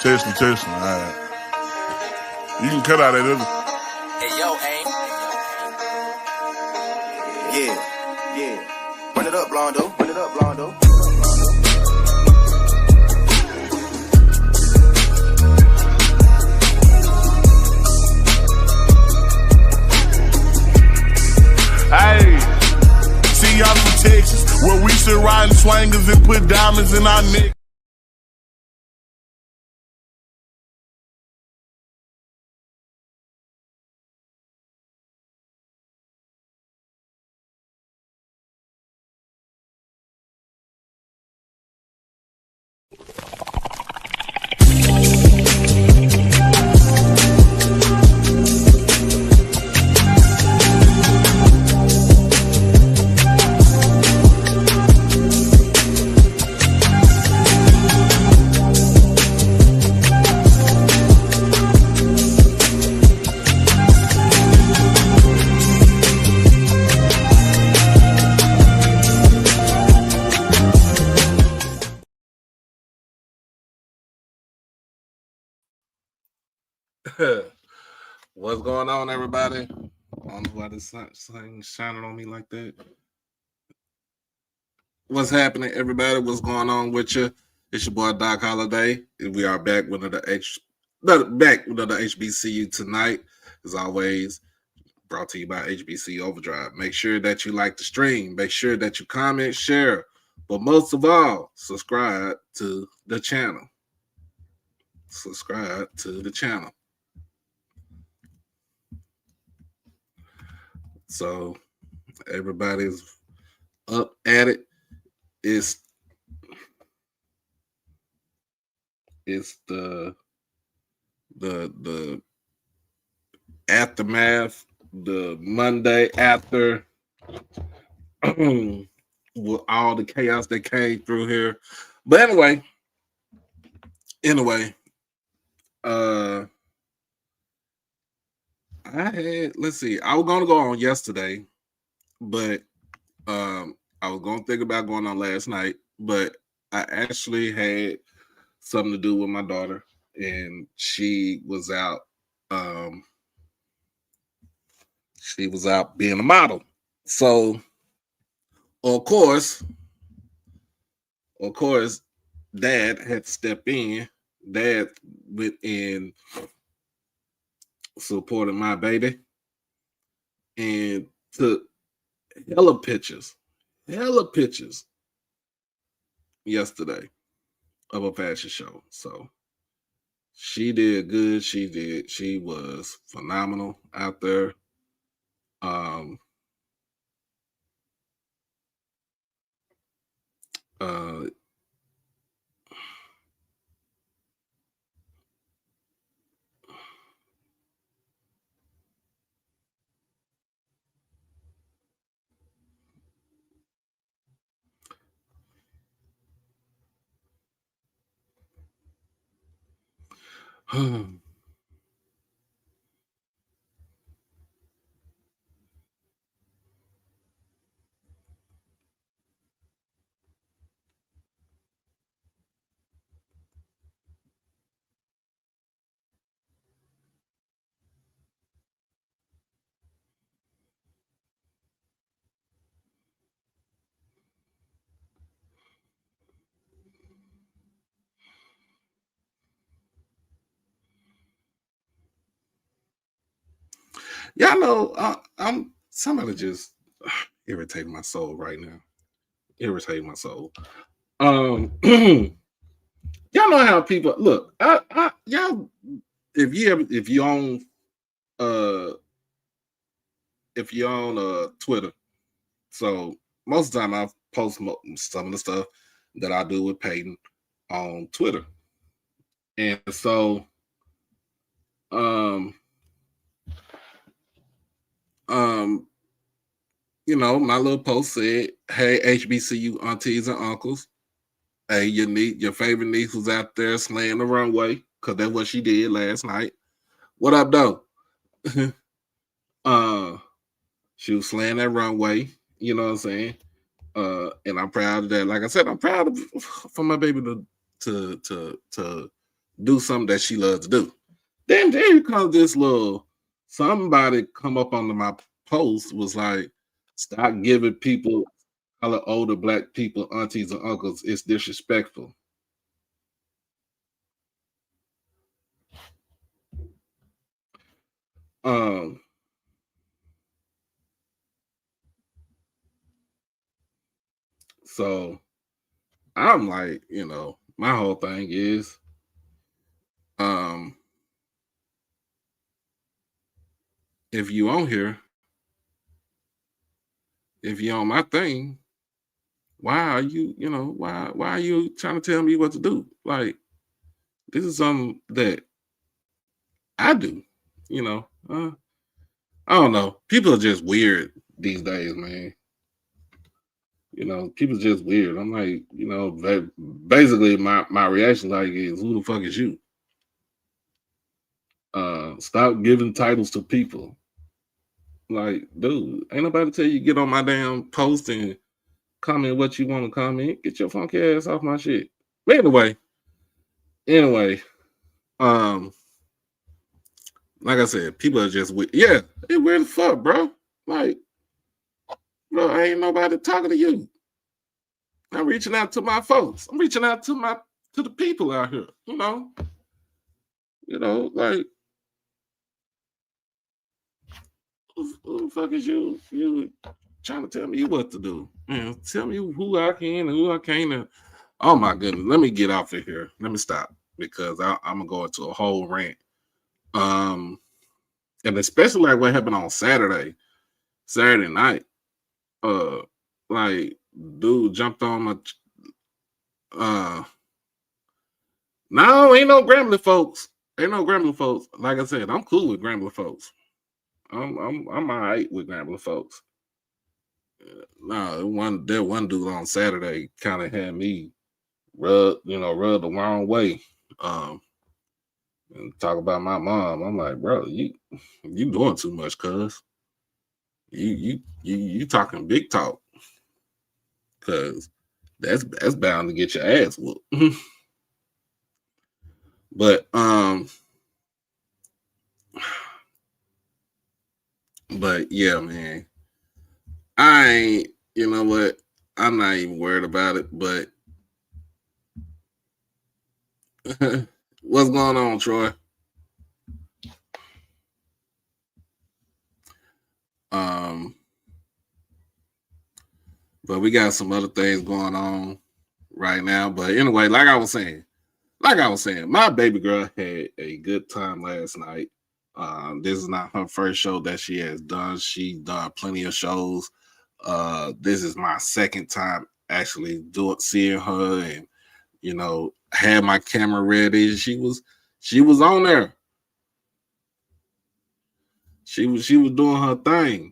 Testing. All right. You can cut out that other. Hey, yo, aim. Yeah. Run it up, Blondo. Hey, see y'all from Texas, where we sit riding swangers and put diamonds in our neck. What's going on, everybody? I don't know why this thing shining on me like that. What's happening, everybody? What's going on with you? It's your boy Doc Holiday. We are back with another HBCU tonight, as always. Brought to you by HBCU Overdrive. Make sure that you like the stream. Make sure that you comment, share, but most of all, subscribe to the channel. So everybody's up at it. It's the aftermath, the Monday after with all the chaos that came through here. But anyway, I was gonna go on yesterday, but I was gonna think about going on last night, but I actually had something to do with my daughter, and she was out being a model. So of course, Dad had to step in. Dad went in supported my baby and took hella pictures yesterday of a fashion show. So she did good. She was phenomenal out there. Y'all know I'm somebody just irritating my soul right now. Irritating my soul. Y'all know how people look. Y'all, if you own Twitter, so most of the time I post some of the stuff that I do with Peyton on Twitter, and so my little post said, "Hey, HBCU aunties and uncles, hey, your favorite niece was out there slaying the runway, because that's what she did last night. What up, though?" She was slaying that runway, you know what I'm saying? And I'm proud of that. Like I said, I'm proud for my baby to do something that she loves to do. Then there comes this little somebody come up under my post was like, stop giving people color older black people aunties and uncles. It's disrespectful. So I'm like, my whole thing is if you on here, if you on my thing, why are you, why are you trying to tell me what to do? Like, this is something that I do, I don't know. People are just weird these days, man. People just weird. I'm like, basically my reaction like is, who the fuck is you? Stop giving titles to people. Like, dude, ain't nobody tell you get on my damn post and comment what you want to comment. Get your funky ass off my shit. But anyway, like I said, people are just weird. Yeah, it's weird as fuck, bro. Like, bro, ain't nobody talking to you. I'm reaching out to my folks. I'm reaching out to the people out here. Like, who the fuck is you? You trying to tell me what to do? Man, tell me who I can and who I can't. Oh my goodness, let me get off of here. Let me stop because I'm gonna go into a whole rant. And especially like what happened on Saturday night. Like dude jumped on my. No, ain't no Grambling folks. Ain't no Grambling folks. Like I said, I'm cool with Grambling folks. I'm all right with Grambling folks. No, that one dude on Saturday kind of had me rub the wrong way. And talk about my mom. I'm like, bro, you doing too much, cuz. You talking big talk. Cause that's bound to get your ass whooped. But yeah, man. I ain't, you know what? I'm not even worried about it, but what's going on, Troy? But we got some other things going on right now. But anyway, like I was saying, my baby girl had a good time last night. This is not her first show that she has done. She's done plenty of shows. This is my second time actually seeing her, and had my camera ready. She was on there. She was doing her thing.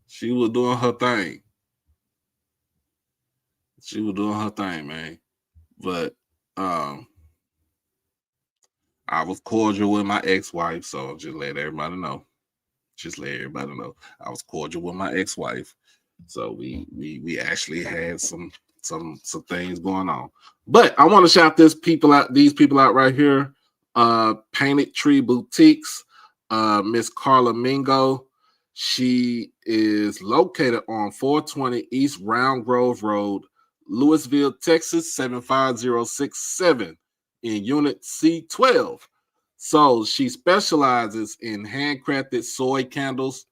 She was doing her thing. She was doing her thing, man. But I was cordial with my ex-wife, so just let everybody know. I was cordial with my ex-wife. So we actually had some things going on. But I want to shout these people out right here. Painted Tree Boutiques, Miss Carla Mingo. She is located on 420 East Round Grove Road, Louisville, Texas, 75067 in Unit C12. So she specializes in handcrafted soy candles,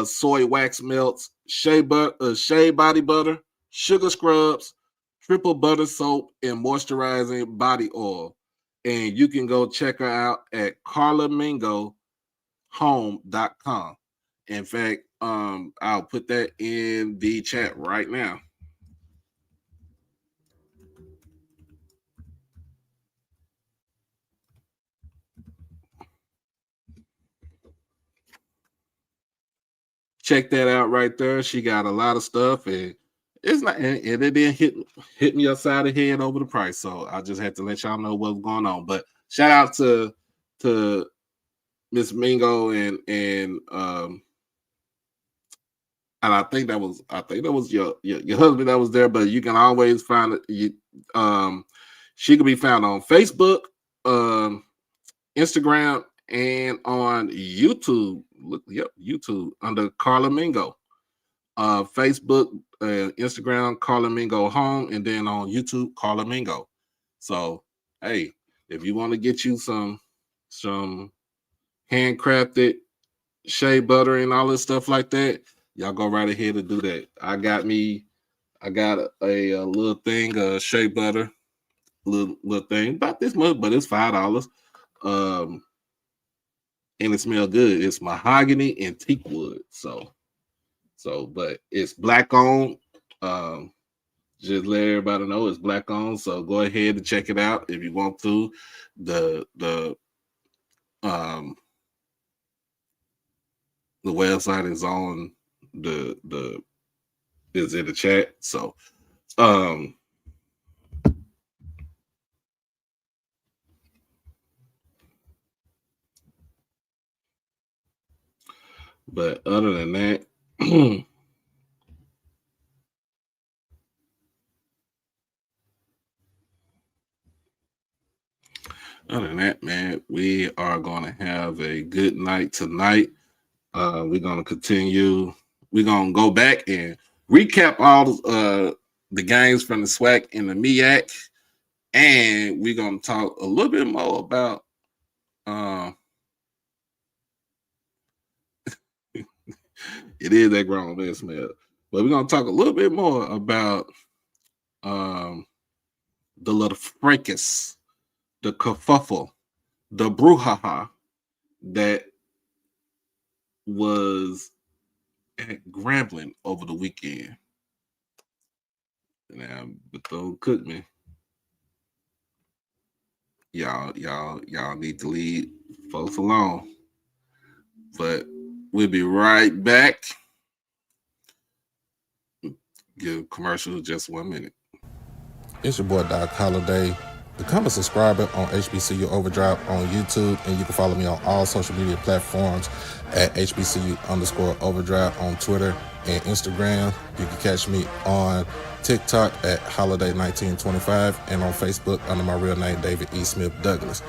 soy wax melts, shea body butter, sugar scrubs, triple butter soap, and moisturizing body oil. And you can go check her out at carlamingohome.com. In fact, I'll put that in the chat right now. Check that out right there. She got a lot of stuff, and it's not, and it didn't hit me upside the head over the price. So I just had to let y'all know what's going on. But shout out to Miss Mingo and I think that was your husband that was there. But you can always find it. She can be found on Facebook, Instagram and on YouTube. Look, YouTube under Carla Mingo. Facebook, Instagram, Carla Mingo Home, and then on YouTube, Carla Mingo. So, hey, if you want to get you some handcrafted shea butter and all this stuff like that, y'all go right ahead and do that. I got a little thing of shea butter, little thing about this much, but it's $5. And it smells good. It's mahogany and teak wood. So, but it's black owned. Just let everybody know it's black owned. So go ahead and check it out if you want to. The website is on the is in the chat. So but other than that, man, we are going to have a good night tonight. We're going to continue. We're going to go back and recap all the games from the SWAC and the MEAC. And we're going to talk a little bit more about it is that grown man smell. But we're going to talk a little bit more about the little fracas, the kerfuffle, the brouhaha that was at Grambling over the weekend. Now, but don't cook me. Y'all need to leave folks alone. But we'll be right back. Give commercial just 1 minute. It's your boy Doc Holiday. Become a subscriber on HBCU Overdrive on YouTube, and you can follow me on all social media platforms at HBCU_Overdrive on Twitter and Instagram. You can catch me on TikTok at Holiday1925 and on Facebook under my real name, David E. Smith Douglas.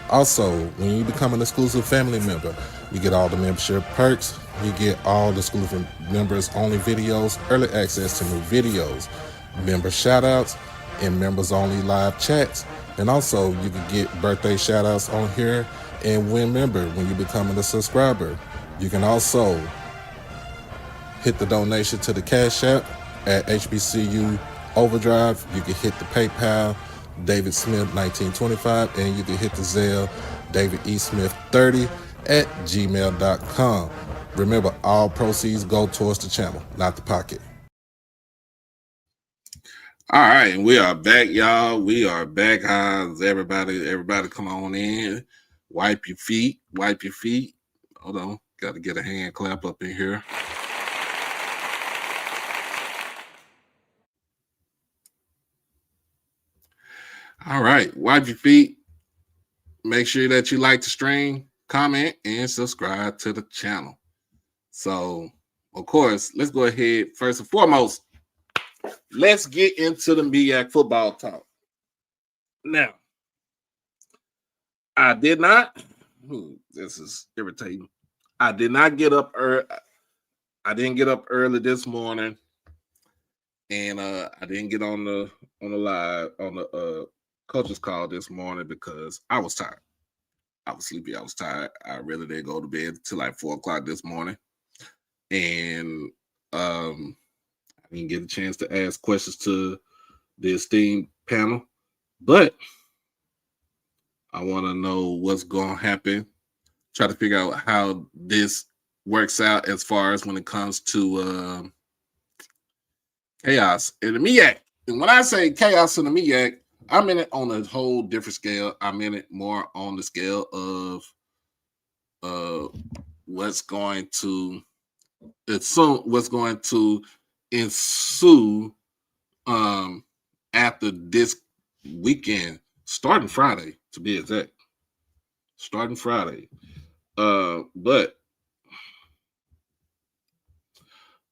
Also, when you become an exclusive family member, you get all the membership perks. You get all the exclusive members only videos, early access to new videos, member shoutouts, and members only live chats. And also you can get birthday shout outs on here and win member when you become a subscriber. You can also hit the donation to the Cash App at HBCU Overdrive. You can hit the PayPal David Smith 1925, and you can hit the Zelle David E. Smith 30 at gmail.com. Remember, all proceeds go towards the channel, not the pocket. All right, and we are back, y'all. We are back. How's everybody? Everybody come on in. Wipe your feet. Wipe your feet. Hold on. Got to get a hand clap up in here. All right. Wipe your feet. Make sure that you like the stream, comment, and subscribe to the channel. So, of course, let's go ahead. First and foremost, let's get into the MEAC football talk. Now, I did not. This is irritating. I did not get up early. I didn't get up early this morning, and I didn't get on the live on the coach's call this morning because I was tired. I was sleepy. I was tired. I really didn't go to bed till like 4 o'clock this morning, and I didn't get a chance to ask questions to the esteemed panel, but I want to know what's going to happen. Try to figure out how this works out as far as when it comes to chaos in the MEAC. And when I say chaos in the MEAC, I'm in it on a whole different scale. I'm in it more on the scale of what's going to ensue after this weekend, starting Friday to be exact. Starting Friday. But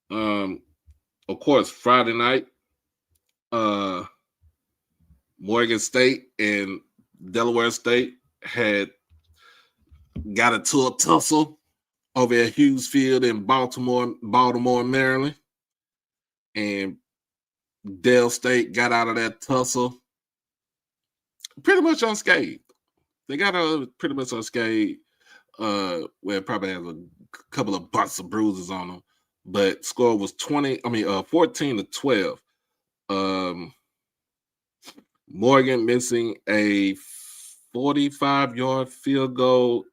of course, Friday night, Morgan State and Delaware State got into a tussle over at Hughes Field in Baltimore, Maryland. And Dell State got out of that tussle pretty much unscathed. They got out pretty much unscathed. Where it probably has a couple of bumps of bruises on them. But score was 14-12. Morgan missing a 45-yard field goal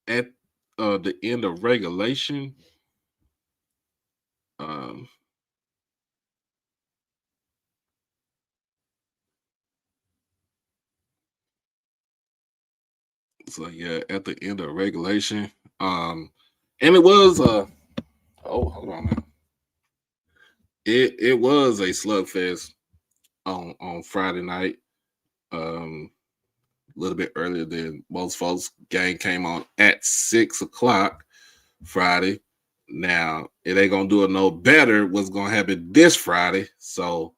at the end of regulation. So yeah, at the end of regulation. And it was hold on now. It was a slugfest on Friday night. A little bit earlier than most folks. Game came on at 6:00 Friday. Now it ain't gonna do it no better what's gonna happen this Friday. So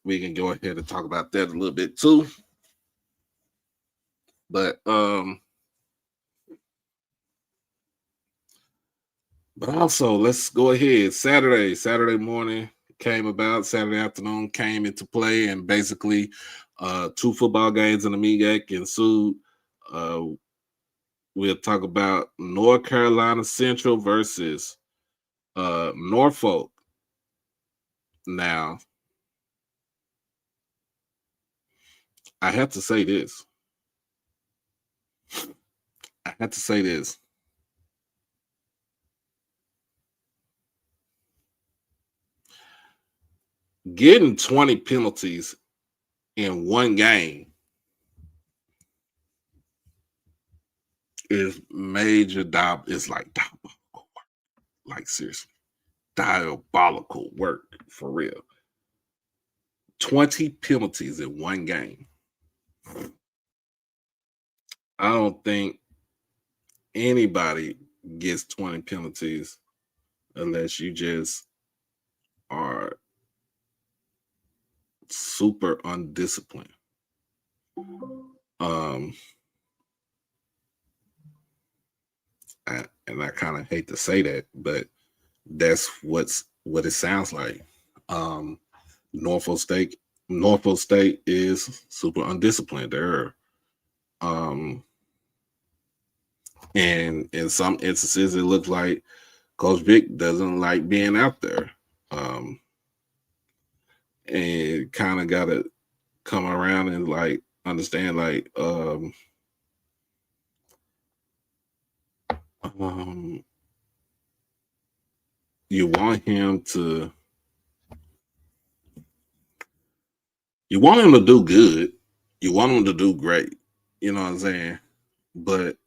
we can go ahead and talk about that a little bit too. But also let's go ahead. Saturday morning came about, Saturday afternoon came into play, and basically 2 football games in the MEAC ensued. We'll talk about North Carolina Central versus Norfolk. Now, I have to say this. Getting 20 penalties in one game is major it's like diabolical work. Like seriously, diabolical work for real. 20 penalties in one game. I don't think anybody gets 20 penalties unless you just are super undisciplined. And I kind of hate to say that, but that's what it sounds like. Norfolk State is super undisciplined. They're and in some instances it looks like Coach Vic doesn't like being out there. And kind of got to come around and like understand like you want him to do good. You want him to do great. You know what I'm saying? But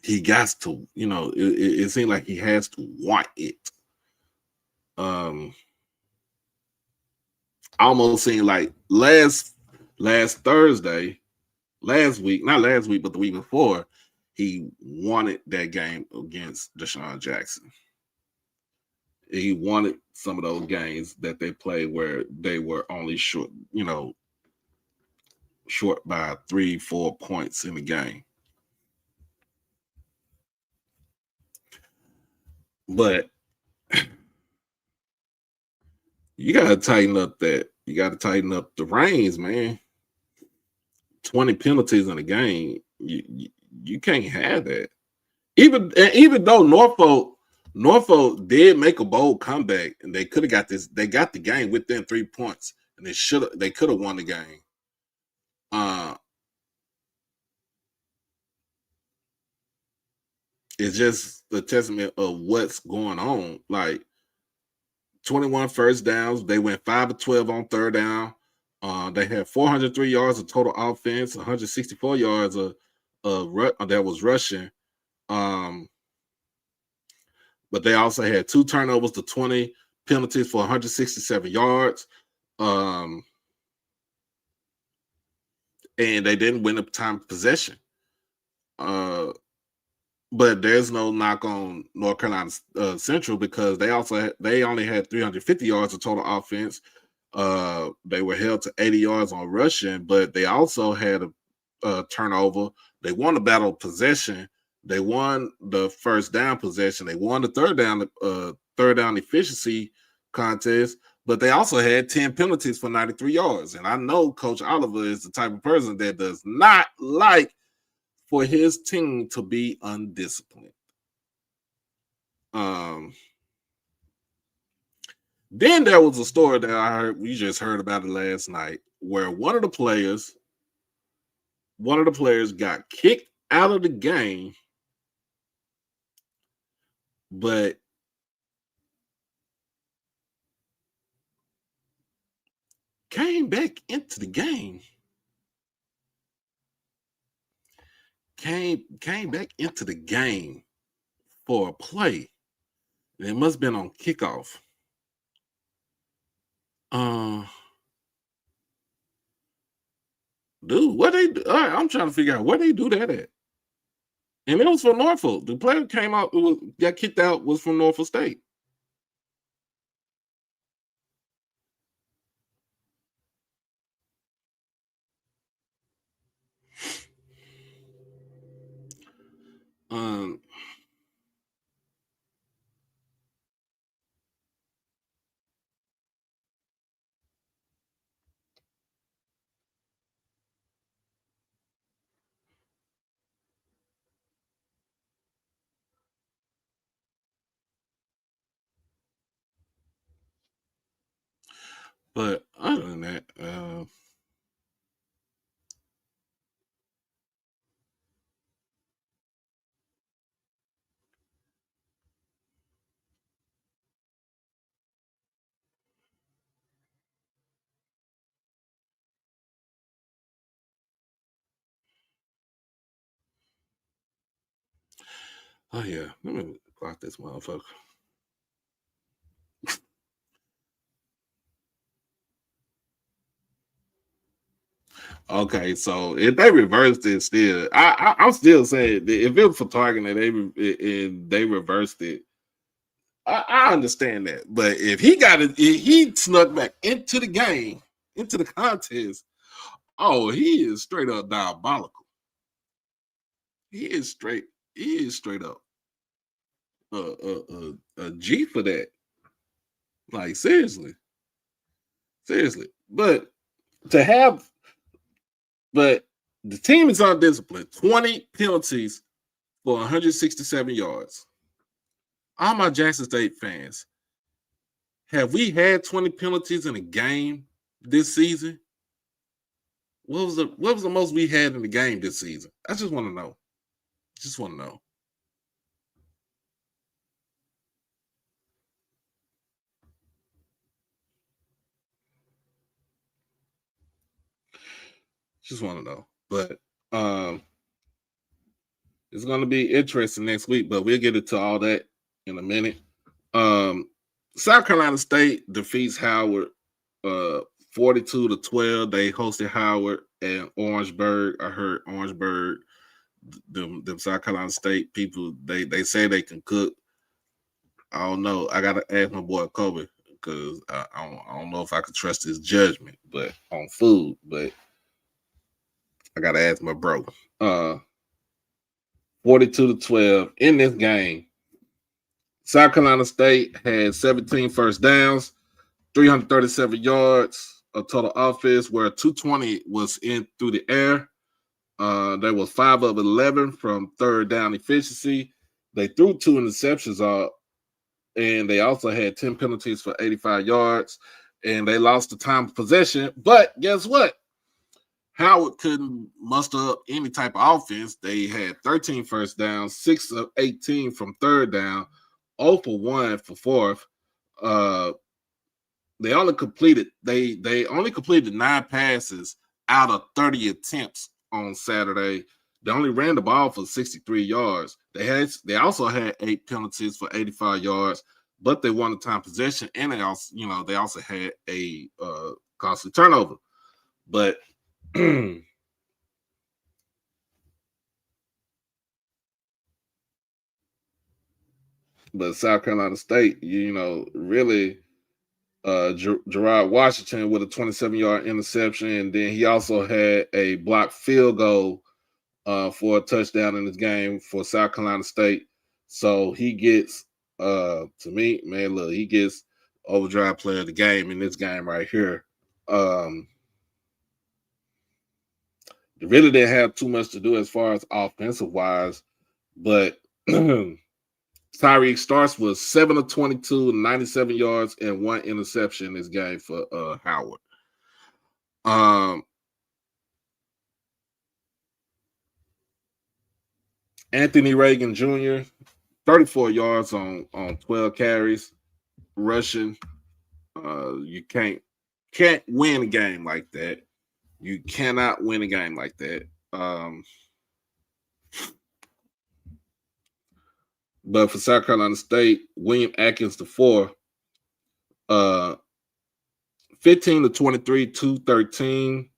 he got to, it seems like he has to want it. Almost seemed like last Thursday, not last week, but the week before, he wanted that game against Deshaun Jackson. He wanted some of those games that they played where they were only short by 3-4 points in the game. But you got to tighten up that. You got to tighten up the reins, man. 20 penalties in a game, you can't have that. Even though Norfolk did make a bold comeback, and they could have got this. They got the game within 3 points, and they could have won the game. It's just a testament of what's going on. Like 21 first downs, they went 5 of 12 on third down. They had 403 yards of total offense, 164 yards that was rushing. But they also had 2 turnovers to 20 penalties for 167 yards. And they didn't win the time of possession. But there's no knock on North Carolina Central because they only had 350 yards of total offense. They were held to 80 yards on rushing, but they also had a turnover. They won the battle of possession. They won the first down possession. They won the third down efficiency contest, but they also had 10 penalties for 93 yards. And I know Coach Oliver is the type of person that does not like for his team to be undisciplined. Then there was a story that we just heard about it last night, where one of the players got kicked out of the game, but came back into the game. Came back into the game for a play. It must have been on kickoff. Dude, what they do? All right, I'm trying to figure out where they do that at. And it was for Norfolk. The player came out, got kicked out, was from Norfolk State. But other than that, oh yeah, let me clock this motherfucker. Okay, so if they reversed it, still, I'm still saying that if it was for targeting and they reversed it, I understand that. But if he snuck back into the game, into the contest. Oh, he is straight up diabolical. He is straight up a G for that. Like seriously. But the team is undisciplined. 20 penalties for 167 yards. All my Jackson State fans, have we had 20 penalties in a game this season? What was the most we had in the game this season? I just want to know. Just want to know. Just want to know. But it's going to be interesting next week, but we'll get into all that in a minute. South Carolina State defeats Howard 42-12. They hosted Howard and Orangeburg. I heard Orangeburg, them South Carolina State people, they say they can cook. I don't know. I got to ask my boy Kobe because I don't know if I can trust his judgment, but on food. But I got to ask my bro. 42-12 in this game. South Carolina State had 17 first downs, 337 yards of total offense, where 220 was in through the air. There was 5 of 11 from third down efficiency. They threw 2 interceptions out, and they also had 10 penalties for 85 yards, and they lost the time of possession. But guess what? Howard couldn't muster up any type of offense. They had 13 first downs, 6 of 18 from third down, 0 for 1 for fourth. They only completed 9 passes out of 30 attempts on Saturday. They only ran the ball for 63 yards. They also had 8 penalties for 85 yards, but they won the time possession, and they also had a costly turnover. But but South Carolina State, really Gerard Washington with a 27-yard interception, and then he also had a blocked field goal for a touchdown in this game for South Carolina State. So he gets, to me, man, look, he gets overdrive player of the game in this game right here. They really didn't have too much to do as far as offensive wise, but Tyreek Starks was 7 of 22, 97 yards, and 1 interception in this game for Howard. Anthony Reagan Jr., 34 yards on 12 carries, rushing. You can't win a game like that. You cannot win a game like that. But for South Carolina State, William Atkins the 4, 15 to 23, 213,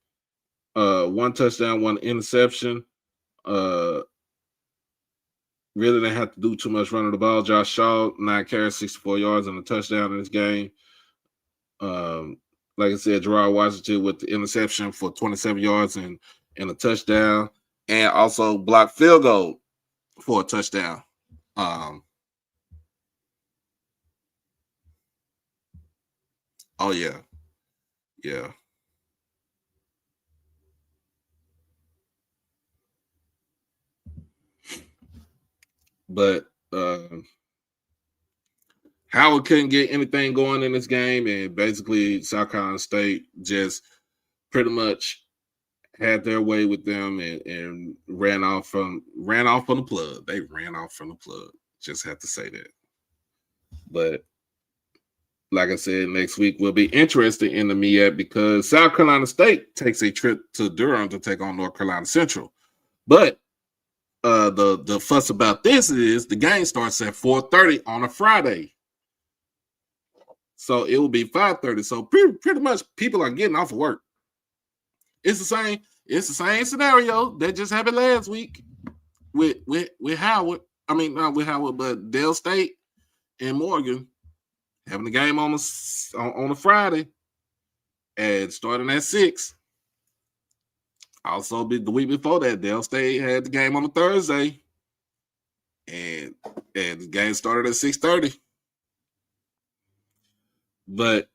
1 touchdown, 1 interception. Really didn't have to do too much running the ball. Josh Shaw, 9 carries, 64 yards, and a touchdown in this game. Like I said, Gerard Washington with the interception for 27 yards and a touchdown, and also blocked field goal for a touchdown. Oh yeah. But Howard couldn't get anything going in this game, and basically South Carolina State just pretty much had their way with them and ran off from the plug. They ran off from the plug. Just have to say that. But like I said, next week will be interesting in the MEAC because South Carolina State takes a trip to Durham to take on North Carolina Central. But the fuss about this is the game starts at 4:30 on a Friday. So it will be 5:30. So pretty much people are getting off of work. It's the same scenario that just happened last week with Howard. I mean, not with Howard, but Dale State and Morgan having the game on a Friday and starting at 6. Also, the week before that, Dale State had the game on a Thursday, and the game started at 6:30. But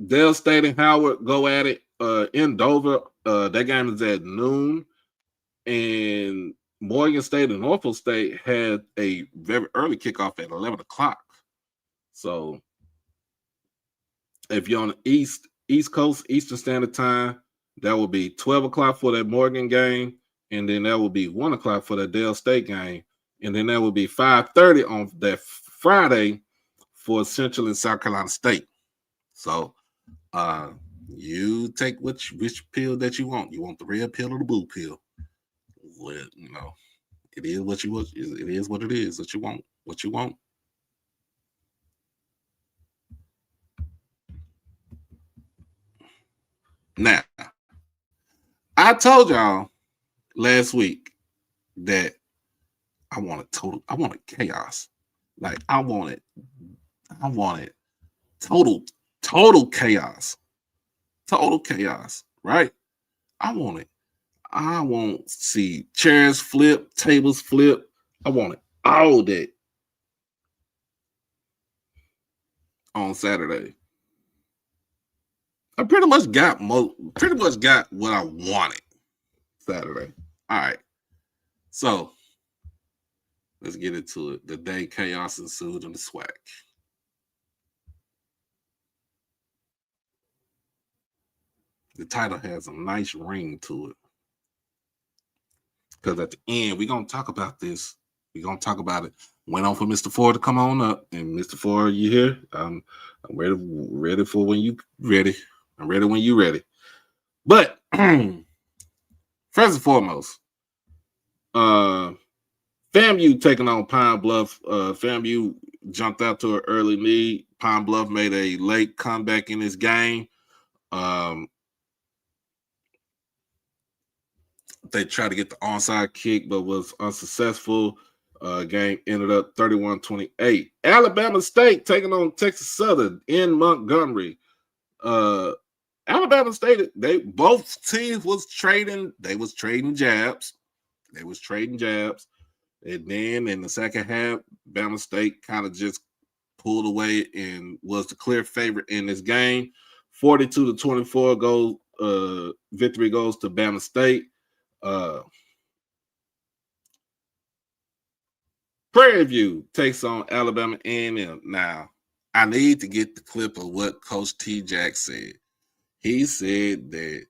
Dale State and Howard go at it in Dover. That game is at noon, and Morgan State and Norfolk State had a very early kickoff at 11 o'clock. So if you're on the East Coast, Eastern Standard Time, that will be 12 o'clock for that Morgan game, and then that will be 1 o'clock for that Dale State game, and then that will be 5:30 on that Friday for Central and South Carolina State. So you take which pill that you want. You want the red pill or the blue pill? Well, it is what you want. It is what it is. What you want. What you want. Now, I told y'all last week that I wanted chaos. Like I wanted total chaos. Total chaos, right? I want to see chairs flip, tables flip. I want it all that on Saturday. I pretty much got what I wanted Saturday. All right. So let's get into it. The day chaos ensued in the SWAC. The title has a nice ring to it. Because at the end, we're going to talk about this. We're going to talk about it. Went on for Mr. Ford to come on up. And Mr. Ford, you here? I'm ready for when you ready. I'm ready when you ready. But first and foremost, FAMU taking on Pine Bluff. FAMU jumped out to an early lead. Pine Bluff made a late comeback in this game. They tried to get the onside kick, but was unsuccessful. Game ended up 31-28. Alabama State taking on Texas Southern in Montgomery. Alabama State, both teams was trading. They was trading jabs. And then in the second half, Bama State kind of just pulled away and was the clear favorite in this game. 42-24 victory goes to Bama State. Prairie View takes on Alabama A&M. Now, I need to get the clip of what Coach T. Jack said. He said that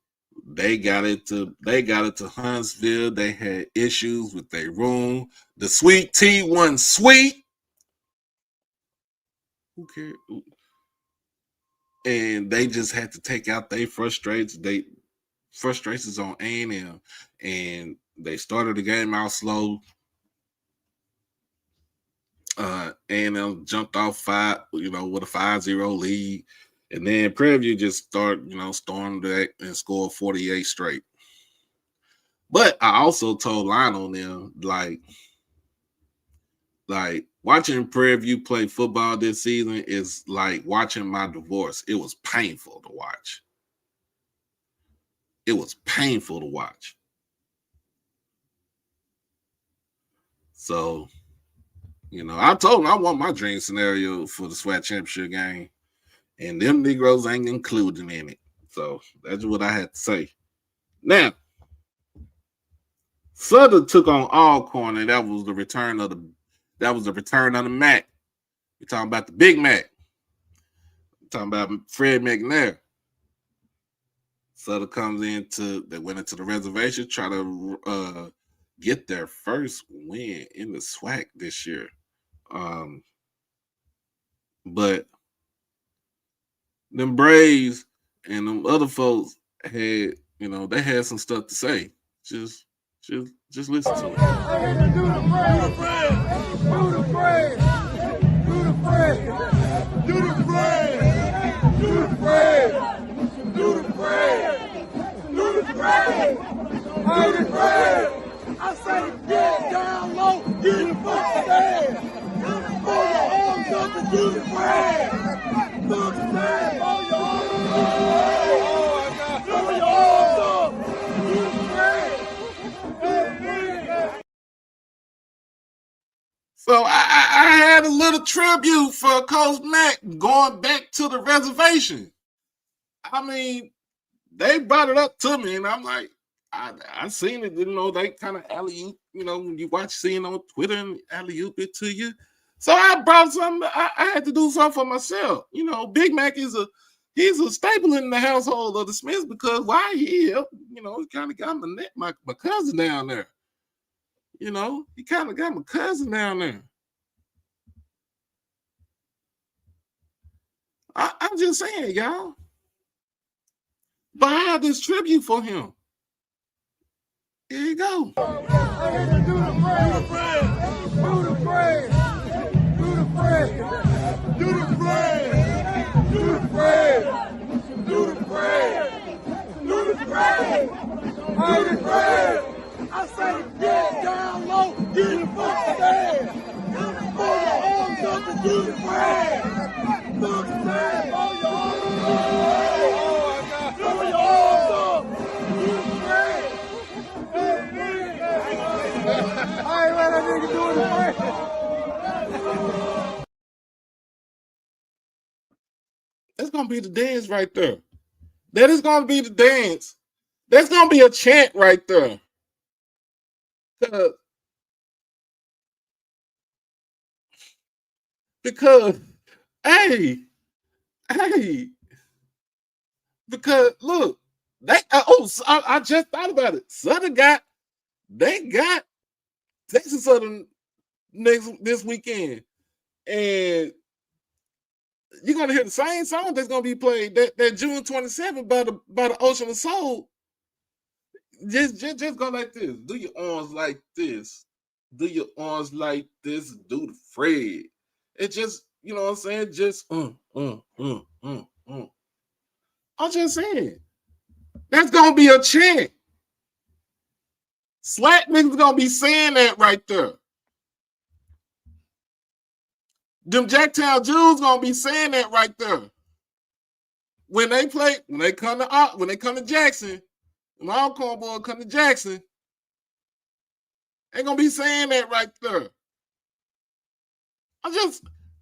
they got into Huntsville. They had issues with their room. The sweet tea wasn't sweet. Who cares? And they just had to take out their frustrations on A&M. And they started the game out slow. A&M jumped off 5, with a 5-0 lead. And then Prairie View just stormed back and scored 48 straight. But I also told Lionel them, like watching Prairie View play football this season is like watching my divorce. It was painful to watch. So, I told him I want my dream scenario for the SWAC championship game. And them Negroes ain't included in it. So that's what I had to say. Now, Southern took on Alcorn, and that was the return of the Mac. We're talking about the Big Mac. We're talking about Fred McNair. Southern they went into the reservation, try to get their first win in the SWAC this year. But them Braves and them other folks had, they had some stuff to say. Just listen to it. I say get down low, get the fuck stand. Pull your arms up and do the brand. Look stand, pull your arms up. Pull your arms up, do the brand. So I had a little tribute for Coach Mack going back to the reservation. I mean, they brought it up to me, and I'm like, I seen it, they kind of alley-oop, when you watch seeing on Twitter and alley-oop it to you. So I brought something, I had to do something for myself. Big Mac he's a staple in the household of the Smiths because why he helped, he kind of got my cousin down there. He kind of got my cousin down there. I'm just saying, y'all. But I have this tribute for him. Here you go. Do the brand. I say get down low, get the fuck stand. Pull your arms up and do the brand. Look stand, pull your arms up. Pull your arms up, do the brand. I ain't let that nigga do the brand. That's gonna be the dance right there. That is gonna be the dance. That's gonna be a chant right there. Because because look, I just thought about it. They got Texas Southern this weekend, and you're gonna hear the same song that's gonna be played that June 27th by the Ocean of Soul. Just go like this. Do your arms like this. Do your arms like this. Do the Fred. It just, you know what I'm saying? Just I'm just saying. That's gonna be a chant. SWAC niggas gonna be saying that right there. Them Jacktown Jews gonna be saying that right there. When they come to Jackson, my Alcorn boy come to Jackson, they gonna be saying that right there.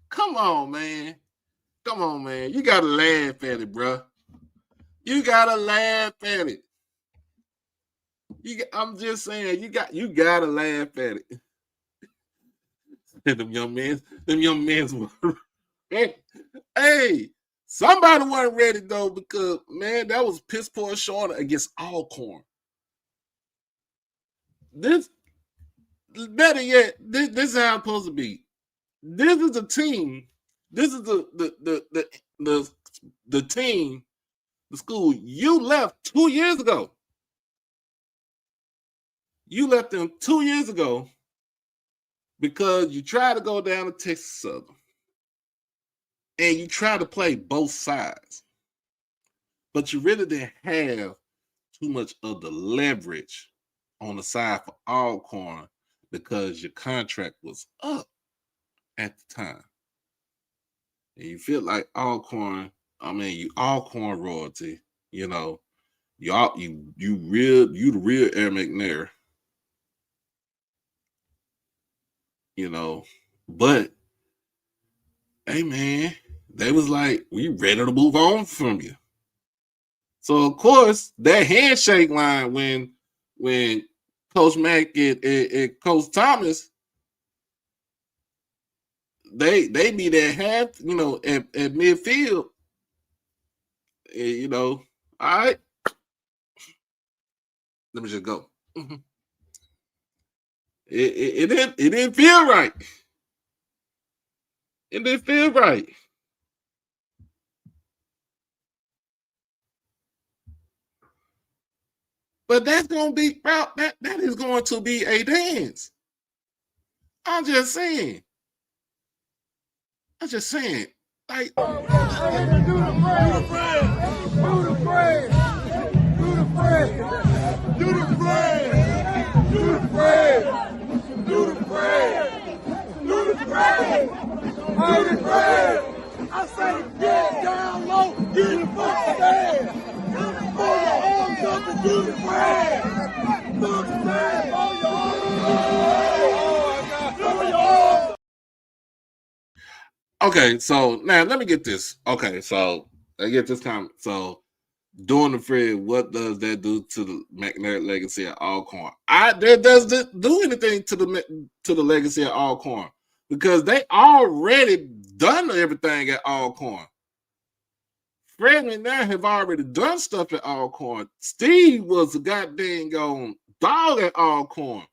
Come on, man. Come on, man. You gotta laugh at it, bro. You gotta laugh at it. I'm just saying, you gotta laugh at it. them young men. Hey, somebody wasn't ready though, because man, that was piss poor short against Alcorn. This, better yet, this is how it's supposed to be. This is a team. This is the team, the school you left 2 years ago. You left them 2 years ago because you tried to go down to Texas Southern and you tried to play both sides, but you really didn't have too much of the leverage on the side for Alcorn because your contract was up at the time. And you feel like Alcorn, you Alcorn royalty, you know, you the real Air McNair. You know, but hey man, they was like, we ready to move on from you. So of course, that handshake line when Coach Mack and Coach Thomas, they meet at half, you know, at midfield. You know, all right. Let me just go. It didn't feel right. It didn't feel right. But that's gonna be that is going to be a dance. I'm just saying. Like, Do the praise. I say get down low, get the fuck down. Throw your arms up and do the praise. Fuck man, throw your arms up. okay, so now let me get this. Okay, so I get this comment. So doing the Fred, what does that do to the McNair legacy at Alcorn? That doesn't do anything to the legacy at Alcorn because they already done everything at Alcorn. Fred McNair have already done stuff at Alcorn. Steve was a goddamn dog at Alcorn.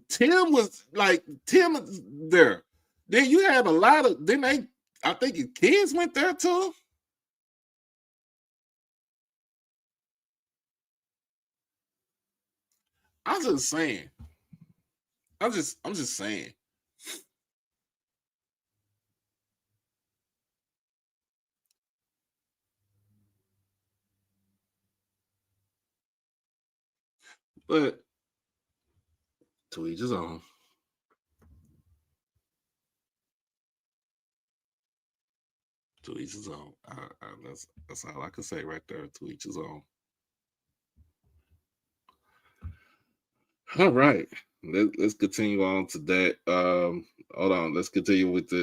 Tim was there. Then you had a lot of, I think his kids went there too. I'm just saying. I'm just saying. But to each his own. To each his own. That's all I can say right there. To each his own. All right. Let's continue on to that. Hold on. Let's continue with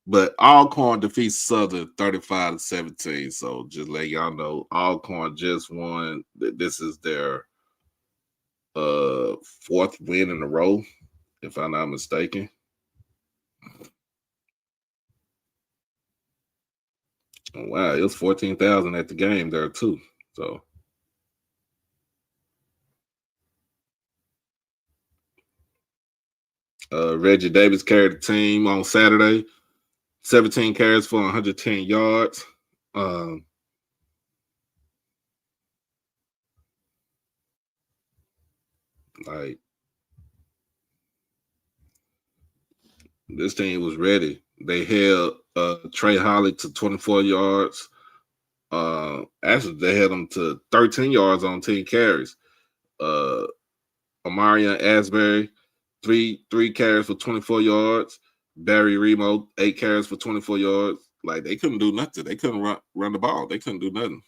but Alcorn defeats Southern 35-17. So just let y'all know, Alcorn just won. This is their fourth win in a row, if I'm not mistaken. Oh, wow, it was 14,000 at the game there too. So Reggie Davis carried the team on Saturday, 17 carries for 110 yards. Like, this team was ready. They held Trey Holly to 24 yards. Actually, they held him to 13 yards on 10 carries. Amarian Asbury three carries for 24 yards. Barry Remo, 8 carries for 24 yards. Like, they couldn't do nothing. They couldn't run the ball. They couldn't do nothing.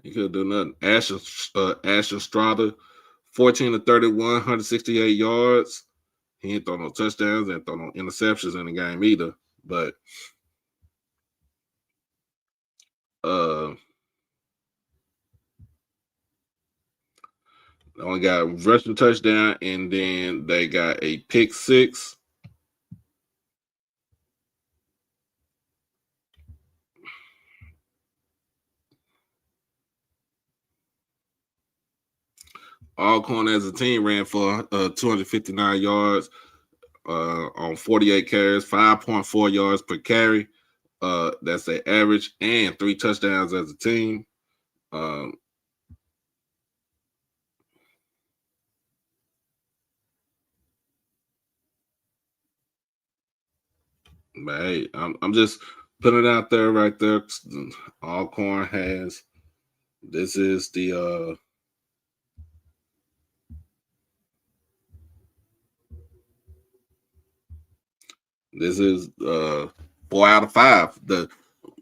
He couldn't do nothing. Asher Strada, 14 to 31, 168 yards. He ain't throw no touchdowns, ain't throw no interceptions in the game either. But they only got rushing touchdown, and then they got a pick 6. Alcorn as a team ran for 259 yards on 48 carries, 5.4 yards per carry. That's their average, and 3 touchdowns as a team. But hey, I'm just putting it out there right there. Alcorn has. This is the this is 4 out of 5. The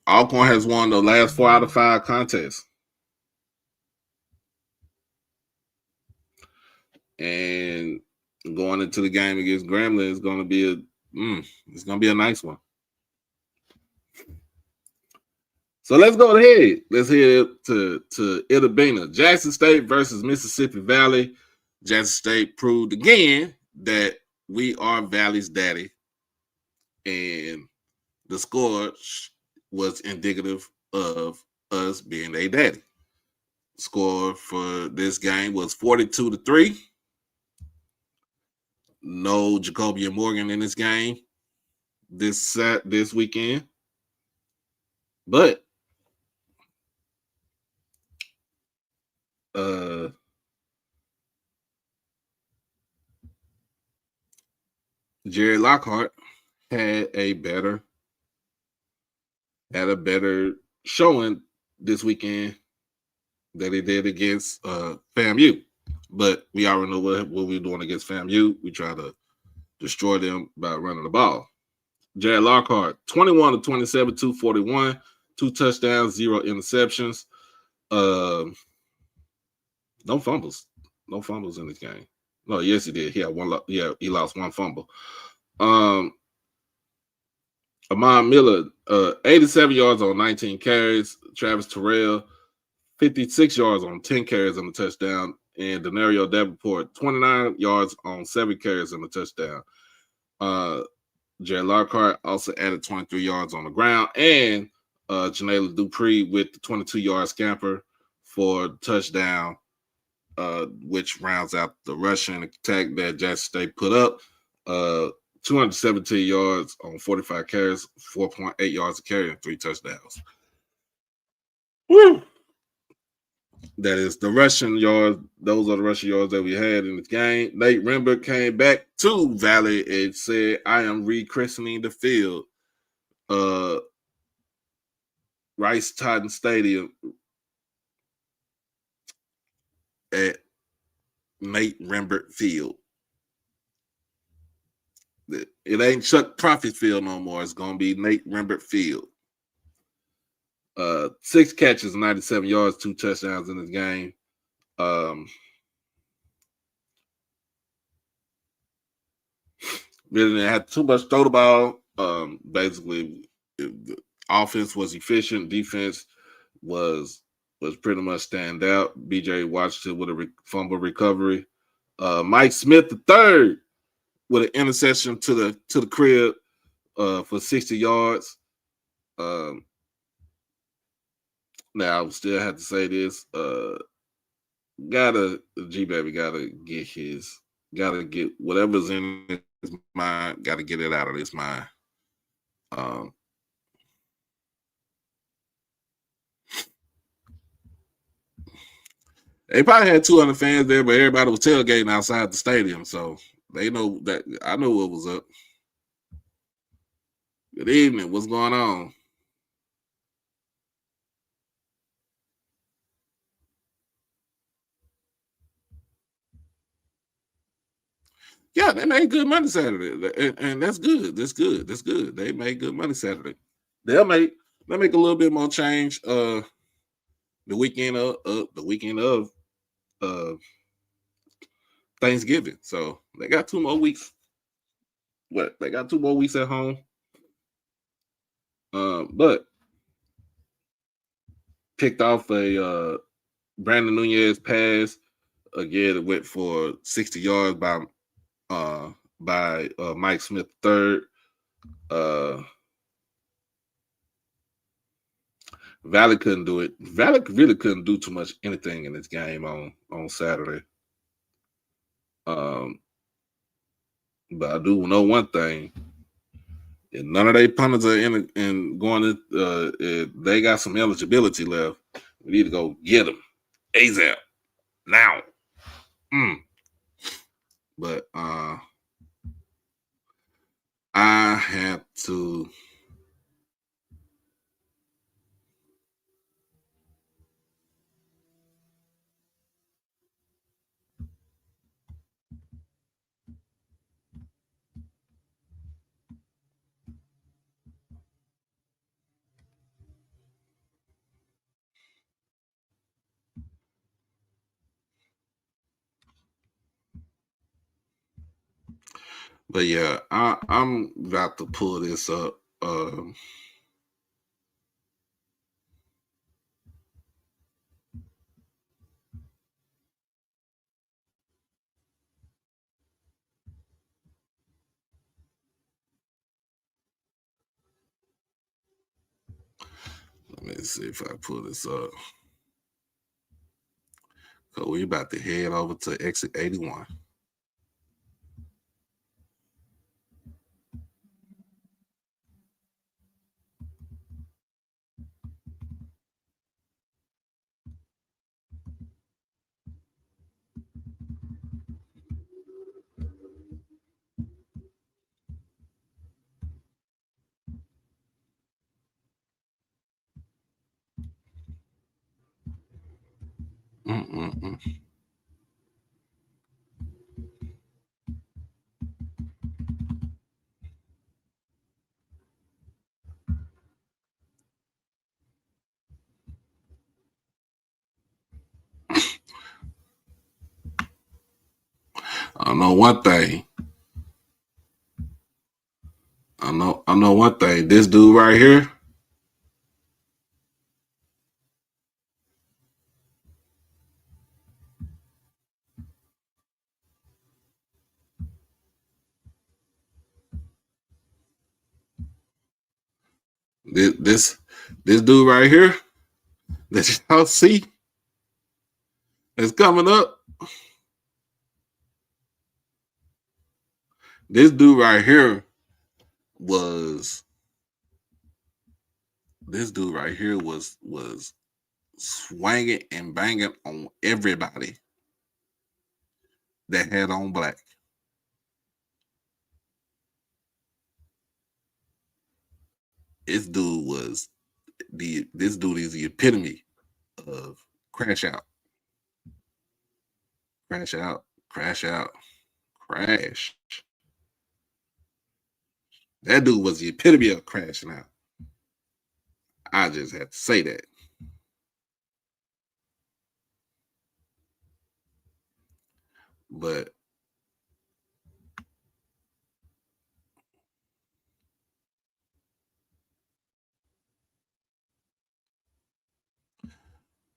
Alcorn has won the last 4 out of 5 contests. And going into the game against Grambling is going to be a nice one. So let's go ahead. Let's head to Itta Bena. Jackson State versus Mississippi Valley. Jackson State proved again that we are Valley's daddy, and the score was indicative of us being a daddy. Score for this game was 42-3. No Jacobian Morgan in this game this weekend, but Jerry Lockhart had a better showing this weekend that he did against FAMU. But we already know what we're doing against FAMU. We try to destroy them by running the ball. Jerry Lockhart, 21 to 27, 241, 2 touchdowns, 0 interceptions. No fumbles. No fumbles in this game. No, yes, he did. He had one. Yeah, he lost 1 fumble. Amon Miller, 87 yards on 19 carries. Travis Terrell, 56 yards on 10 carries and a touchdown. And Denario Davenport, 29 yards on 7 carries and a touchdown. Jerry Lockhart also added 23 yards on the ground. And Janela Dupree with the 22-yard scamper for touchdown, which rounds out the rushing attack that Jackson State put up. 217 yards on 45 carries, 4.8 yards a carry, and 3 touchdowns. Woo! That is the rushing yards. Those are the rushing yards that we had in the game. Nate Rember came back to Valley and said, I am rechristening the field. Rice Totten Stadium at Nate Rembert Field. It ain't Chuck Prophet Field no more. It's going to be Nate Rembert Field. 6 catches, 97 yards, 2 touchdowns in this game. Really didn't have too much throw the ball. Basically, the offense was efficient. Defense was pretty much stand out. BJ Washington with a fumble recovery. Mike Smith the third with an interception to the crib for 60 yards. Now I still have to say this. G-Baby gotta get whatever's in his mind, gotta get it out of his mind. They probably had 200 fans there, but everybody was tailgating outside the stadium, so they know that I know what was up. Good evening. What's going on? Yeah, they made good money Saturday, and that's good. That's good. That's good. They made good money Saturday. They'll make a little bit more change. The weekend of uh Thanksgiving. So they got 2 more weeks. What they got 2 more weeks at home. But picked off a Brandon Nunez pass again. It went for 60 yards by Mike Smith third. Valley couldn't do it. Valley really couldn't do too much anything in this game on Saturday. Um, but I do know one thing: if none of their punters are in and going to, if they got some eligibility left, we need to go get them ASAP now. But I have to. But yeah, I'm about to pull this up. Let me see if I pull this up. So we about to head over to exit 81. Mm-mm-mm. I know one thing. I know one thing. This dude right here, this dude right here that y'all see is coming up. This dude right here was was swinging and banging on everybody that had on black. This dude is the epitome of crash out, crash out, crash out, crash. That dude was the epitome of crashing out. I just had to say that. But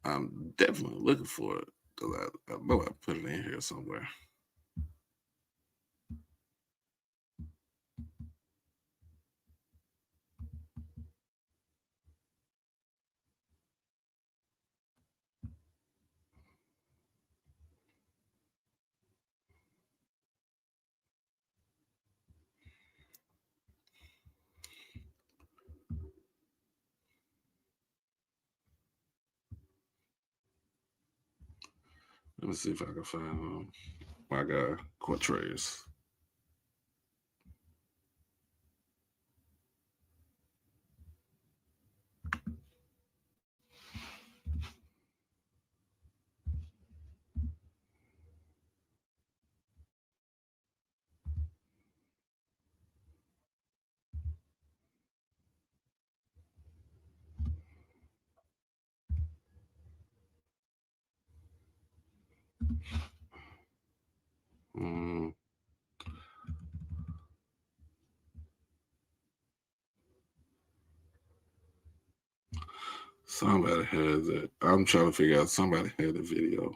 I'm definitely looking for it because I know I put it in here somewhere. Let me see if I can find my guy Cortez. Somebody has it. I'm trying to figure out. Somebody had the video.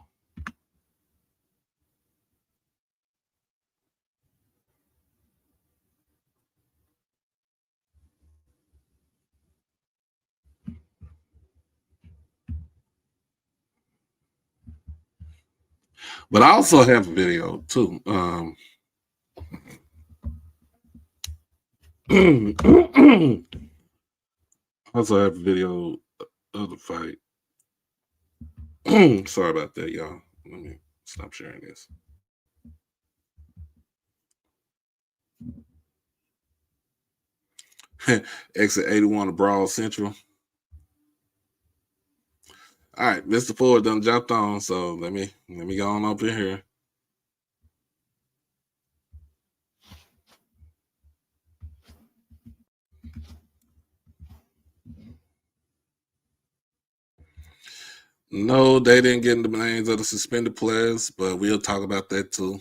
But I also have a video too. Also have a video of the fight. Sorry about that, y'all. Let me stop sharing this. Exit 81 of Broad Central. All right, Mr. Ford done jumped on, so let me go on up in here. No, they didn't get the names of the suspended players, but we'll talk about that too.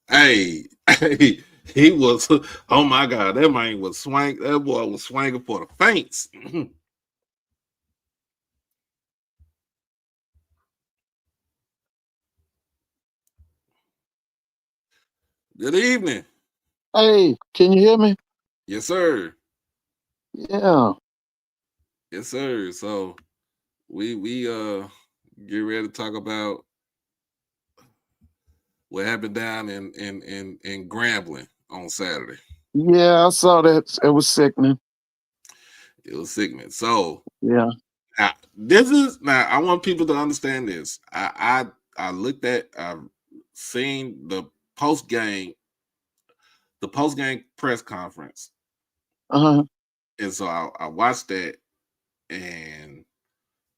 Hey, he was, oh my God, that man was swing. That boy was swinging for the feints. Good evening. Hey, can you hear me? Yes, sir. Yeah. Yes, sir. So we get ready to talk about what happened down in Grambling on Saturday. Yeah, I saw that. It was sickening. It was sickening. So Yeah. now, I want people to understand this. I looked at, I've seen the post game press conference, Uh-huh. and so I watched that and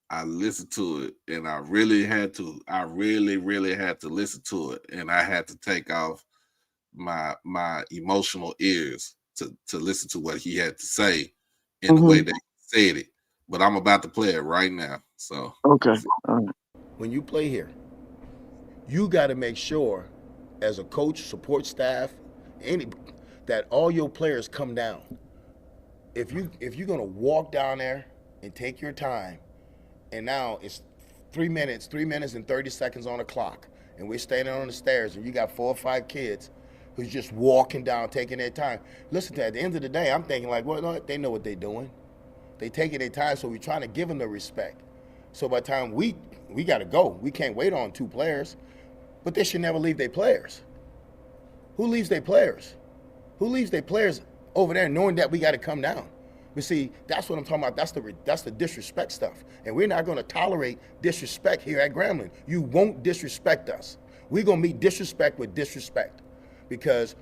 I listened to it, and I really had to listen to it, and I had to take off my emotional ears to listen to what he had to say in the way that he said it. But I'm about to play it right now. So Okay. All right. When you play here, you got to make sure, as a coach, support staff, that all your players come down. If you're gonna walk down there and take your time, and now it's 3 minutes and 30 seconds on the clock, and we're standing on the stairs, and you got 4 or 5 kids who's just walking down, taking their time. Listen, to at the end of the day, I'm thinking like, well, no, they know what they're doing. They taking their time, so we're trying to give them the respect. So by the time we got to go, we can't wait on 2 players, but they should never leave their players. Who leaves their players? Who leaves their players over there knowing that we got to come down? But see, that's what I'm talking about. That's the disrespect stuff. And we're not going to tolerate disrespect here at Grambling. You won't disrespect us. We're going to meet disrespect with disrespect. Because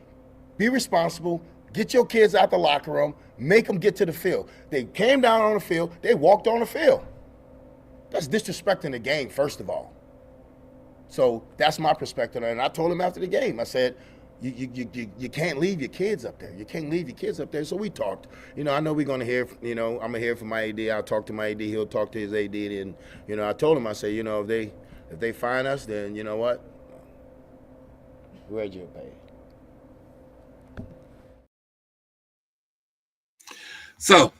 be responsible, get your kids out the locker room, make them get to the field. They came down on the field, they walked on the field. That's disrespecting the game, first of all. So that's my perspective. And I told him after the game, I said, you can't leave your kids up there. You can't leave your kids up there. So we talked. I know we're going to hear, I'm going to hear from my AD. I'll talk to my AD. He'll talk to his AD. And, I told him, I said, if they fine us, then you know what? Where'd you pay? So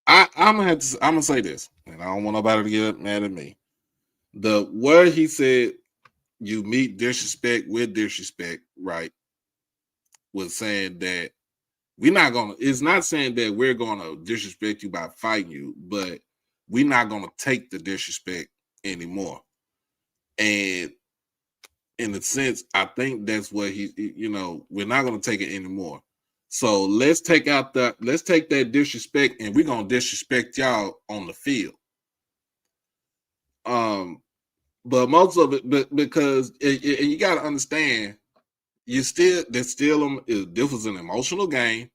I'm gonna say this, and I don't want nobody to get mad at me. The word he said, you meet disrespect with disrespect, right? Was saying that it's not saying that we're gonna disrespect you by fighting you, but we're not gonna take the disrespect anymore. And in a sense, I think that's what we're not gonna take it anymore. So let's take that disrespect, and we're gonna disrespect y'all on the field. But most of it, because you got to understand, this was an emotional game.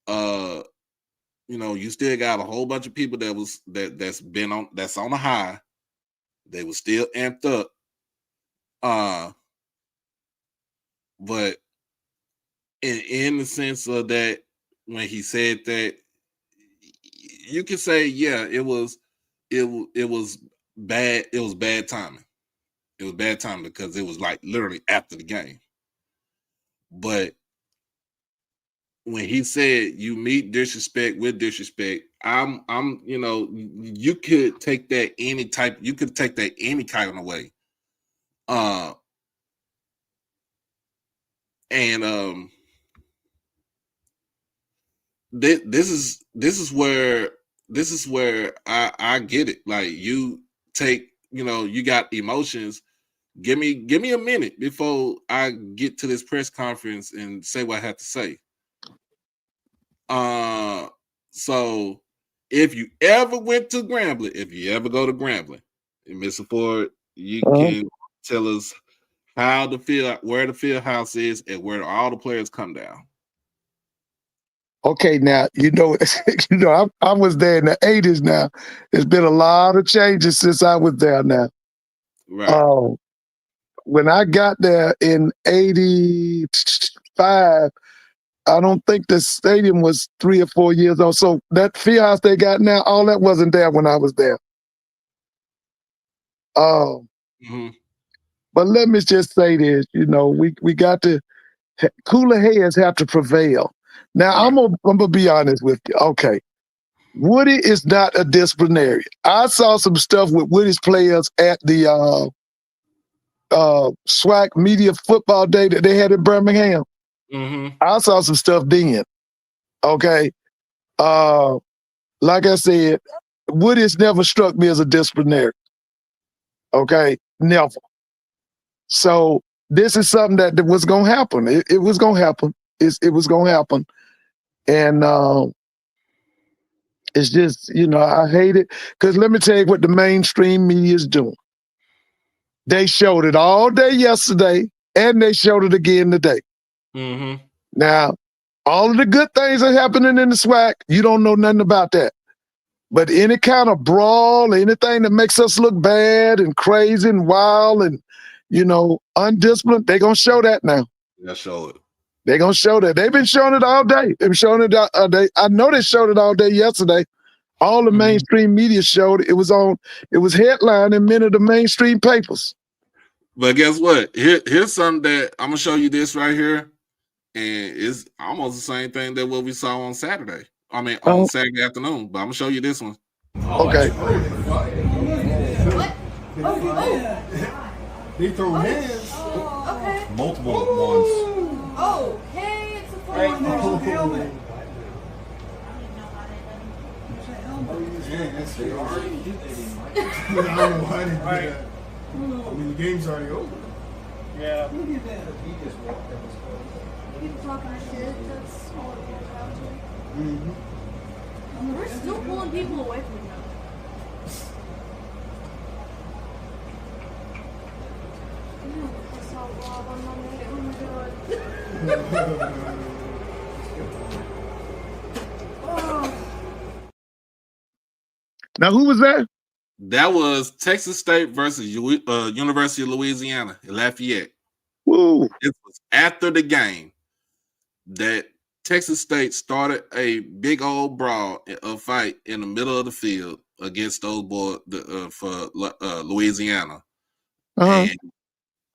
You still got a whole bunch of people that's on a high. They were still amped up. But in the sense of that, when he said that, you can say, yeah, it was bad. It was bad timing. It was bad timing because it was like literally after the game. But when he said you meet disrespect with disrespect, I'm you could take that any kind of way. And this is where I get it. Like, you take, you got emotions. Give me a minute before I get to this press conference and say what I have to say. So if you ever went to Grambling, if you ever go to Grambling, and Mr. Ford, you can tell us where the field house is and where all the players come down. Okay, now I was there in the '80s. Now there's been a lot of changes since I was there. Now, Right. When I got there in '85, I don't think the stadium was 3 or 4 years old. So that field house they got now, all that wasn't there when I was there. But let me just say this: we got to cooler heads have to prevail. Now, Right. I'm gonna be honest with you. Okay, Woody is not a disciplinarian. I saw some stuff with Woody's players at the SWAC Media Football Day that they had in Birmingham. I saw some stuff then. Okay, like I said, Woody's never struck me as a disciplinarian. Okay, never. So this is something that was gonna happen. It was gonna happen. It was gonna happen, and it's just, I hate it. Because let me tell you what the mainstream media is doing. They showed it all day yesterday, and they showed it again today. Now, all of the good things that are happening in the SWAC, you don't know nothing about that. But any kind of brawl, anything that makes us look bad and crazy and wild and, undisciplined, they're going to show that now. Yeah, show it. They're going to show that. They've been showing it all day. They've been showing it all day. I know they showed it all day yesterday. All the mainstream media showed it. It was headlined in many of the mainstream papers. But guess what? Here's something that I'm gonna show you this right here, and it's almost the same thing that what we saw on Saturday. I mean, on Saturday afternoon. But I'm gonna show you this one. Okay. They throw hands. Okay. Multiple ones. Okay, it's a full-on helmet. I don't know why they do that. I mean, the game's already over. Yeah. People talking shit, that's all it comes down to. We're still pulling people away from them. I saw Rob on Monday. Oh my god. Now, who was that? That was Texas State versus University of Louisiana in Lafayette. Woo. It was after the game that Texas State started a big old brawl, a fight in the middle of the field against those boys for Louisiana. And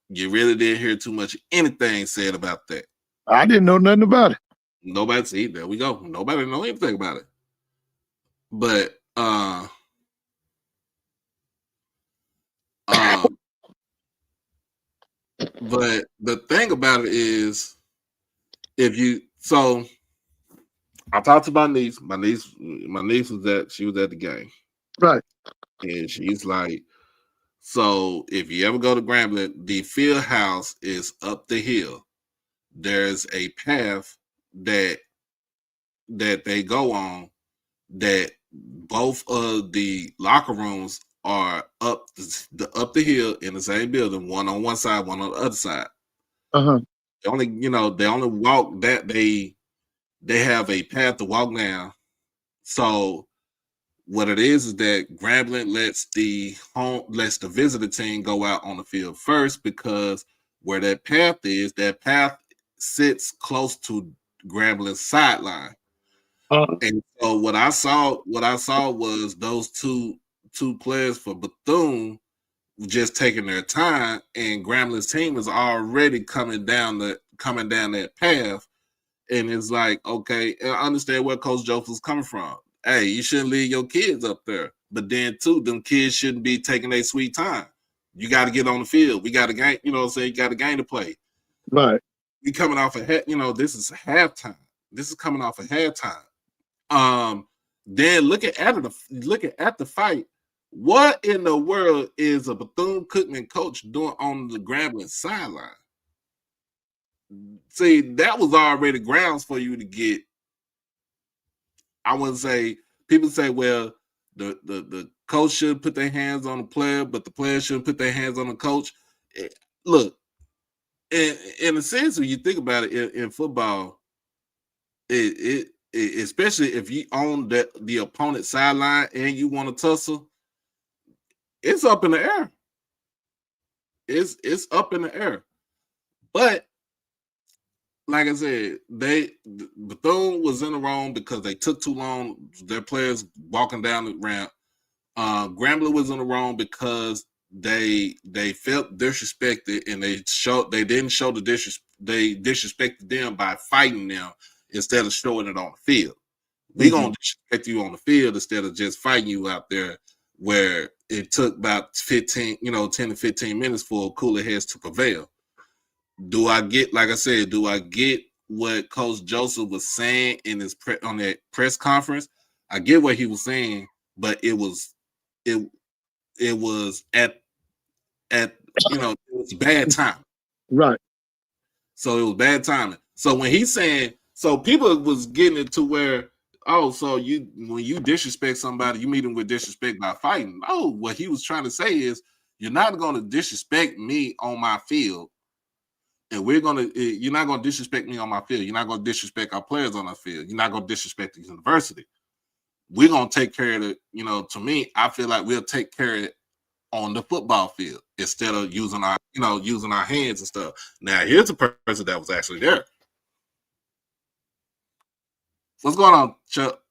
you really didn't hear too much anything said about that. I didn't know nothing about it. Nobody, see, there we go. Nobody know anything about it. But but the thing about it is, I talked to my niece. My niece she was at the game. Right. And she's like, so if you ever go to Grambling, the field house is up the hill. There's a path that they go on that both of the locker rooms are up the hill in the same building, one on one side, one on the other side. They only walk that they have a path to walk down. So what it is that Grambling lets the visitor team go out on the field first, because where that path sits close to Grambling's sideline. And so what I saw was those two players for Bethune just taking their time, and Gramblin's team is already coming down that path. And it's like, okay, I understand where Coach Joseph's coming from. Hey, you shouldn't leave your kids up there. But then, too, them kids shouldn't be taking their sweet time. You got to get on the field. We got a game, you know what I'm saying? You got a game to play. Right. We coming off this is halftime. This is coming off of halftime. Then looking at the fight, what in the world is a Bethune-Cookman coach doing on the Grambling sideline? See, that was already grounds for you to get. I wouldn't say, people say, well, the coach should put their hands on the player, but the player shouldn't put their hands on the coach. Look, in a sense, when you think about it in football, it especially if you own the opponent's sideline and you want to tussle, it's up in the air. It's up in the air. But like I said, Bethune was in the wrong because they took too long. Their players walking down the ramp. Grambling was in the wrong because they felt disrespected, and they didn't show the disrespect. They disrespected them by fighting them instead of showing it on the field. We're gonna disrespect you on the field instead of just fighting you out there, where it took about 10 to 15 minutes for cooler heads to prevail. Do I get what Coach Joseph was saying in his on that press conference? I get what he was saying, but it was at it was bad time. Right. So it was bad timing. So when he's saying, so people was getting it to where, oh, so when you disrespect somebody, you meet them with disrespect by fighting. Oh, what he was trying to say is, you're not going to disrespect me on my field. And you're not going to disrespect me on my field. You're not going to disrespect our players on our field. You're not going to disrespect the university. We're going to take care of it. To me, I feel like we'll take care of it on the football field instead of using our hands and stuff. Now, here's a person that was actually there. What's going on, Chuck?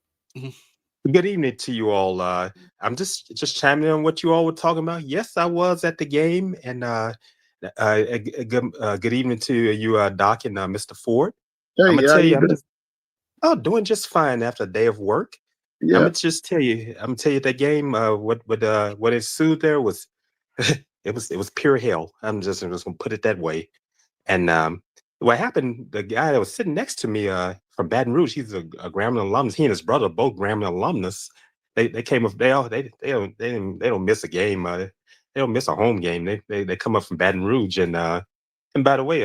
Good evening to you all. I'm just chiming in on what you all were talking about. Yes, I was at the game, and good evening to you, Doc and Mr. Ford. Hey, I'm gonna tell you, I'm doing just fine after a day of work. Yeah. I'm gonna tell you that game. What ensued there was, it was pure hell. I'm just gonna put it that way. And what happened? The guy that was sitting next to me, from Baton Rouge, he's a Grambling alumnus. He and his brother, both Grambling alumnus. They came up. They don't miss a game. They don't miss a home game. They come up from Baton Rouge, and by the way,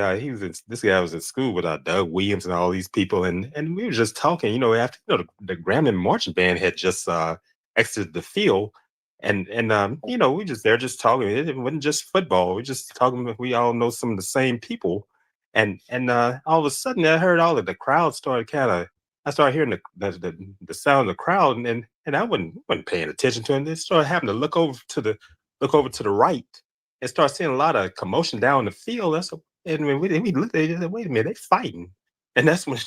this guy was in school with Doug Williams and all these people, and we were just talking. After the Grambling marching band had just exited the field, and we they're just talking. It wasn't just football. We just talking. We all know some of the same people, and all of a sudden I heard all of the crowd started I started hearing the sound of the crowd, and I wasn't paying attention to it. They started having to look over to the right and start seeing a lot of commotion down the field. And when we looked at it, wait a minute, they fighting, and that's when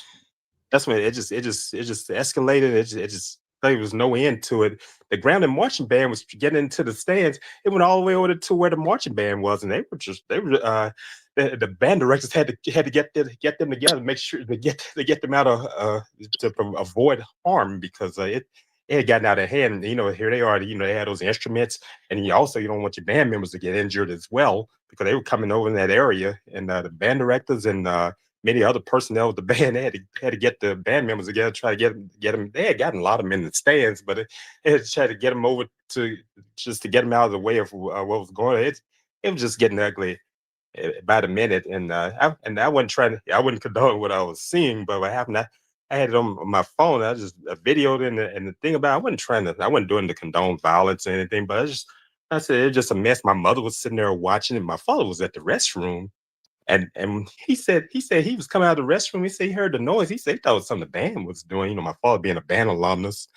it just escalated. There was no end to it. The Grambling marching band was getting into the stands. It went all the way over to where the marching band was, and the band directors had to get them together, make sure to get them out of to avoid harm, because it had gotten out of hand. Here they are. They had those instruments, and you don't want your band members to get injured as well, because they were coming over in that area, and the band directors and many other personnel with the band, they had to get the band members together, try to get them. They had gotten a lot of them in the stands, but they had to try to get them over to get them out of the way of what was going on. It was just getting ugly by the minute, and I wouldn't condone what I was seeing, but what happened, I had it on my phone. I just videoed it, and the thing about it, I wasn't doing to condone violence or anything, but I said it's just a mess. My mother was sitting there watching, and my father was at the restroom. And he said he was coming out of the restroom. He said he heard the noise. He said he thought it was something the band was doing. My father being a band alumnus,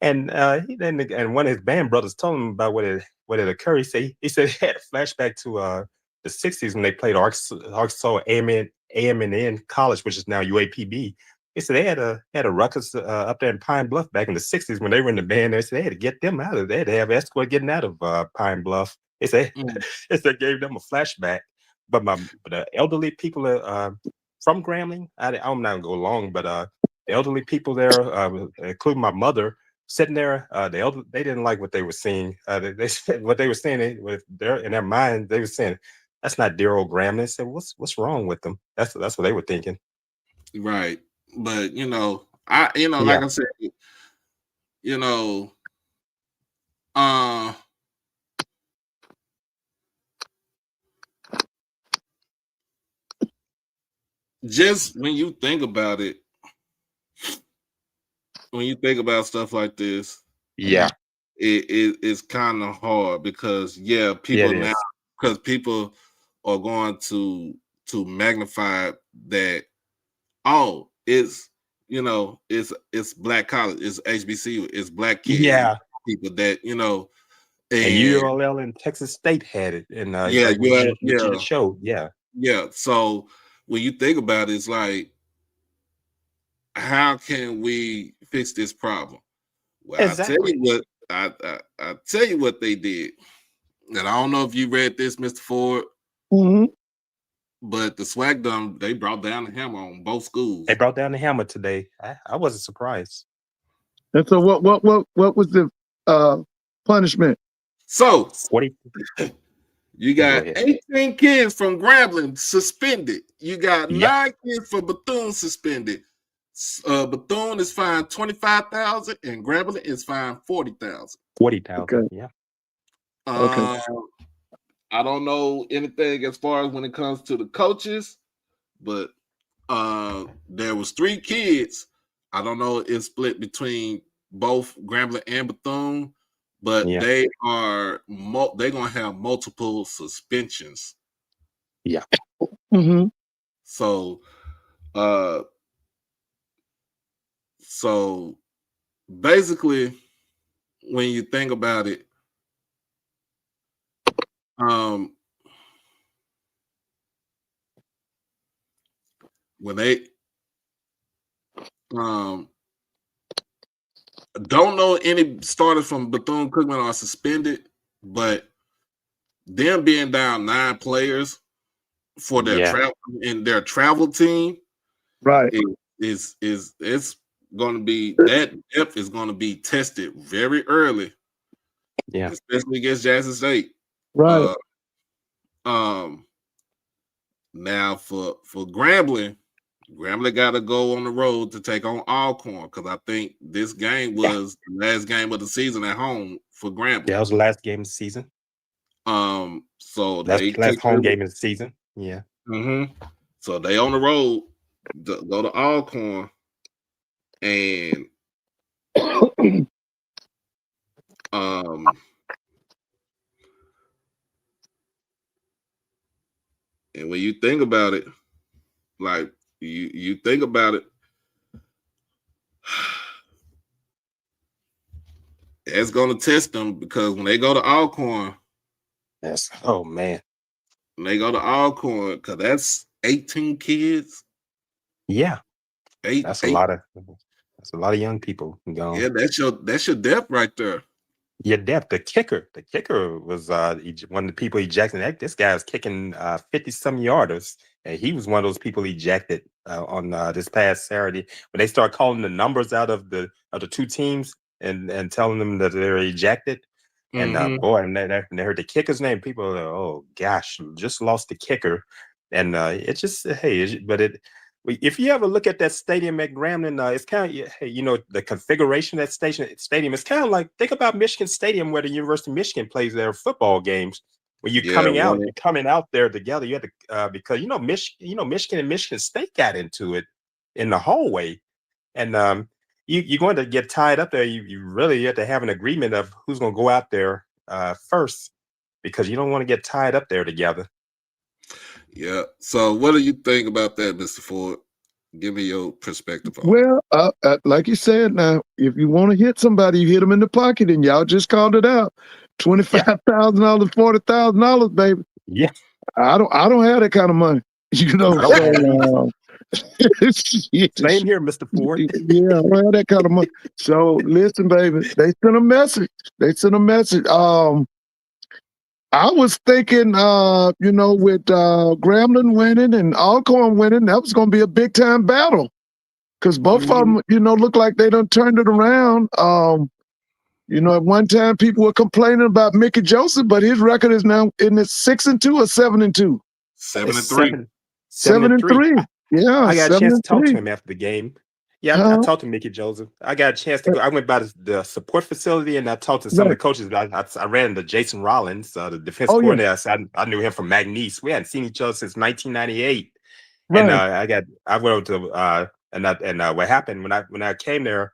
and one of his band brothers told him about what had occurred. He said he had a flashback to the '60s when they played Arkansas A&M College, which is now UAPB. They said they had a ruckus up there in Pine Bluff back in the '60s when they were in the band. They said they had to get them out of there. They had to have escort getting out of Pine Bluff. They said they gave them a flashback. But the elderly people from Grambling, I'm not gonna go long, but the elderly people there, including my mother, sitting there, they didn't like what they were seeing. They said what they were saying in their mind. They were saying, "That's not dear old Grambling." They said, "What's wrong with them?" That's what they were thinking. Right, but like I said, just when you think about it, when you think about stuff like this, it's kind of hard because people are going to magnify that. Oh, it's black college, it's HBCU, it's black kids, people that and ULL and Texas State had it, and you showed, yeah. So when you think about it, it's like, how can we fix this problem? Well, exactly. I tell you what they did, and I don't know if you read this, Mr. Ford. Mm-hmm. But the SWAC they brought down the hammer on both schools. They brought down the hammer today. I wasn't surprised. And so what was the punishment? So you got 18 kids from Grambling suspended. You got 9 kids for Bethune suspended. Bethune is fined $25,000 and Grambling is fined $40,000. $40,000. Yeah. Okay. I don't know anything as far as when it comes to the coaches, but there was 3 kids. I don't know, it's split between both Grambling and Bethune, but they're gonna have multiple suspensions. Yeah. Mm-hmm. So basically, when you think about it, when they don't know any starters from Bethune-Cookman are suspended, but them being down 9 players for their travel in their travel team, right, it's going to be, that depth is going to be tested very early, especially against Jackson State. Right. Now for Grambling got to go on the road to take on Alcorn, because I think this game was the last game of the season at home for Grambling. Yeah, it was the last game of the season. So that's they last home game of the season. Yeah. Mm-hmm. So they on the road to go to Alcorn, and and when you think about it, like you think about it, it's gonna test them, because when they go to Alcorn, when they go to Alcorn, because that's 18 kids. Yeah. That's a lot of young people gone. Yeah, that's your depth right there. Your depth. The kicker was one of the people ejected. This guy was kicking 50-some yarders, and he was one of those people ejected on this past Saturday when they start calling the numbers out of the 2 teams and telling them that they're ejected. And and they heard the kicker's name. People are like, oh gosh, just lost the kicker, and it's just if you ever look at that stadium at Grambling, it's kind of, the configuration of that stadium is kind of like, think about Michigan Stadium where the University of Michigan plays their football games. When you're coming out there together, you have to because Michigan and Michigan State got into it in the hallway, and you're going to get tied up there. You really have to have an agreement of who's going to go out there first, because you don't want to get tied up there together. Yeah. So what do you think about that, Mr. Ford? Give me your perspective on it. Well, like you said, now, if you want to hit somebody, you hit them in the pocket, and y'all just called it out. $25,000, $40,000, baby. Yeah. I don't have that kind of money. Same here, Mr. Ford. Yeah, well, that kind of money. So listen, baby, they sent a message. I was thinking, with Grambling winning and Alcorn winning, that was going to be a big time battle because both of them, look like they done turned it around. At one time people were complaining about Mickey Joseph, but his record is now in the 6-2 or 7-2. 7-3. 7-3. Yeah, I got a chance to talk to 7-3. him after the game. Yeah, I talked to Mickey Joseph. I got a chance to go. I went by the support facility and I talked to some of the coaches. I ran into Jason Rollins, the defense coordinator. I knew him from McNeese. We hadn't seen each other since 1998. Right. And I went over to and what happened when I came there,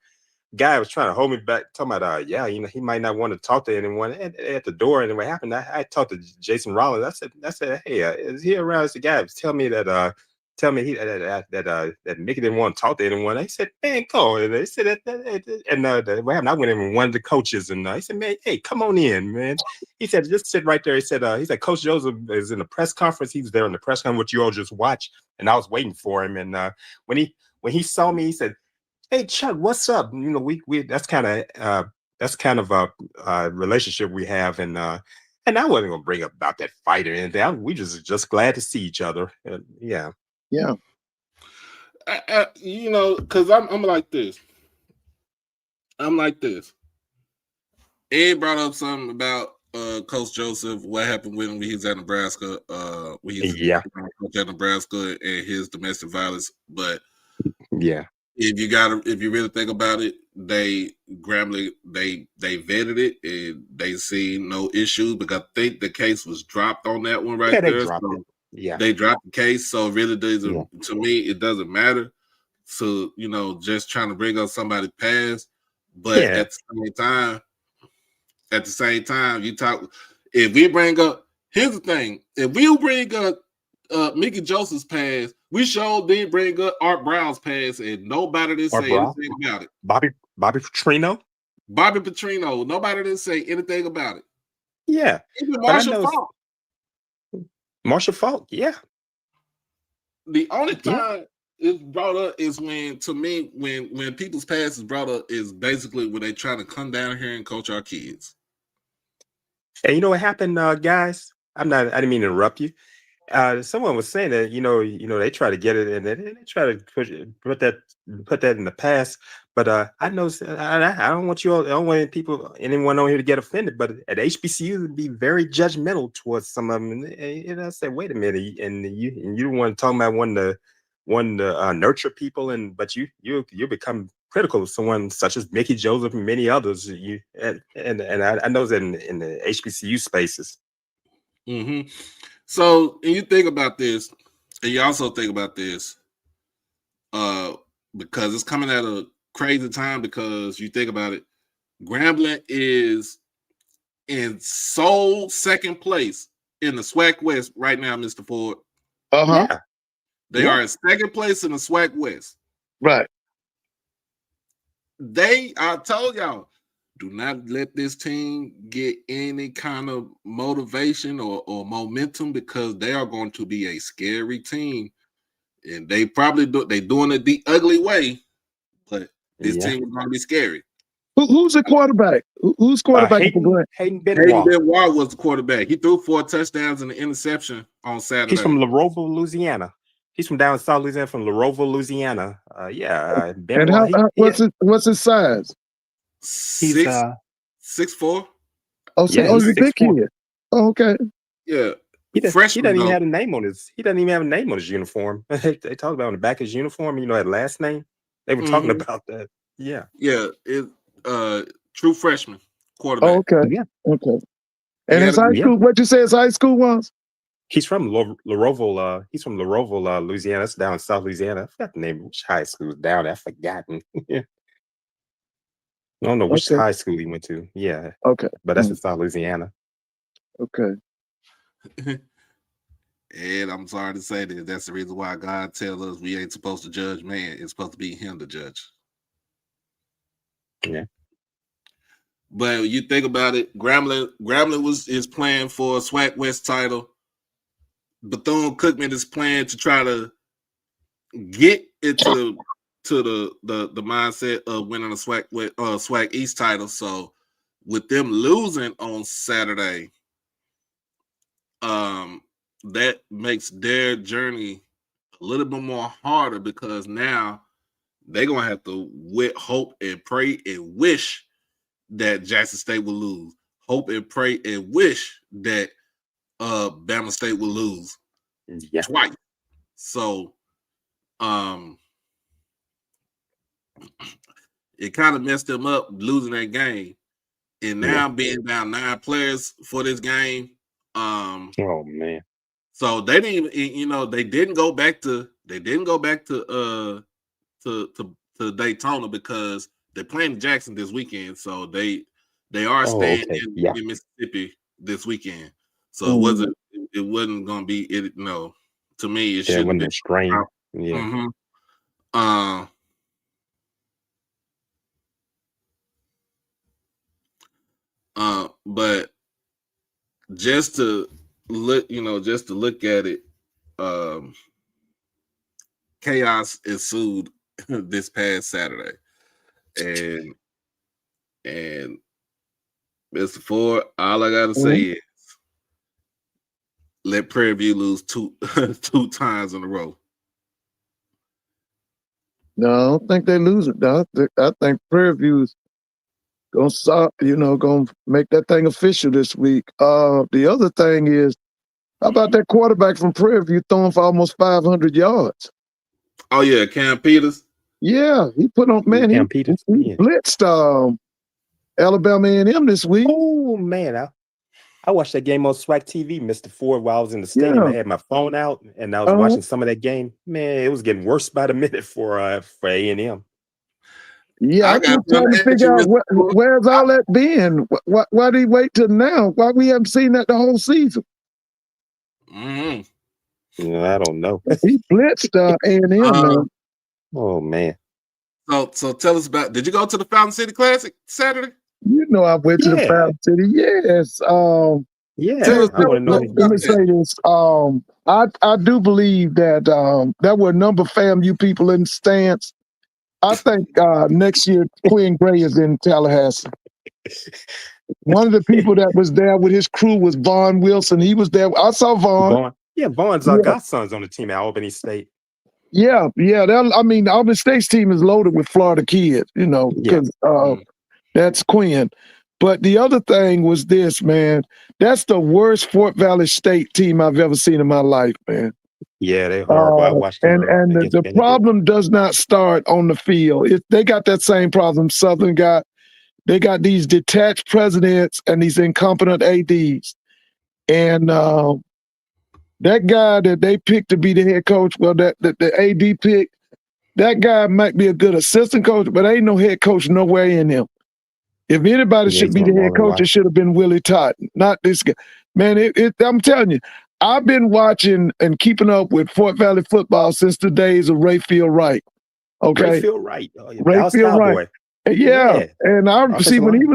guy was trying to hold me back, talking about he might not want to talk to anyone at the door. And what happened, I talked to Jason Rollins. I said, hey, is he around? This guy was telling me that that Mickey didn't want to talk to anyone. I said, man, go. And they said what happened? I went in with one of the coaches, and he said, man, hey, come on in, man. He said, just sit right there. He said, Coach Joseph is in the press conference. He's there in the press conference, which you all just watch. And I was waiting for him. And when he saw me, he said, hey, Chuck, what's up? We that's kind of a relationship we have, and I wasn't gonna bring up about that fight or anything. We just glad to see each other. Yeah. Because I'm like this. Ed brought up something about Coach Joseph. What happened when he was at Nebraska? When he was coach at Nebraska and his domestic violence, but yeah. If you really think about it, they vetted it and they see no issues because I think the case was dropped on that one there. They dropped it. Yeah, they dropped the case, so it really doesn't. To me, it doesn't matter. So just trying to bring up somebody's past, but at the same time, you talk. If we bring up, here's the thing: if we bring up Mickey Joseph's past, we sure did bring up Art Brown's past, and nobody didn't say anything about it. Bobby Petrino. Nobody didn't say anything about it. Yeah, even Marshall Faulk. Marshall Faulk. Yeah. The only time it's brought up is when people's past is brought up is basically when they trying to come down here and coach our kids. And you know what happened, guys? I didn't mean to interrupt you. Someone was saying that they try to get it and they try to put that in the past. But I know I don't want anyone on here to get offended. But at HBCU, would be very judgmental towards some of them. And I said, wait a minute, and you don't want to talk about one to nurture people, but you become critical of someone such as Mickey Joseph and many others. And I know that in the HBCU spaces. Mm-hmm. So, and you think about this, and you also think about this, because it's coming at a crazy time. Because you think about it, Grambling is in sole second place in the SWAC West right now, Mr. Ford. Yeah. They are in second place in the SWAC West. Right. I told y'all, do not let this team get any kind of motivation or momentum because they are going to be a scary team. And they probably they're doing it the ugly way, but this team is going to be scary. Who's the quarterback? Who's quarterback? Hayden Benoit was the quarterback. He threw 4 touchdowns and an interception on Saturday. He's from La Roval, Louisiana. He's from down South Louisiana, from La Roval, Louisiana. Benoit, and what's his size? He's 6'4". He's a big kid. Oh, okay. Yeah. He doesn't even have a name on his. He doesn't even have a name on his uniform. They talked about on the back of his uniform. That last name. They were talking about that. Yeah. Yeah. It's true freshman quarterback. Oh, okay. Yeah. Okay. And his high school. What'd you say his high school was? He's from La Roval. He's from La Roval, Louisiana. That's down in South Louisiana. I forgot the name of which high school was down there. I've forgotten. I don't know which high school he went to. Yeah. Okay. But that's in South Louisiana. Okay. And I'm sorry to say that that's the reason why God tells us we ain't supposed to judge man. It's supposed to be him to judge. Yeah. But you think about it, Grambling is playing for a SWAC West title. Bethune-Cookman is playing to try to get into the mindset of winning a SWAC East title. So with them losing on Saturday, that makes their journey a little bit more harder because now they're gonna have to hope and pray and wish that Jackson State will lose. Hope and pray and wish that Bama State will lose twice. So it kind of messed them up losing that game. And now being down 9 players for this game. Oh man. So they didn't even, they didn't go back to Daytona because they're playing Jackson this weekend. So they are staying in Mississippi this weekend. So it wasn't gonna be it. No, to me, it shouldn't be a strain. Yeah. But just to look at it, chaos ensued this past Saturday, and Mr. Ford, all I gotta say is let Prairie View lose two times in a row. No, I don't think they lose it. No, I think Prairie View's gonna make that thing official this week. The other thing is, how about that quarterback from Prairie View throwing for almost 500 yards? Oh yeah, Cam Peters. Yeah, he put on he blitzed Alabama A&M this week. Oh man, I watched that game on SWAC TV, Mr. Ford, while I was in the stadium. I had my phone out and I was watching some of that game. Man, it was getting worse by the minute for A&M. Yeah, I was trying to figure out where's all that been. Why did he wait till now? Why we haven't seen that the whole season? Mm-hmm. I don't know. He blitzed A&M, man. Oh man. So tell us about. Did you go to the Fountain City Classic Saturday? I went to the Fountain City. Yes. Let me say this. I do believe that there were a number of FAMU people in the stands. I think next year Quinn Gray is in Tallahassee. One of the people that was there with his crew was Vaughn Wilson. He was there. I saw Vaughn. Vaughn's our godson's on the team at Albany State. Yeah. Albany State's team is loaded with Florida kids, because that's Quinn. But the other thing was this, man. That's the worst Fort Valley State team I've ever seen in my life, man. Yeah, they're horrible. I watched them. And the problem does not start on the field. They got that same problem Southern got. They got these detached presidents and these incompetent ADs. And that guy that they picked to be the head coach, the AD picked, that guy might be a good assistant coach, but ain't no head coach nowhere in him. If anybody should be the head coach, it should have been Willie Totten, not this guy. Man, I'm telling you, I've been watching and keeping up with Fort Valley football since the days of Rayfield Wright. Okay, Rayfield Wright. Rayfield Wright. Yeah. And I see when he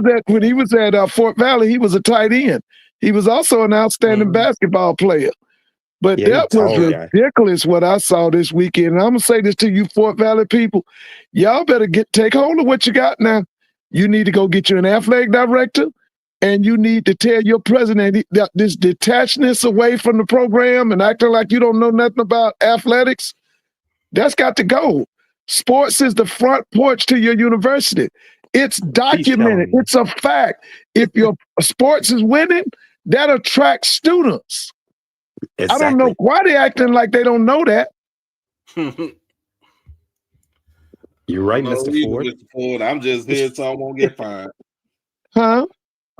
was at Fort Valley, he was a tight end. He was also an outstanding basketball player. But that was ridiculous what I saw this weekend. And I'm gonna say this to you, Fort Valley people, y'all better take hold of what you got now. You need to go get you an athletic director, and you need to tell your president that this detachedness away from the program and acting like you don't know nothing about athletics, that's got to go. Sports is the front porch to your university. It's documented. It's a fact. If your sports is winning, that attracts students. Exactly. I don't know why they acting like they don't know that. You're right, Mr. Ford. Mr. Ford. I'm just here so I won't get fined. Huh?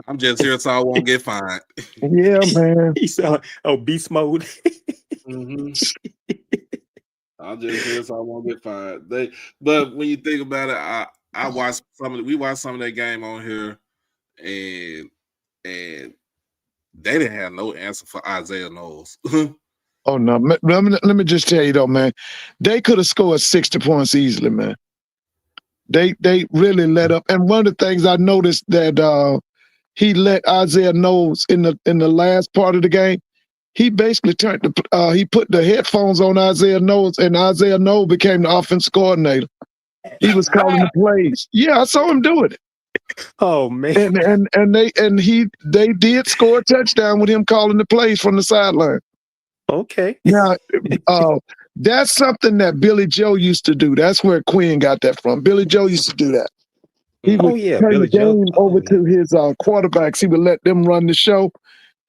I'm just here so I won't get fined. Yeah, man. He's beast mode. I'm just here so I won't get fined. But when you think about it, I watched we watched some of that game on here, and they didn't have no answer for Isaiah Knowles. Oh no! Let me just tell you though, man. They could have scored 60 points easily, man. They really let up. And one of the things I noticed that he let Isaiah Knowles in the last part of the game. he basically he put the headphones on Isaiah Knowles, and Isaiah Knowles became the offense coordinator. He was calling the plays. Yeah, I saw him do it. Oh man. They did score a touchdown with him calling the plays from the sideline. Okay. Now, that's something that Billy Joe used to do. That's where Quinn got that from. Billy Joe used to do that. He would turn Billy the game Joe. over to his quarterbacks. He would let them run the show.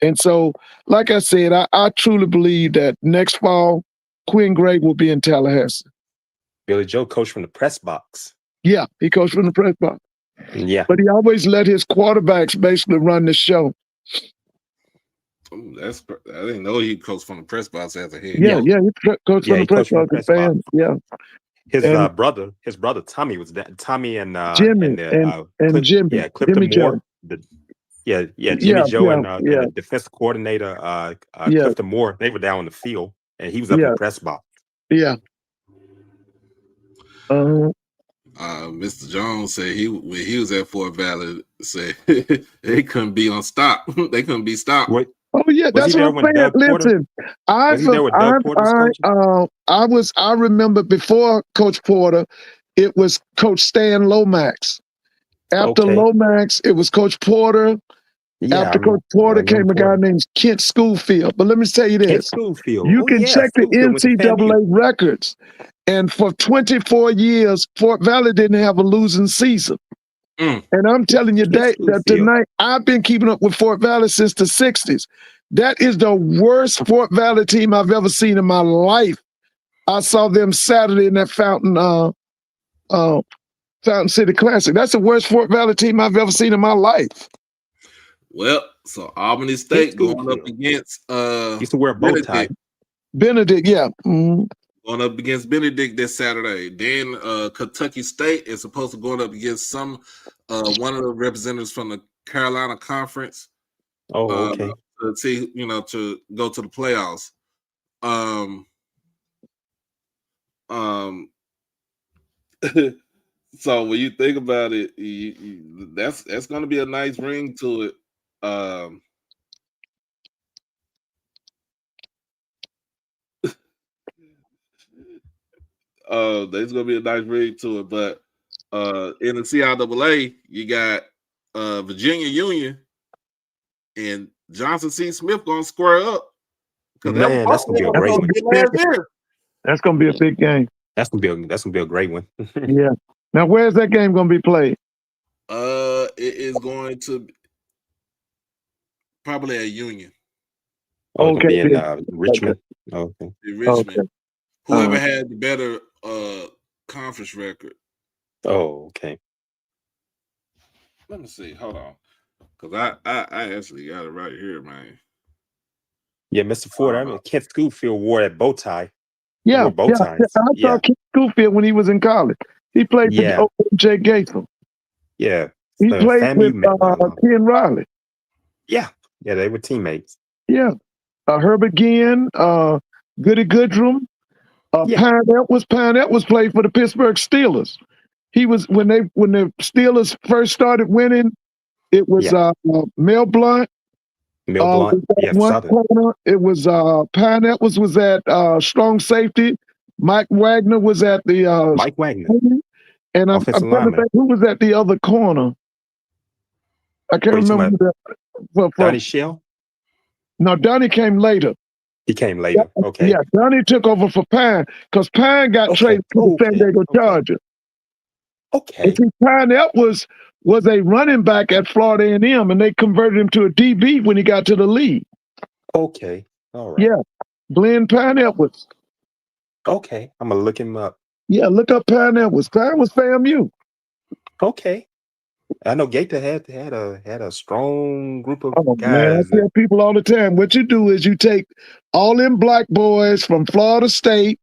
And so, like I said, I truly believe that next fall, Quinn Gray will be in Tallahassee. Billy Joe coached from the press box. Yeah, he coached from the press box. Yeah. But he always let his quarterbacks basically run the show. I didn't know he coached from the press box as a head. Yeah, he coached from the press box. Yeah. His brother Tommy was that. Tommy and Jimmy and Jimmy. Yeah, Clifton Jimmy Moore. Jimmy Joe and the defensive coordinator Clifton Moore. They were down on the field, and he was up in the press box. Yeah. Mr. Jones said when he was at Fort Valley, said they couldn't be stopped. They couldn't be stopped. What? Oh yeah, that's what I'm saying. Listen, I remember before Coach Porter, it was Coach Stan Lomax. After Lomax, it was Coach Porter. Yeah, after Coach Porter came a guy named Kent Schoolfield. But let me tell you this: Kent Schoolfield. You can check the NCAA records, and for 24 years, Fort Valley didn't have a losing season. And I'm telling you that tonight, I've been keeping up with Fort Valley since the 60s. That is the worst Fort Valley team I've ever seen in my life. I saw them Saturday in that Fountain City Classic. That's the worst Fort Valley team I've ever seen in my life. Well, so Albany State going up against used to wear a bow tie. Benedict, yeah. Mm-hmm. Going up against Benedict this Saturday. Then Kentucky State is supposed to go up against one of the representatives from the Carolina Conference. Oh, okay. To see, to go to the playoffs. So when you think about it, that's going to be a nice ring to it. There's gonna be a nice ring to it, but in the CIAA, you got Virginia Union and Johnson C. Smith gonna square up. Man, that's gonna be a great one. That's gonna be a big game. That's gonna be a great one. Yeah. Now, where's that game gonna be played? It is going to probably at Union. Okay. In Richmond. Okay. In Richmond. Okay. Whoever had the better conference record. Oh, okay. Let me see. Hold on. Because I actually got it right here, man. Yeah, Mr. Ford, Kent Schoolfield wore that bow tie. Yeah, bow ties. I saw Kent Schoolfield when he was in college. He played for Jay Gaethel. Yeah. He played with Ken Riley. Yeah. Yeah, they were teammates. Yeah. Herbert Ginn, Goody Goodrum. Pine Edwards played for the Pittsburgh Steelers. He was when the Steelers first started winning. It was Mel Blount. One corner. It was Pine Edwards was at strong safety. Mike Wagner was at the Mike Wagner. And I'm trying to think who was at the other corner. I can't remember that. Donnie Shell? No, Donnie came later. He came later. Okay. Yeah, Donnie took over for Pine because Pine got traded to the San Diego Chargers. Okay. And see, Pine Edwards was a running back at Florida A&M, and they converted him to a DB when he got to the league. Okay. All right. Yeah, Glenn Pine Edwards. Okay, I'm gonna look him up. Yeah, look up Pine Edwards. Pine was FAMU. Okay. I know Gator had a strong group of guys. Man, I tell people all the time, what you do is you take all them black boys from Florida State,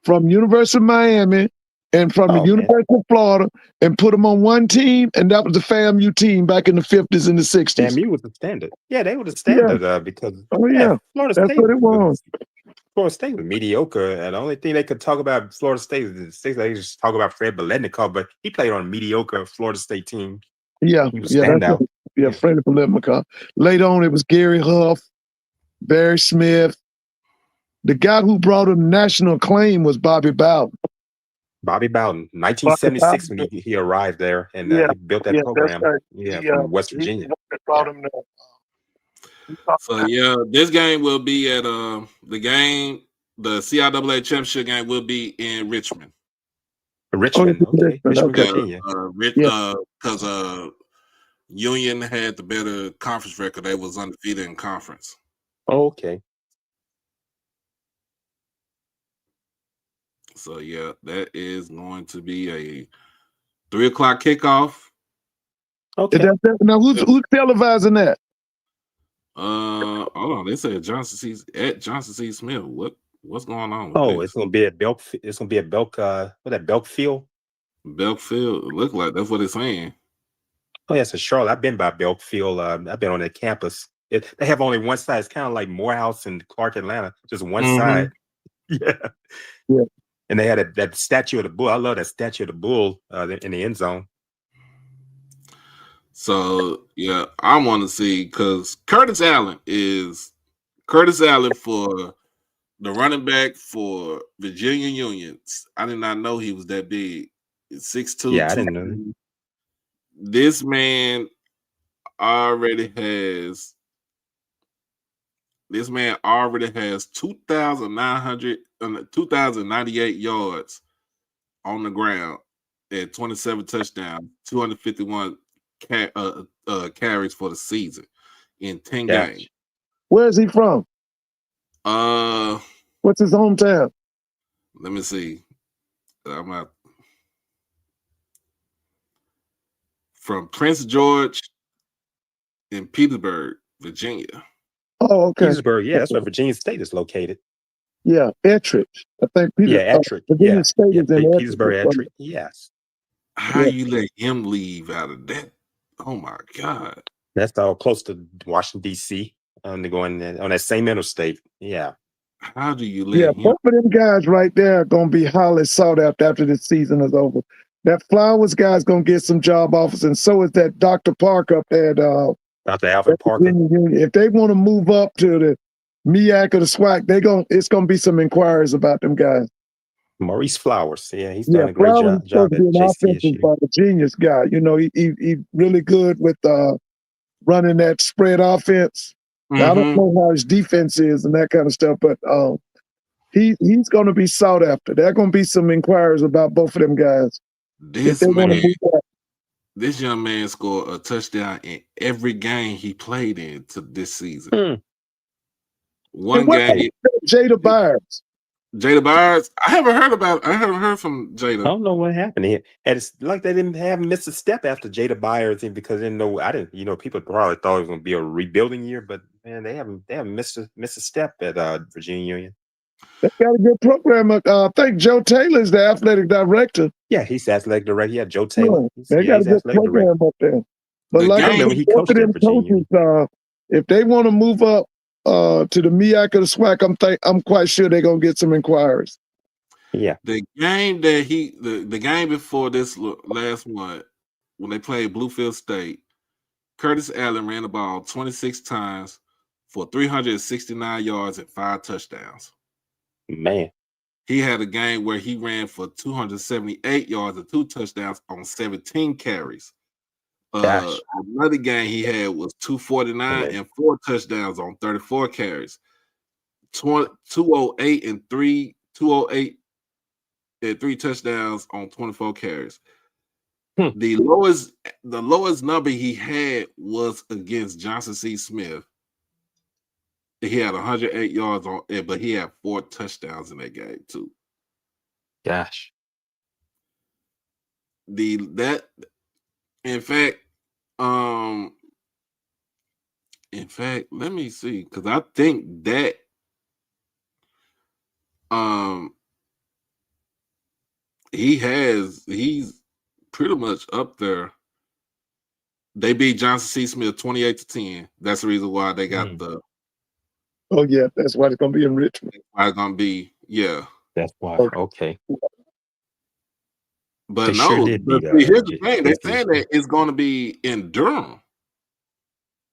from University of Miami, and from the University of Florida, and put them on one team, and that was the FAMU team back in the 50s and the 60s. FAMU was the standard. Yeah, they were the standard because Florida State that's what it was. Florida State was mediocre, and the only thing they could talk about Florida State is they just talk about Fred Biletnikoff, but he played on a mediocre Florida State team. Yeah, Freddie Biletnikoff. Later on, it was Gary Huff. Barry Smith. The guy who brought him national acclaim was Bobby Bowden. Bobby Bowden, 1976 when he arrived there and he built that program. That's right. Yeah, from West Virginia. Brought him there. So yeah, this game will be at the CIAA championship game will be in Richmond. Richmond, okay. Richmond, okay. Virginia. Because Union had the better conference record. They was undefeated in conference. Oh, okay. So yeah, that is going to be a 3:00 kickoff. Okay. Now who's televising that? Hold on. They said Johnson C. Smith. What's going on? It's gonna be at Belk. It's gonna be at Belk. What that Belkfield? Belkfield. Look like that's what it's saying. Oh, yeah, it's in Charlotte. I've been by Belkfield. I've been on that campus. They have only one side. It's kind of like Morehouse and Clark, Atlanta. Just one side. Yeah. And they had that statue of the bull. I love that statue of the bull in the end zone. So yeah, I want to see because Curtis Allen for the running back for Virginia Union. I did not know he was that big. 6'2". Yeah, I didn't know. This man already has 2,098 yards on the ground at 27 touchdowns, 251 carries for the season in 10 games. Where is he from? What's his hometown? Let me see. I'm out from Prince George in Petersburg, Virginia. Oh, okay. Petersburg, yeah, that's where Virginia State is located. Yeah, Ettrick. I think Ettrick. Virginia State is in Petersburg, Ettrick. Yes. How you let him leave out of that? Oh my God. That's all close to Washington, D.C. They're going on that same interstate. Yeah. How do you let him? Both of them guys right there are going to be highly sought after this season is over. That Flowers guy's going to get some job offers, and so is that Dr. Park up there. Dr. Alvin Parker. If they want to move up to the MEAC or the SWAC, it's going to be some inquiries about them guys. Maurice Flowers, yeah, he's done a great job at JCSU. A genius guy, he really good with running that spread offense. Now, I don't know how his defense is and that kind of stuff, but he's going to be sought after. There are going to be some inquiries about both of them guys. This young man scored a touchdown in every game he played in this season. One game. Jada Byers. Jada Byers. I haven't heard from Jada. I don't know what happened here. And it's like they didn't have missed a step after Jada Byers, because people probably thought it was going to be a rebuilding year, but man, they haven't missed a step at Virginia Union. They got a good program. I think Joe Taylor is the athletic director. Yeah, he's the athletic director. Yeah, Joe Taylor. They got a good program up there. But he coached at Virginia. If they want to move up to the MEAC or the SWAC, I'm quite sure they're gonna get some inquiries. Yeah. The game that the game before this last one, when they played Bluefield State, Curtis Allen ran the ball 26 times for 369 yards and 5 touchdowns. Man. He had a game where he ran for 278 yards and 2 touchdowns on 17 carries. Another game he had was 249 and 4 touchdowns on 34 carries. 208 and 3 touchdowns on 24 carries. The lowest number he had was against Johnson C. Smith. He had 108 yards on it, but he had 4 touchdowns in that game too. Gosh. In fact, let me see, because I think that he's pretty much up there. They beat Johnson C. Smith 28-10. That's the reason why they got the. Oh yeah, that's why it's gonna be in Richmond. It's gonna be, yeah. That's why. Okay. But no, here's the thing. They're saying that it's going to be in Durham.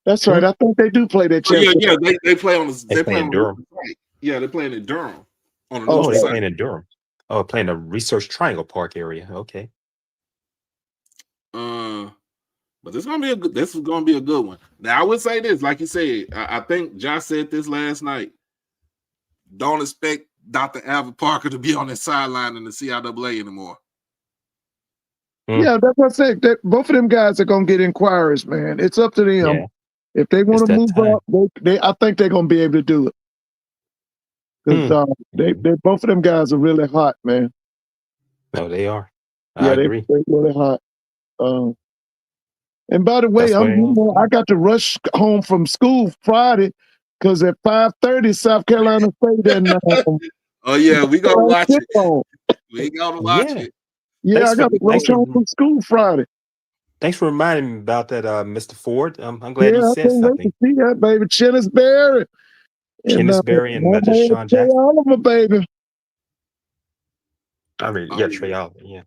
That's right. I think they do play that Oh, yeah, championship. they play on the They play in Durham. site. Yeah, they're playing in Durham on a Oh, neutral They site. playing in Durham. Oh, playing the Research Triangle Park area. Okay. But this is gonna be a good one. Now I would say this, like you said, I think Josh said this last night. Don't expect Dr. Alvin Parker to be on the sideline in the CIAA anymore. Yeah, that's what I said. That both of them guys are gonna get inquiries, man. It's up to them. Yeah. If they want It's to that move time. up, I think they're gonna be able to do it. Because they both of them guys are really hot, man. No, they are. Yeah, I agree. they're really hot. And by the way, That's what I got to rush home from school Friday because at 5:30, South Carolina State and Oh yeah, we gonna watch it. on. We gonna watch it. Yeah, I got to rush home from school Friday. Thanks for reminding me about that, Mr. Ford. I'm glad Yeah, you I said can't wait to something. see that, baby. Chennis Berry. Kenneth Berry and Deshaun Trey Jackson. Oliver, baby. I mean, yeah, Trey Oliver. Yeah.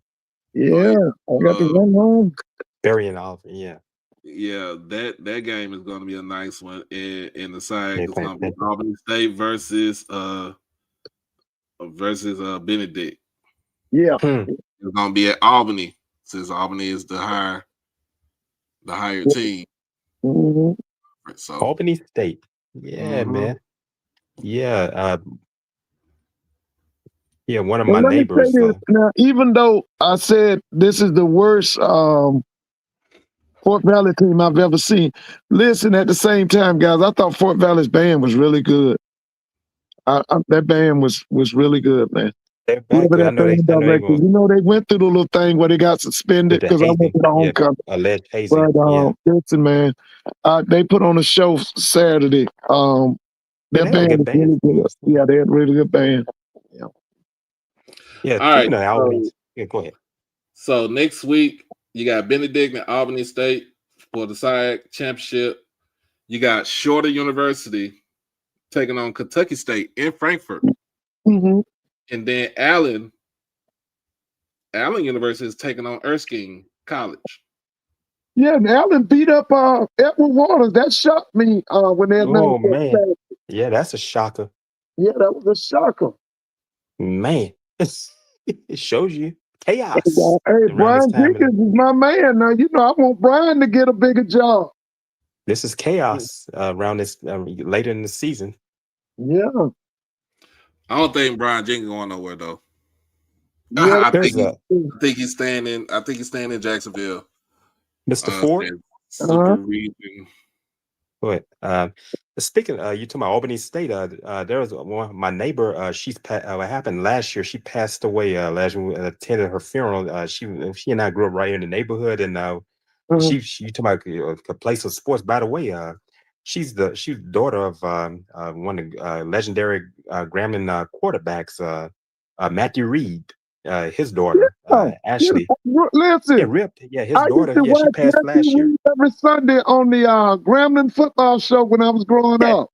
Yeah, I got to run home. Berry and Oliver. Yeah. Yeah, that game is going to be a nice one in the side. Yeah, It's going to be Albany State versus Benedict. Yeah, it's going to be at Albany since Albany is the higher team. Mm-hmm. So Albany State. Yeah, man. Yeah. Yeah, one of my let me neighbors. say this. Now, even though I said this is the worst Fort Valley team I've ever seen, listen, at the same time, guys, I thought Fort Valley's band was really good. That band was really good, man. They're back. Whoever I that know they. band I know they director, will. they went through the little thing where they got suspended With the because I went hazing. to the Yeah, homecoming. alleged hazing. But listen, man, they put on a show Saturday. Their they had a band good was really band. good. Yeah, they had a really good band. Yeah. Yeah. All Speaking right, of Albany, yeah, go ahead. So next week you got Benedict and Albany State for the SWAC championship. You got Shorter University taking on Kentucky State in Frankfurt. Mm-hmm. And then Allen University is taking on Erskine College. Yeah, and Allen beat up Edward Waters. That shocked me when they announced Oh, man. that. Yeah, that's a shocker. Yeah, that was a shocker. Man, it shows you chaos. Hey, Brian Jenkins is my man. Now, I want Brian to get a bigger job. This is chaos around this later in the season. Yeah. I don't think Brian Jenkins going nowhere though. Yeah, I think he's staying in. I think he's staying in Jacksonville. Mr. Ford. Super region. What? Speaking, you talking about Albany State? There was my neighbor. What happened last year? She passed away last year. We attended her funeral. She and I grew up right here in the neighborhood, and she you talking about a place of sports. By the way, she's the daughter of one of the legendary Grambling quarterbacks, Matthew Reed. His daughter, Ashley. Listen, his daughter. Yeah, she passed last year. Every Sunday on the Grambling football show when I was growing up.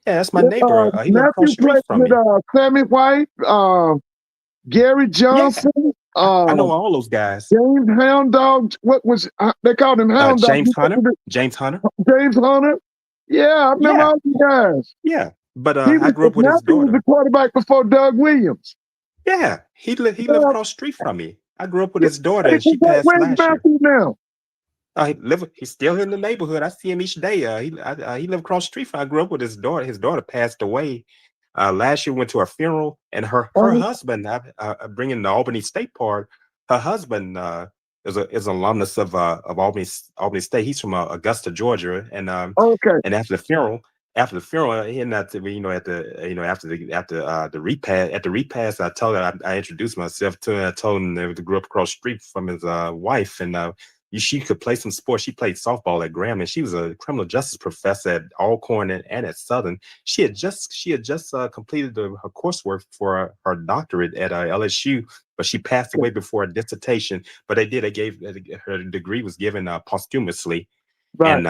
Yeah, that's my neighbor. He lived across the street from me. Sammy White, Gary Johnson. I know all those guys. James Hound Dog. What was they called him? Hound Dog. James Hunter. James Hunter. Yeah, I remember all these guys. Yeah, but I grew up with his daughter. He was the quarterback before Doug Williams. Yeah, he lived across the street from me. I grew up with his daughter, and she passed last year. Now? He's still in the neighborhood. I see him each day. He lived across the street from. I grew up with his daughter. His daughter passed away last year. Went to her funeral, and her husband, bringing the Albany State part. Her husband is an alumnus of Albany State. He's from Augusta, Georgia, and and after the funeral, he and after the repast, I told her I introduced myself to her. I told him they grew up across the street from his wife, and she could play some sports. She played softball at Grambling. She was a criminal justice professor at Alcorn and at Southern. She had just completed her coursework for her doctorate at LSU, but she passed away before her dissertation. But they gave her degree was given posthumously, right. And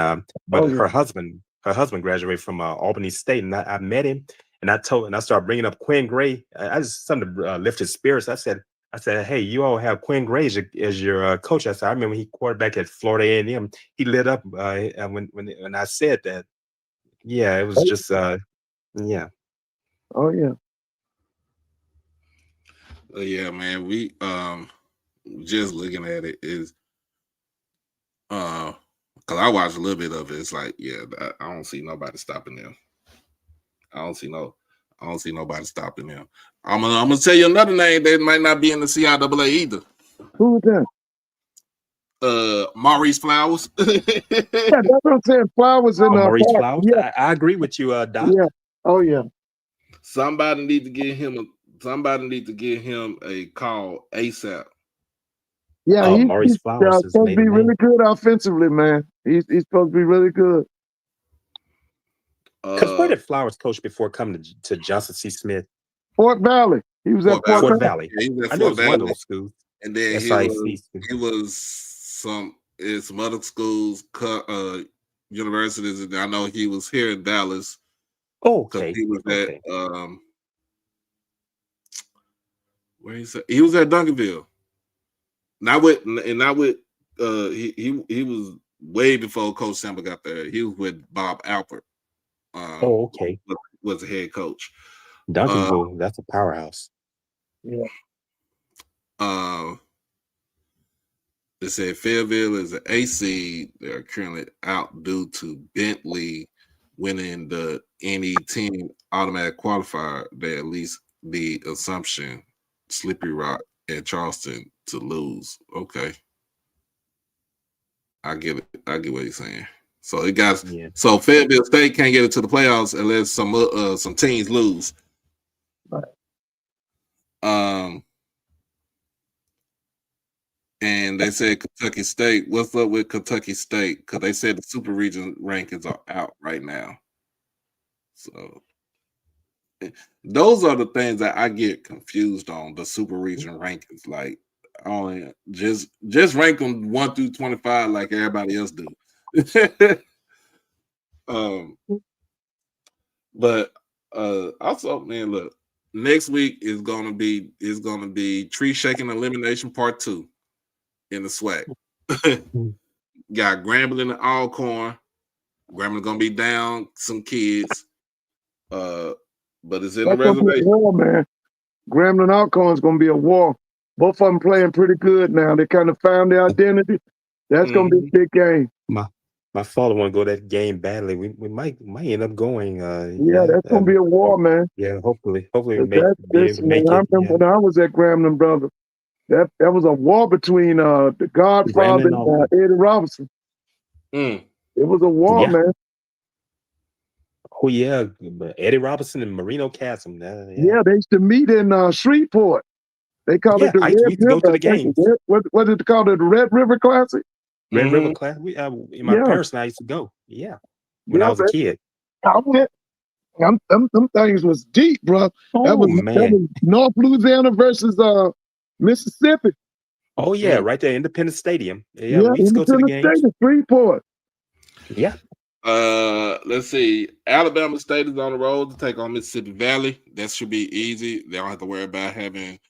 her husband graduated from Albany State, and I met him, and I started bringing up Quinn Gray. I just something to lift his spirits. I said, I said, hey, you all have Quinn Graves as your coach. I said, I remember he quarterback at Florida A&M. He lit up when I said that. Yeah, it was just yeah. Oh yeah. Yeah, man. We just looking at it is because I watched a little bit of it. It's like, yeah, I don't see nobody stopping them. I don't see nobody stopping them. I'm gonna tell you another name that might not be in the CIAA either. Who was that? Maurice Flowers. Yeah, that's what I'm saying. Flowers in Maurice Flowers. Yeah. I agree with you, Doc. Yeah. Oh yeah. Somebody need to give him a call ASAP. Yeah, Maurice Flowers is supposed to be really good offensively, man. He's supposed to be really good. Because where did Flowers coach before coming to Johnson C. Smith? Fort Valley. He was at Fort Valley. Yeah, he was at I know it was Fort one of Valley. those schools. And then he was some other schools, universities, and I know he was here in Dallas. Oh, okay. He was at where he was at Duncanville. He was way before Coach Samba got there. He was with Bob Alpert. Okay. Was the head coach. Duncanville, that's a powerhouse. Yeah. They said Fayetteville is an A seed. They're currently out due to Bentley winning the any team automatic qualifier. They at least the assumption Slippery Rock and Charleston to lose. Okay. I get it. I get what he's saying. So it got so Fayetteville State can't get into the playoffs unless some teams lose. Right. And they said Kentucky State. What's up with Kentucky State? Because they said the super region rankings are out right now. So those are the things that I get confused on, the super region rankings. Like, only just rank them 1 through 25 like everybody else do. But also, man, look, next week is gonna be Tree Shaking Elimination Part 2 in the SWAC. Got Grambling and Alcorn. Grambling gonna be down some kids. But it's in the reservation. War, man. Grambling Alcorn is gonna be a war. Both of them playing pretty good now. They kind of found their identity. That's gonna be a big game. My father want to go to that game badly. We might end up going. That's gonna be a war, man. Yeah, hopefully we I remember when I was at Grambling, brother. That was a war between the Godfather and Eddie Robinson. It was a war, man. Oh yeah, Eddie Robinson and Marino Chasm. They used to meet in Shreveport. They called it the Red River. Go to the games. What did they call it? The Red River Classic. Red River Classic. My parents and I used to go. Yeah, when I was a kid. I went. Them things was deep, bro. That was North Louisiana versus Mississippi. Oh yeah, right there, Independence Stadium. Yeah, we used to go to the games. Stadium, Shreveport. Yeah. Let's see. Alabama State is on the road to take on Mississippi Valley. That should be easy. They don't have to worry about having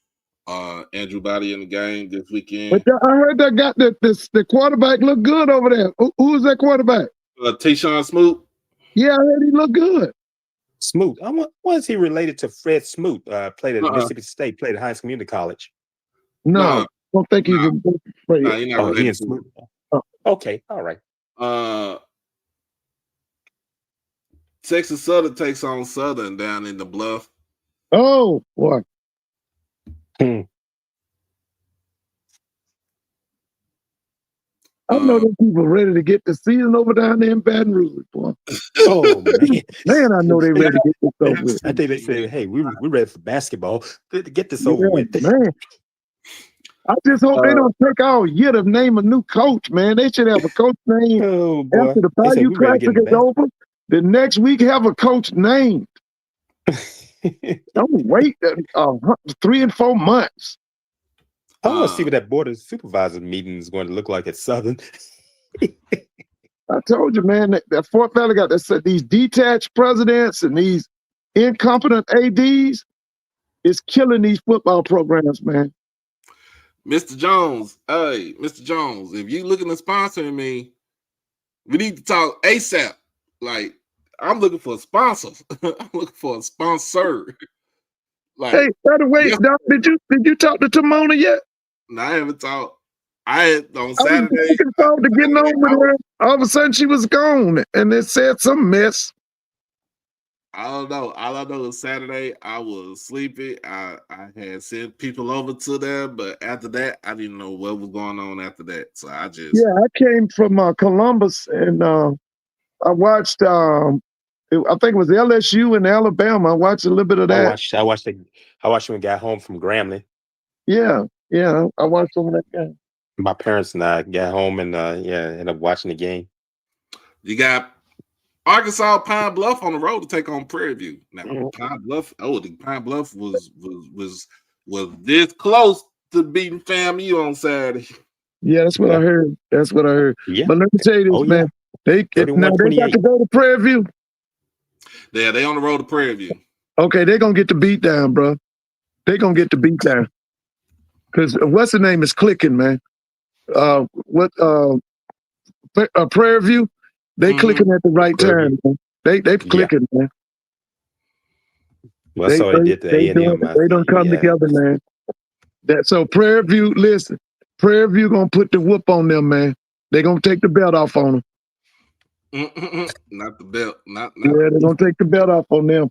Andrew Body in the game this weekend. But I heard that got the quarterback look good over there. Who is that quarterback? Tayshawn Smoot. Yeah, I heard he looked good. Smoot. Was he related to Fred Smoot? Played at Mississippi State. Played at Hines Community College. No, I don't think he's in. No, he's not related to Smoot. Okay, all right. Texas Southern takes on Southern down in the Bluff. Oh, boy. I know those people ready to get the season over down there in Baton Rouge, boy. Oh man, I know they ready to get this over with. I think they said, "Hey, we're ready for basketball. Get this over with." Man, I just hope they don't take all year to name a new coach. Man, they should have a coach name after the Bayou Classic is over. The next week, have a coach named. Don't wait 3 and 4 months. I want to see what that board of supervisors meeting is going to look like at Southern. I told you, man, that Fort Valley got these detached presidents and these incompetent ADs is killing these football programs, man. Mr. Jones, hey, Mr. Jones, if you looking to sponsor me, we need to talk ASAP. Like, I'm looking for sponsors. I'm looking for a sponsor. Like, hey, by the way, Doc, did you talk to Timona yet? No, I haven't talked. I had on I was Saturday. looking forward to getting on with her. All of a sudden, she was gone, and it said some mess. I don't know. All I know is Saturday I was sleepy. I had sent people over to there, but after that, I didn't know what was going on after that. So I just I came from Columbus, and I watched. I think it was LSU in Alabama. I watched a little bit of that. I watched when I got home from Grambling. Yeah, I watched some of that game. My parents and I got home and ended up watching the game. You got Arkansas Pine Bluff on the road to take on Prairie View. Now Pine Bluff, Pine Bluff was this close to beating FAMU on Saturday. Yeah, that's what I heard. That's what I heard. Yeah. But let me tell you this, man. They got to go to Prairie View. Yeah, they on the road to Prairie View. Okay, they're gonna get the beat down, bro. They're gonna get the beat down. Cause what's the name is clicking, man. Prairie View, they clicking at the right time. Man. They clicking, man. Well, that's all they did to A&M. They don't come together, man. So Prairie View, listen, Prairie View gonna put the whoop on them, man. They gonna take the belt off on them. Not the belt. Not yeah, they're gonna take the belt off on them.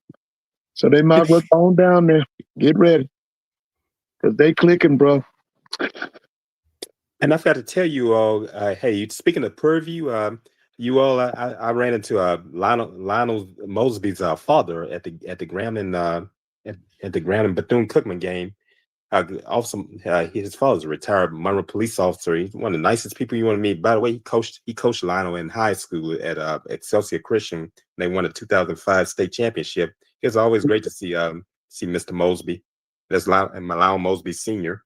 So they might well go on down there. Get ready. Cause they clicking, bro. And I've got to tell you all, hey, speaking of Prairie View, you all, I ran into Lionel Mosby's father at the Grambling at the Grambling Bethune-Cookman game. Also, his father's a retired Monroe police officer. He's one of the nicest people you want to meet. By the way, he coached Lionel in high school at Excelsior Christian. They won a 2005 state championship. It's always great to see Mr. Mosby. That's Lionel Mosby Sr.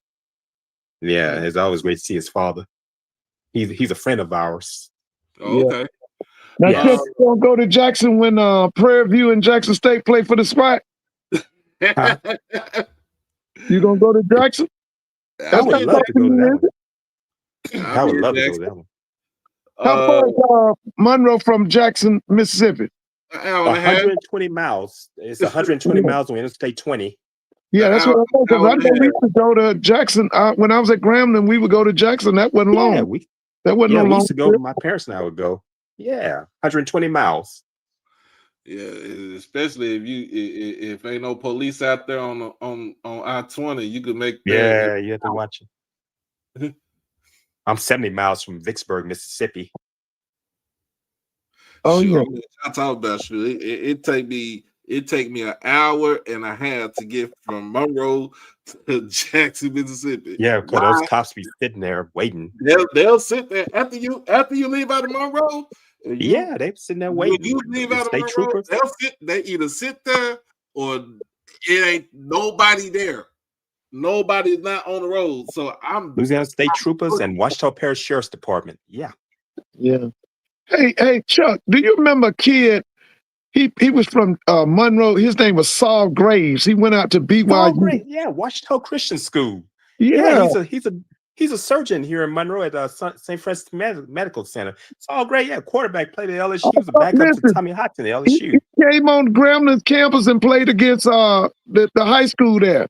Yeah, it's always great to see his father. He's a friend of ours. Oh, okay. Now, Chris, you gonna go to Jackson when Prairie View and Jackson State play for the SWAC? You gonna go to Jackson? I would love to go to that one. I would love to go to that one. How far is Monroe from Jackson, Mississippi? 120 miles. It's 120 miles on Interstate 20. Yeah, that's what I thought. Because I know we used to go to Jackson. When I was at Grambling, we would go to Jackson. That wasn't long. That wasn't no long. We used to go. My parents and I would go. Yeah, 120 miles. Yeah, especially if ain't no police out there on I-20, you could make that. Yeah, you have to watch it. I'm 70 miles from Vicksburg, Mississippi. Oh yeah, I talk about you. It take me an hour and a half to get from Monroe to Jackson, Mississippi. Yeah, because those cops be sitting there waiting. They'll sit there after you leave out of Monroe. Yeah, they're sitting there waiting. When you leave out of Monroe, troopers. They either sit there or it ain't nobody there. Nobody's not on the road. So I'm Louisiana State Troopers and Ouachita Parish Sheriff's Department. Yeah. Yeah. Hey, Chuck, do you remember a kid? He was from Monroe. His name was Saul Graves. He went out to BYU. Yeah, Ouachita Christian School. Yeah, he's a surgeon here in Monroe at St. Francis Medical Center. Saul Graves, quarterback, played at LSU. He was a backup to Tommy Hodgson at LSU. He came on Grambling campus and played against the high school there.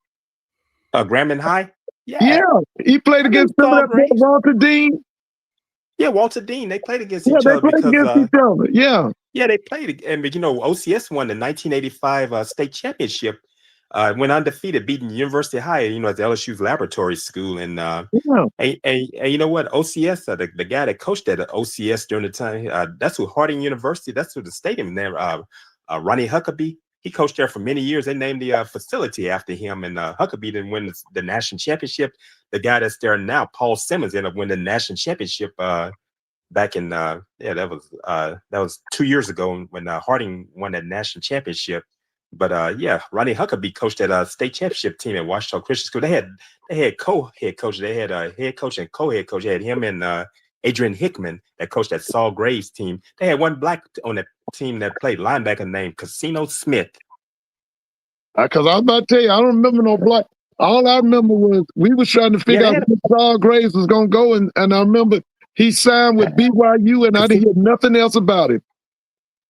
Grambling High. Yeah, he played against Walter Dean. Yeah, Walter Dean. They played against each other Yeah. Yeah, they played, and OCS won the 1985 state championship. Went undefeated, beating University High, at the LSU's laboratory school. And you know what? OCS, the guy that coached at OCS during the time, that's who Harding University, that's who the stadium there. Ronnie Huckabee, he coached there for many years. They named the facility after him, and Huckabee didn't win the national championship. The guy that's there now, Paul Simmons, ended up winning the national championship back in that was 2 years ago when Harding won that national championship. But Ronnie Huckabee coached that state championship team at Ouachita Christian School. They had co-head coach. They had a head coach and co-head coach. They had him and Adrian Hickman that coached that Saul Graves team. They had one black on that team that played linebacker named Casino Smith. Because I was about to tell you, I don't remember no black. All I remember was we was trying to figure out where Saul Graves was gonna go, and I remember he signed with BYU, and I didn't hear nothing else about him.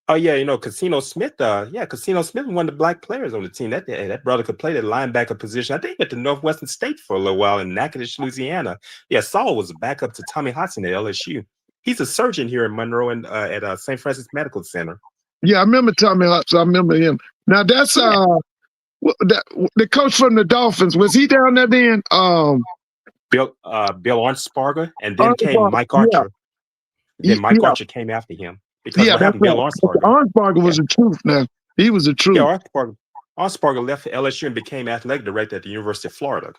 Oh yeah, Casino Smith. Casino Smith was one of the black players on the team. That brother could play the linebacker position. I think he went to Northwestern State for a little while in Natchitoches, Louisiana. Yeah, Saul was a backup to Tommy Hudson at LSU. He's a surgeon here in Monroe and at St. Francis Medical Center. Yeah, I remember Tommy Hudson. I remember him. Now that's the coach from the Dolphins. Was he down there then? Bill Arnsparger, and then came Mike Archer. Yeah. Then Mike Archer came after him. Because what happened, Bill Arnsparger. Arnsparger was the truth now. He was the truth. Yeah, Arnsparger left LSU and became athletic director at the University of Florida.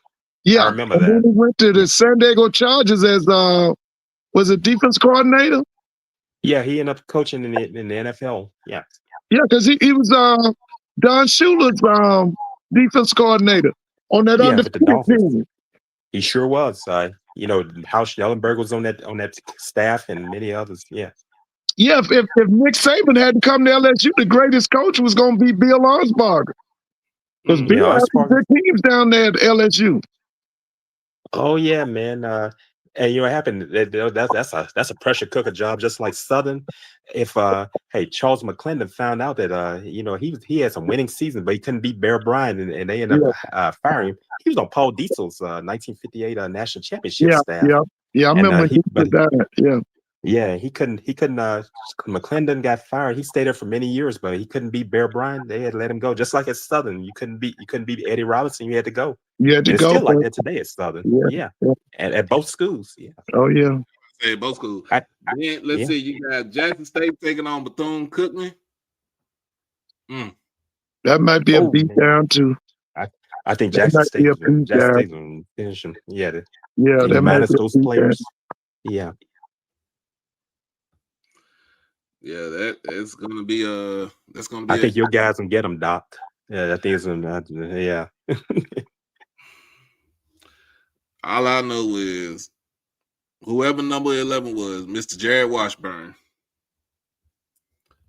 Yeah, I remember that. Then he went to the San Diego Chargers as was it defense coordinator? Yeah, he ended up coaching in the NFL. Yeah. Yeah, because he was Don Shula's defense coordinator on that undefeated team. He sure was. House Schnellenberg was on that staff and many others. Yeah. Yeah, if Nick Saban hadn't come to LSU, the greatest coach was going to be Bill Arnsparger. Because Bill had some good teams down there at LSU. Oh yeah, man. And what happened? That's a pressure cooker job, just like Southern. If Charles McClendon found out that he had some winning seasons, but he couldn't beat Bear Bryant, and they ended up firing him. He was on Paul Diesel's 1958 national championship staff. Yeah, I remember he did that. Yeah. Yeah, he couldn't. McClendon got fired. He stayed there for many years, but he couldn't beat Bear Bryant. They had to let him go. Just like at Southern, you couldn't beat Eddie Robinson. You had to go. You had to go. It's still like that today at Southern. Yeah. At both schools. Yeah. Oh yeah. Hey, both schools. Then let's see. You got Jackson State taking on Bethune-Cookman. That might be a beat down too. I think Jackson State will finish him. Yeah. That minus those players. Yeah. Yeah, that's gonna be I think your guys can get them, Doc. Yeah, I think it's yeah. All I know is whoever number 11 was, Mr. Jared Washburn.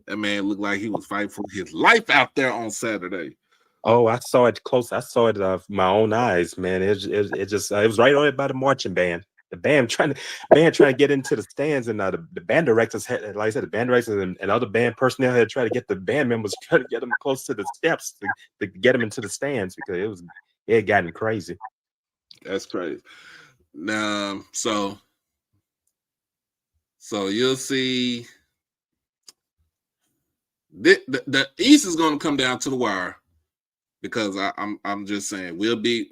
That man looked like he was fighting for his life out there on Saturday. Oh, I saw it close. I saw it with my own eyes, man. It was right on it by the marching band. The band trying to get into the stands, and the band directors had, like I said, the band directors and other band personnel had tried to get the band members, try to get them close to the steps to get them into the stands because it had gotten crazy. That's crazy. Now, so you'll see the East is going to come down to the wire because I'm just saying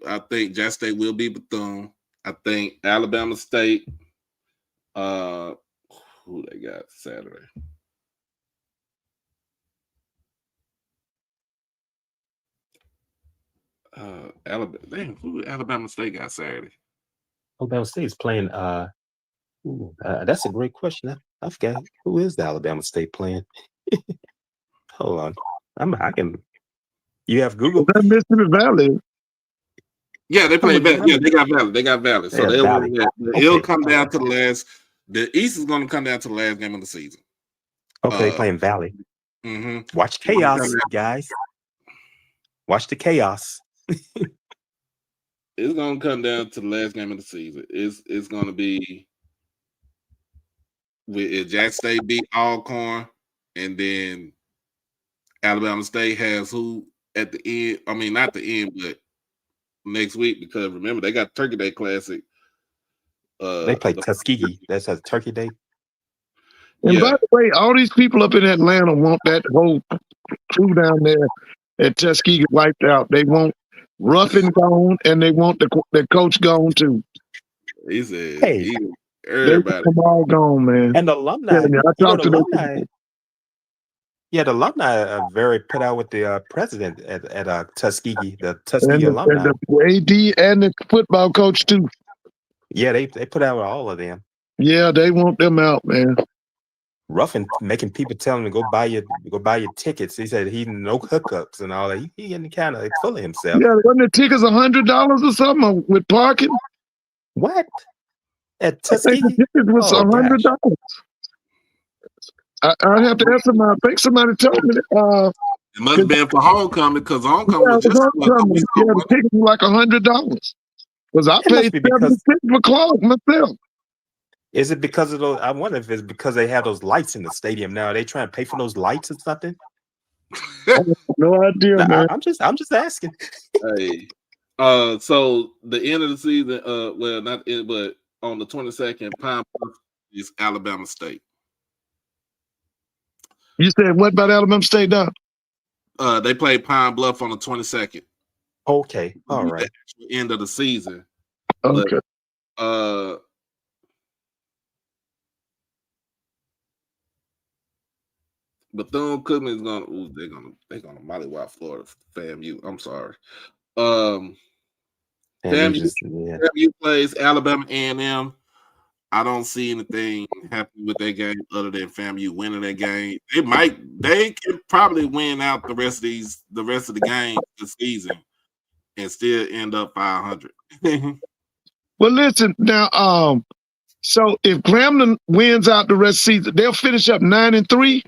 I think Jackson State will be Bethune. I think Alabama State, who they got Saturday? Alabama State got Saturday? Alabama State is playing. That's a great question. I forgot who is the Alabama State playing. Hold on, I can. You have Google. Mississippi Valley. Yeah, they play Valley. Yeah, they got Valley. They got Valley. So it'll come down to the last. The East is going to come down to the last game of the season. Okay, playing Valley. Mm-hmm. Watch chaos, guys. Watch the chaos. It's going to come down to the last game of the season. It's going to be if Jackson State beat Alcorn, and then Alabama State has who at the end? I mean, not the end, but next week, because remember they got Turkey Day Classic. They play Tuskegee. That's a Turkey Day. And by the way, all these people up in Atlanta want that whole crew down there at Tuskegee wiped out. They want Ruffin gone, and they want the coach gone too. He said, "Hey, everybody, they all gone, man." And the alumni. I talked to them. Yeah, the alumni are very put out with the president at Tuskegee, the Tuskegee alumni. And the AD and the football coach too. Yeah, they put out with all of them. Yeah, they want them out, man. Ruffin making people tell him to go buy your tickets. He said he no hookups and all that. He getting kind of full of himself. Yeah, wasn't the tickets $100 or something with parking? What? At Tuskegee? The ticket was $100. I'd have to ask somebody. I think somebody told me that. It must have been for homecoming because homecoming Yeah, was it just was homecoming. Yeah, the ticket was like $100. Because I It paid must be because. $76 for clothes myself. Is it because of those? I wonder if it's because they have those lights in the stadium now. Are they trying to pay for those lights or something? No idea, No, man. I'm just asking. Hey, so the end of the season, well, not it, but on the 22nd, Pine Bluff is Alabama State. You said what about Alabama State now? They play Pine Bluff on the 22nd. Okay, all right. The actual end of the season. Okay. But, Bethune-Cookman is gonna. Ooh, they're gonna mollywop Florida FAMU. I'm sorry. FAMU plays Alabama A&M. I don't see anything happening with that game other than FAMU winning that game. They can probably win out the rest of the game this season and still end up 500. Well, listen now. So if Grambling wins out the rest of the season, they'll finish up 9-3.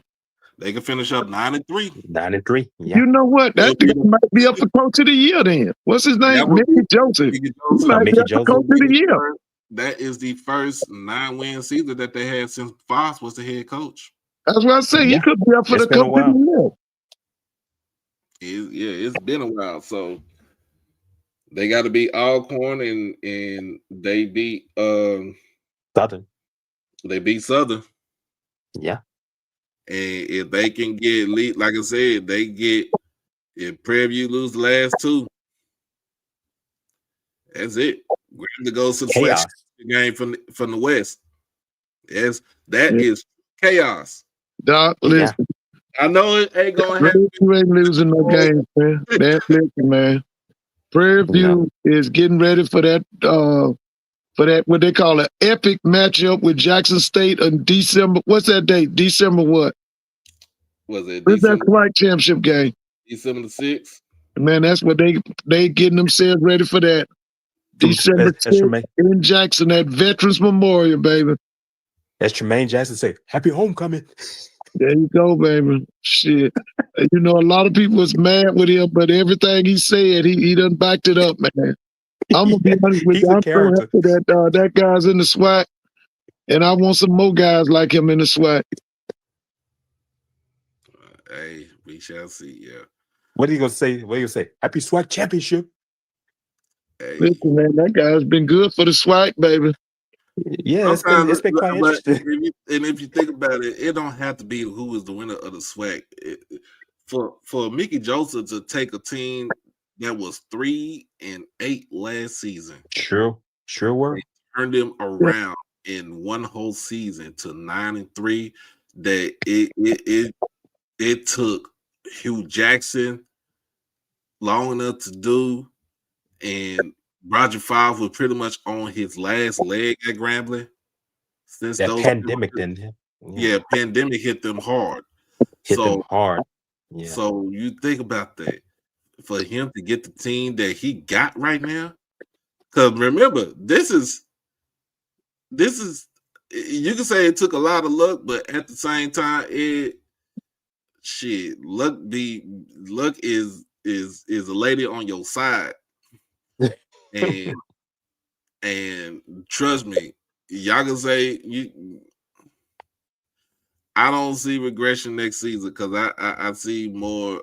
They can finish up 9-3. 9-3. Yeah. You know what? That might be up for Coach of the Year then. What's his name? Mickey Joseph. He might be up for Coach of the Year. That is the first 9-win season that they had since Fox was the head coach. That's what I say. He could be up for the Coach of the Year. It's been a while. So they got to beat Alcorn and they beat Southern. They beat Southern. Yeah. And if they can get lead, like I said, if Prairie View lose the last two, that's it. Grambling goes to the SWAC game from the West. Yes, that is chaos. Doc, listen. I know it ain't gonna happen. You ain't losing no games, man. That's it, man. Prairie View is getting ready for that what they call an epic matchup with Jackson State in December. What's that date? December what? Was it What's that SWAC championship game? December the 6th. Man, that's what they getting themselves ready for that. December 6th in Jackson at Veterans Memorial, baby. As Tremaine Jackson say, happy homecoming. There you go, baby. Shit. You know, a lot of people was mad with him, but everything he said, he done backed it up, man. I'm gonna be honest with you. I'm so happy that guy's in the SWAC, and I want some more guys like him in the SWAC. Hey, we shall see. Yeah. What are you gonna say? What are you gonna say? Happy SWAC championship. Hey. Listen, man, that guy's been good for the SWAC, baby. Yeah, it's been quite interesting. If you think about it, it don't have to be who is the winner of the SWAC. For Mickey Joseph to take a team that was 3-8 last season. Sure were. They turned them around in one whole season to 9-3. That it took Hugh Jackson long enough to do, and Roger Favre was pretty much on his last leg at Grambling. Since that pandemic then. Yeah, pandemic hit them hard. Yeah. So you think about that. For him to get the team that he got right now, because remember, this is you can say it took a lot of luck, but at the same time, luck is a lady on your side. and trust me, y'all can say I don't see regression next season because I see more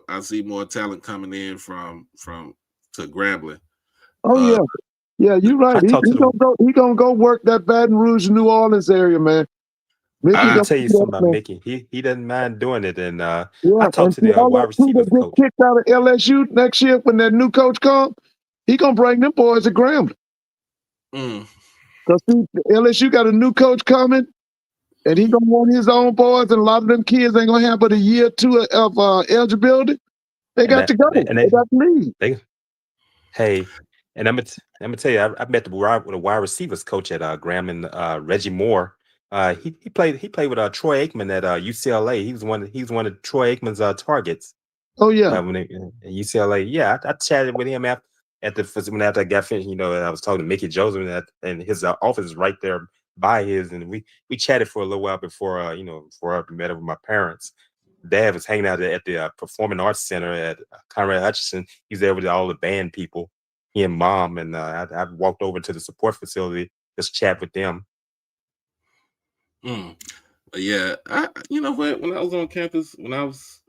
talent coming in from to Grambling. Oh yeah, you're right. He gonna go work that Baton Rouge, New Orleans area, man. I'll tell you something about Mickey. He doesn't mind doing it, and I talked to the wide receivers coach. Kicked out of LSU next year when that new coach comes. He gonna bring them boys to Grambling. Because LSU got a new coach coming. And he gonna want his own boys, and a lot of them kids ain't gonna have but a year or two of eligibility. They got to go. They got to leave. Hey, and I'm gonna tell you, I met the wide receivers coach at Grambling, Reggie Moore. He played with Troy Aikman at UCLA. He was one of Troy Aikman's targets. Oh yeah, when at UCLA. Yeah, I chatted with him after I got finished. You know, I was talking to Mickey Joseph, and his office is right there by his, and we chatted for a little while before I met up with my parents. dad was hanging out at the Performing Arts Center at Conrad Hutchinson. He was there with all the band people, he and mom, and I walked over to the support facility, just chat with them. Yeah, you know what? When I was on campus, when I was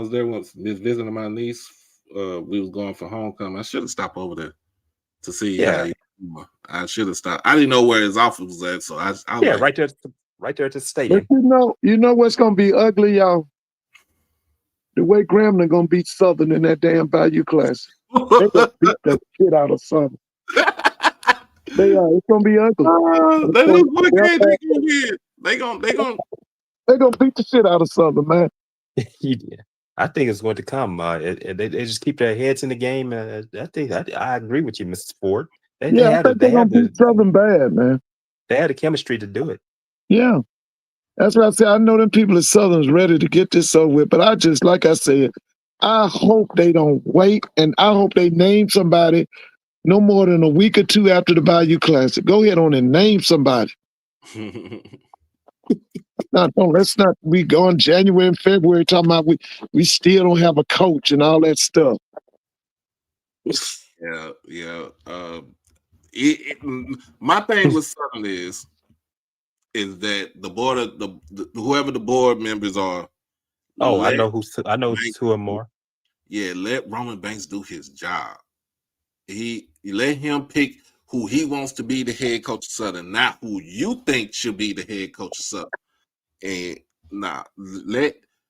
there once visiting my niece, we was going for homecoming. I should have stopped over there to see how he. I should have stopped. I didn't know where his office was at, so I like, right there at the stadium. But you know what's gonna be ugly, y'all? The way Grambling gonna beat Southern in that damn Bayou Classic. They gonna beat the shit out of Southern. They are. It's gonna be ugly. They gonna beat the shit out of Southern, man. Yeah. I think it's going to come. They just keep their heads in the game. I agree with you, Mrs. Ford. They they're gonna beat Southern bad, man. They had the chemistry to do it. Yeah, that's what I said. I know them people at Southern's ready to get this over with, but I just, like I said, I hope they don't wait, and I hope they name somebody no more than a week or two after the Bayou Classic. Go ahead on and name somebody. Let's not be going January and February talking about we still don't have a coach and all that stuff. Yeah. My thing with Southern is that the board of whoever the board members are. I know two or more. Yeah, let Roman Banks do his job. He let him pick who he wants to be the head coach of Southern, not who you think should be the head coach of Southern. And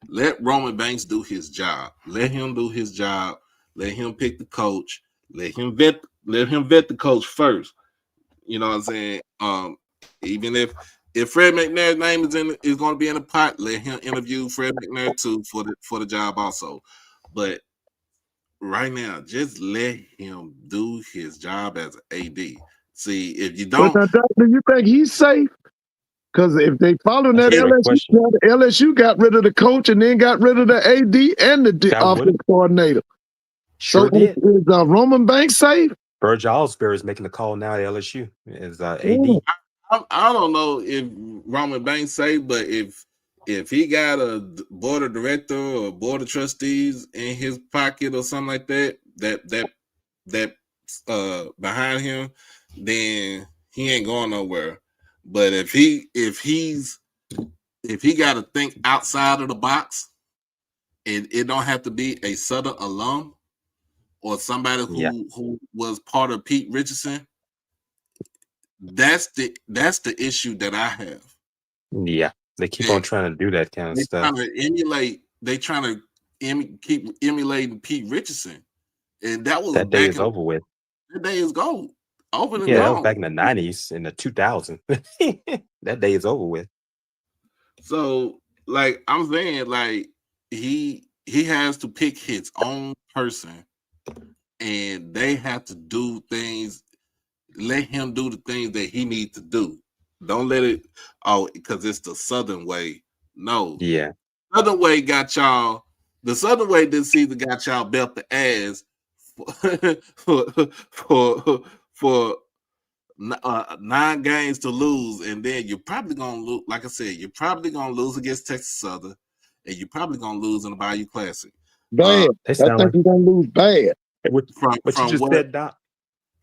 let Roman Banks do his job. Let him do his job. Let him pick the coach. Let him vet the coach first. You know what I'm saying? Even if Fred McNair's name is going to be in the pot, let him interview Fred McNair too for the job also. But right now, just let him do his job as an AD. See, if you don't, do you think he's safe? Because if they follow that LSU got rid of the coach and then got rid of the AD and the offensive coordinator. Sure did. Is Roman Banks safe? Burge Osbury is making the call now at LSU as AD. I don't know if Roman Banks safe, but if he got a board of director or board of trustees in his pocket or something like that behind him, then he ain't going nowhere. But if he got to think outside of the box, and it don't have to be a Southern alum or somebody who was part of Pete Richardson, that's the issue that I have. Yeah, they keep on trying to do that kind of stuff. They trying to keep emulating Pete Richardson, and that day is over with. That day is gone. That was back in the 90s, in the 2000s. That day is over with. So, like I'm saying, like he has to pick his own person, and they have to do things. Let him do the things that he needs to do. Don't let it because it's the Southern way. No. Yeah. Southern way got y'all. The Southern way this season got y'all belt the ass for 9 games to lose, and then you're probably gonna lose. Like I said, you're probably gonna lose against Texas Southern, and you're probably gonna lose in the Bayou Classic. Bad. I think you're gonna lose bad.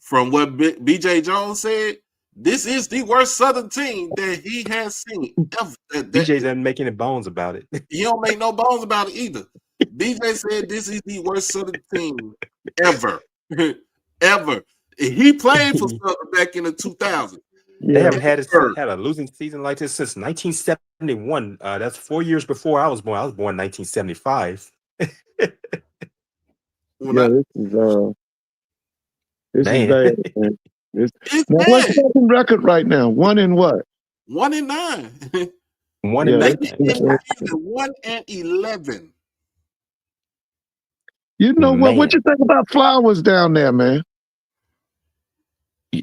From what BJ Jones said, this is the worst Southern team that he has seen ever. BJ doesn't make any bones about it. He don't make no bones about it either. BJ said this is the worst Southern team ever. Ever. He played for Southern back in the 2000s. They haven't had a losing season like this since 1971. That's 4 years before I was born. I was born in 1975. This is bad. What's the record right now? 1-what? 1-9. 1-9. 1-11. You know what? What you think about Flowers down there, man?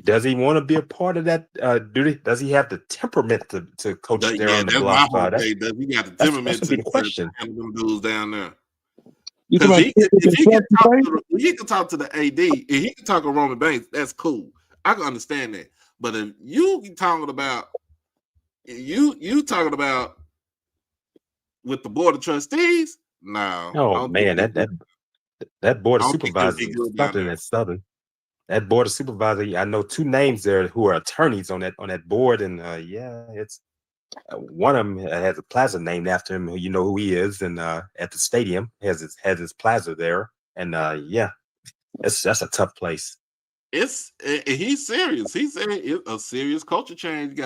Does he want to be a part of that? Does he have the temperament to coach there on the block? Does he got the temperament to question? Them dudes down there? Because he can talk to the AD, and he can talk to Roman Banks, that's cool. I can understand that. But if you talking about with the board of trustees. No. Oh man, that board I of don't think they'll supervisors be is good down something there. at Southern. That board of supervisors, I know 2 names there who are attorneys on that board, and yeah, it's one of them has a plaza named after him. You know who he is, and at the stadium has his plaza there, and yeah, that's a tough place. He's serious. He said a serious culture change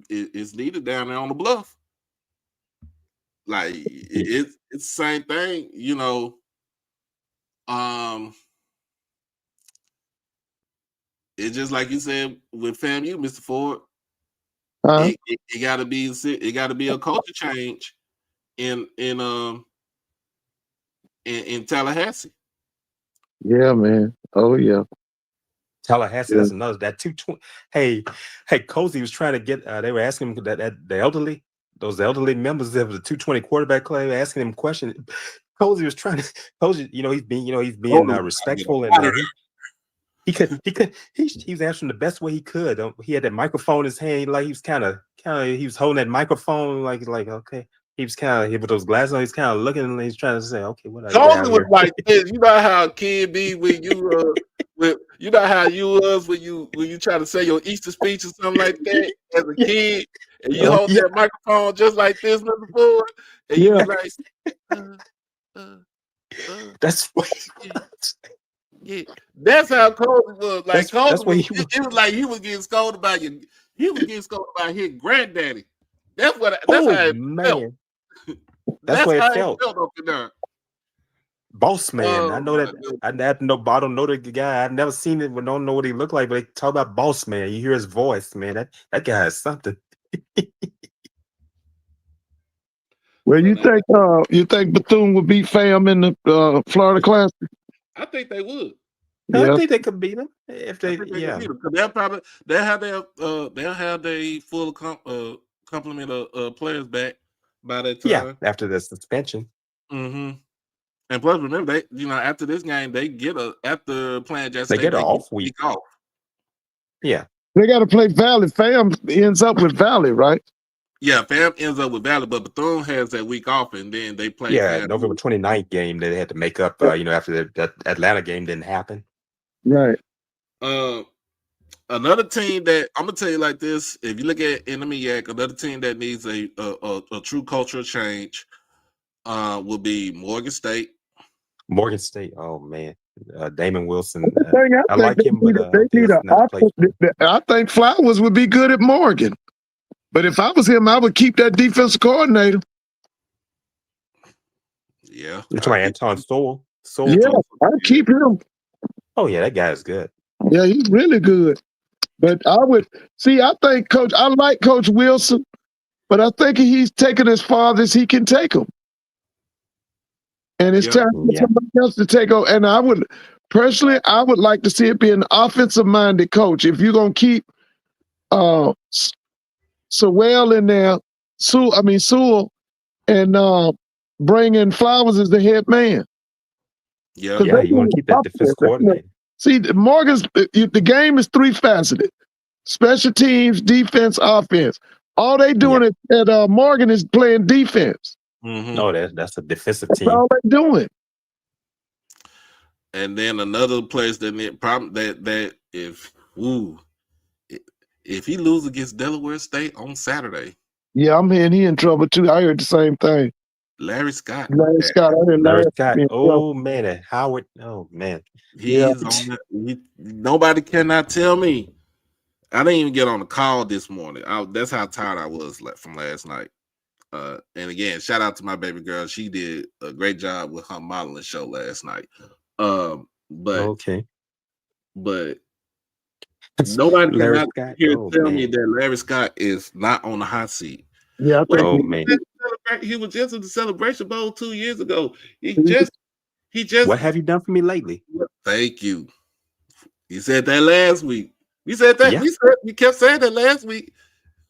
is needed down there on the bluff. Like it's the same thing, you know. It's just like you said with FAMU, Mr. Ford. It gotta be a culture change in Tallahassee. Yeah, man. Oh yeah. Tallahassee, Yeah. that's another that 220. Hey, Cozy was trying to get. They were asking him that the elderly members of the 220 quarterback club asking him questions. Cozy was trying to. Cozy, he's being respectful, and he was answering the best way he could. He had that microphone in his hand, like he was kind of he was holding that microphone like okay. He was kind of with those glasses on. He's kind of looking, and he's trying to say, "Okay, what I get out was here?" like this. You know how a kid be when you you know how you was when you try to say your Easter speech or something like that as a kid, and you hold that microphone just like this, Mr. Ford, and you be like, that's what. Yeah, that's how Cozy was. Like That's what it was like he was getting scolded by he was getting scolded by his granddaddy. That's how it felt. That's That's how how it it felt. felt up in there. Boss man. I know that. God. I don't know the guy. I've never seen it, but don't know what he looked like. But they talk about boss man. You hear his voice, man. That guy is something. Well, you think Bethune would beat Fam in the Florida Classic? I think they would. I think they could beat him if they. They'll have their full complement of players back by that time. Yeah, after the suspension. Mm-hmm. And plus, remember after this game they get after playing Jackson State, they get an off week off. Yeah, they got to play Valley. Fam ends up with Valley, right? Yeah, Fam ends up with Valley, but Bethune has that week off, and then they play. Yeah, November 29th game they had to make up. After that Atlanta game didn't happen. Right. Another team that I'm gonna tell you like this: if you look at Enemiac, another team that needs a true cultural change will be Morgan State. Morgan State. Oh man, Damon Wilson. I like him, but I think Flowers would be good at Morgan. But if I was him, I would keep that defensive coordinator. Yeah. You're talking Anton Sowell? Yeah, I'd keep him. Oh, yeah, that guy is good. Yeah, he's really good. But I think I like Coach Wilson, but I think he's taken as far as he can take him. And it's time for somebody else to take over. And I would like to see it be an offensive-minded coach. If you're going to keep Sewell in there, Sewell, and bring in Flowers as the head man. Yeah, you want to keep that defense coordinator. See, the game is 3-faceted: special teams, defense, offense. All they doing at Morgan is playing defense. Mm-hmm. No, that's a defensive team. That's all they doing. And then another place that if he loses against Delaware State on Saturday. Yeah, I'm hearing he in trouble too. I heard the same thing. Larry Scott. Larry Scott. Oh man, and Howard. Oh man. He's on nobody cannot tell me. I didn't even get on the call this morning. That's how tired I was from last night. And again, shout out to my baby girl. She did a great job with her modeling show last night. But nobody cannot tell me that Larry Scott is not on the hot seat. Yeah. Man. He was just in the Celebration Bowl 2 years ago. He just. What have you done for me lately? Thank you. He said that last week. We said that. Yeah. We kept saying that last week.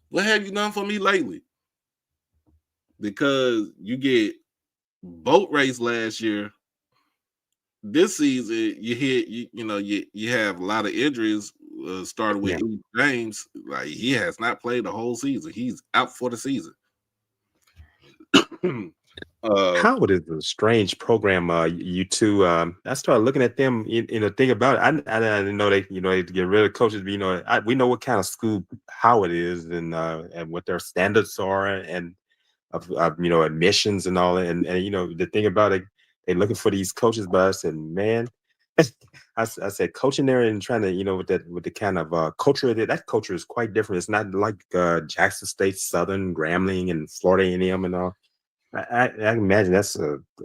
What have you done for me lately? Because you get boat race last year. This season, you have a lot of injuries. Started with James. Like he has not played the whole season. He's out for the season. Howard is a strange program. You two, I started looking at them. Think about it. I didn't know they, they get rid of coaches. But, we know what kind of school Howard is, and what their standards are, and of admissions and all that. And the thing about it, they're looking for these coaches. But I said, man, I said coaching there and trying to with the kind of culture that culture is quite different. It's not like Jackson State, Southern, Grambling, and Florida A&M and all. I can imagine that's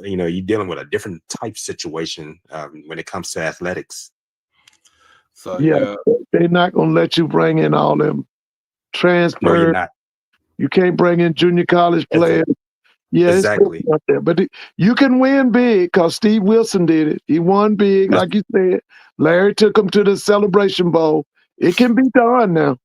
you're dealing with a different type situation when it comes to athletics. So yeah, they're not gonna let you bring in all them transfers. No, you're not. You can't bring in junior college players. Yeah, exactly. It's out there. But you can win big because Steve Wilson did it. He won big, like you said. Larry took him to the Celebration Bowl. It can be done now.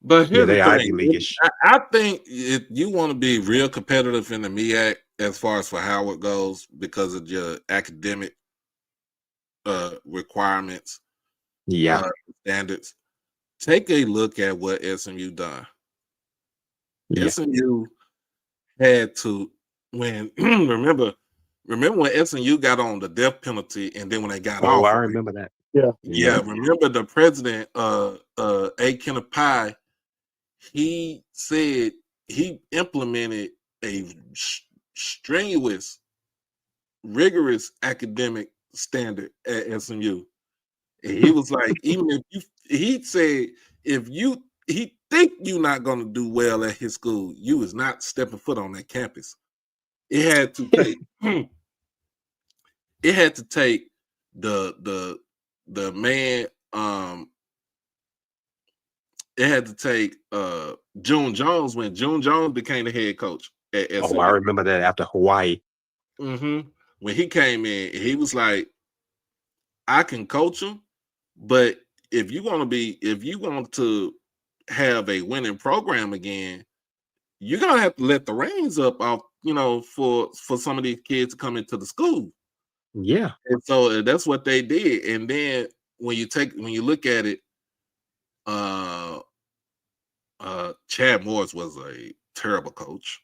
But here's they the Ivy thing. League-ish. I think if you want to be real competitive in the MEAC as far as for Howard goes, because of your academic requirements, standards, take a look at what SMU done. Yeah. SMU had to remember when SMU got on the death penalty, and then when they got off. I remember that. Yeah. Remember the president, A. Kenneth Pye. He said he implemented a strenuous, rigorous academic standard at SMU. And he was like, he think you're not going to do well at his school, you is not stepping foot on that campus. It had to take the man. It had to take June Jones when June Jones became the head coach at SMU. I remember that after Hawaii. Mm-hmm. When he came in, he was like, I can coach him, but if you want to have a winning program again, you're gonna have to let the reins up off, for some of these kids to come into the school. Yeah. And so that's what they did. And then when you look at it, Chad Morris was a terrible coach.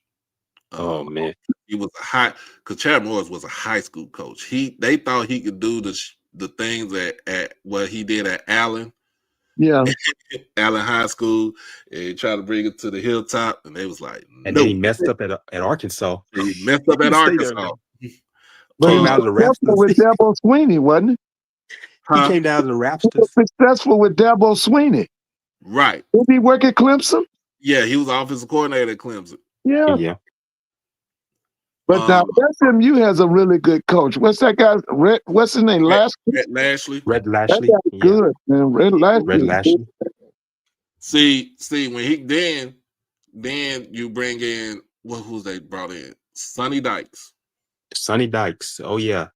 Oh man, he was because Chad Morris was a high school coach. They thought he could do the things at what he did at Allen. Yeah. Allen High School, and he tried to bring it to the hilltop, and they was like, no. And then he messed up at Arkansas. He messed up at Arkansas. Came out of the Raptors with Dabo Sweeney, wasn't he? He came down to the Raptors. He was successful with Dabo Sweeney. Right. Did he work at Clemson? Yeah, he was offensive coordinator at Clemson. Yeah. But now SMU has a really good coach. What's that guy? What's his name? Red Lashley. Red Lashley. That guy's good, man. Red Lashley. See, when he then you bring in who's they brought in? Sonny Dykes. Sonny Dykes. Oh yeah,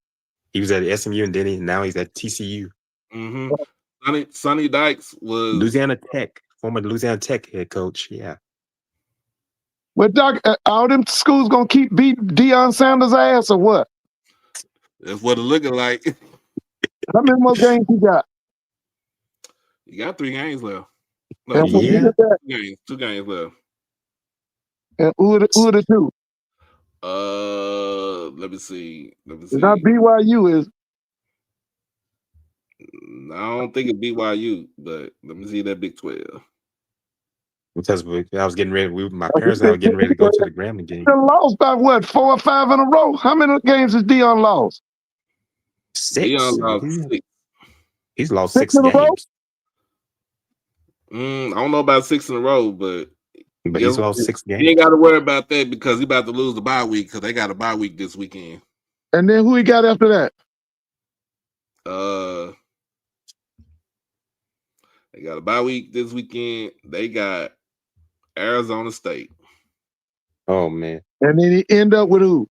he was at SMU and then now he's at TCU. Mm-hmm. Sonny Dykes was Louisiana Tech, former Louisiana Tech head coach. Yeah. Well, Doc, all them schools gonna keep beat Deion Sanders' ass or what? That's what it looking like. How many more games you got? You got 3 games left. No, yeah. 2 games left. And who are the 2? Let me see. It's not BYU, is? I don't think it's BYU, but let me see that Big 12. Because I was getting ready. My parents and I were getting ready to go to the Grambling game. They lost by what? 4 or 5 in a row. How many games has Deion lost? 6. Deion lost 6. He's lost 6 games. I don't know about 6 in a row, but he's lost 6 games. You ain't got to worry about that because he about to lose the bye week because they got a bye week this weekend. And then who he got after that? They got a bye week this weekend. They got Arizona State. Oh man! And then he end up with who?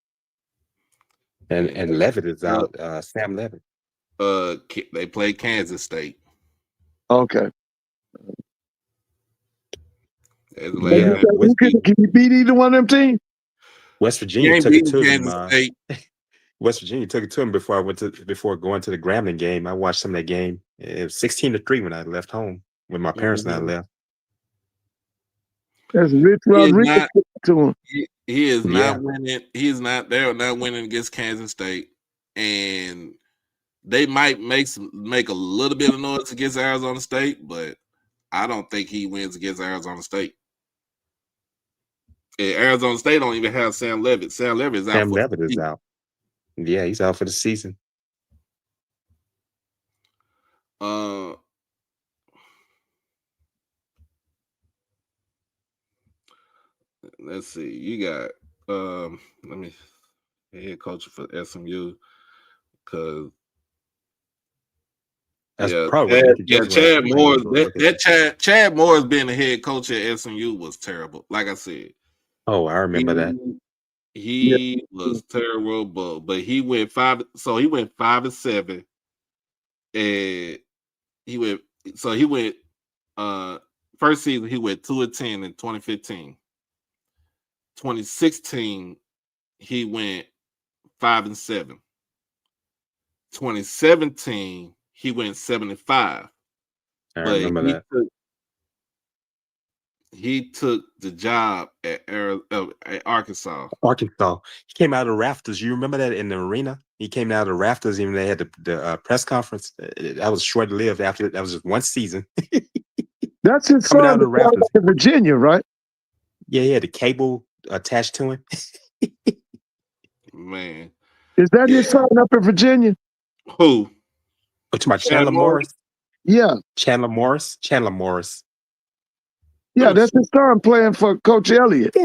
And Levitt is out. Sam Levitt. They play Kansas State. Okay. Yeah. Can you beat either one of them teams? West Virginia took it to him. West Virginia took it to him before going to the Grambling game. I watched some of that game. It was 16-3 when I left home when my parents and I left. That's Rich Rodriguez to him. He is not winning. He is not. They're not winning against Kansas State, and they might make a little bit of noise against Arizona State, but I don't think he wins against Arizona State. And Arizona State don't even have Sam Levitt. Sam Levitt is out. Sam Levitt is out. Yeah, he's out for the season. Let's see. You got let me head coach for SMU because Chad Moore. Chad Moore's being the head coach at SMU was terrible. Like I said. Oh, I remember that. He was terrible, but he went 5. So he went 5-7, and he went. First season he went 2-10 in 2015. 2016 he went 5-7. 2017 he went 7-5. I remember that. He took the job at Arkansas. Arkansas. He came out of the rafters. You remember that in the arena? He came out of the rafters. Even they had the press conference. That was short lived. After that was just one season. That's his coming son out of the rafters in Virginia, right? Yeah, he had the cable attached to him. Man, is that his son up in Virginia? Who? To my Chandler Morris. Yeah, Chandler Morris. Yeah, that's his son playing for Coach Elliott.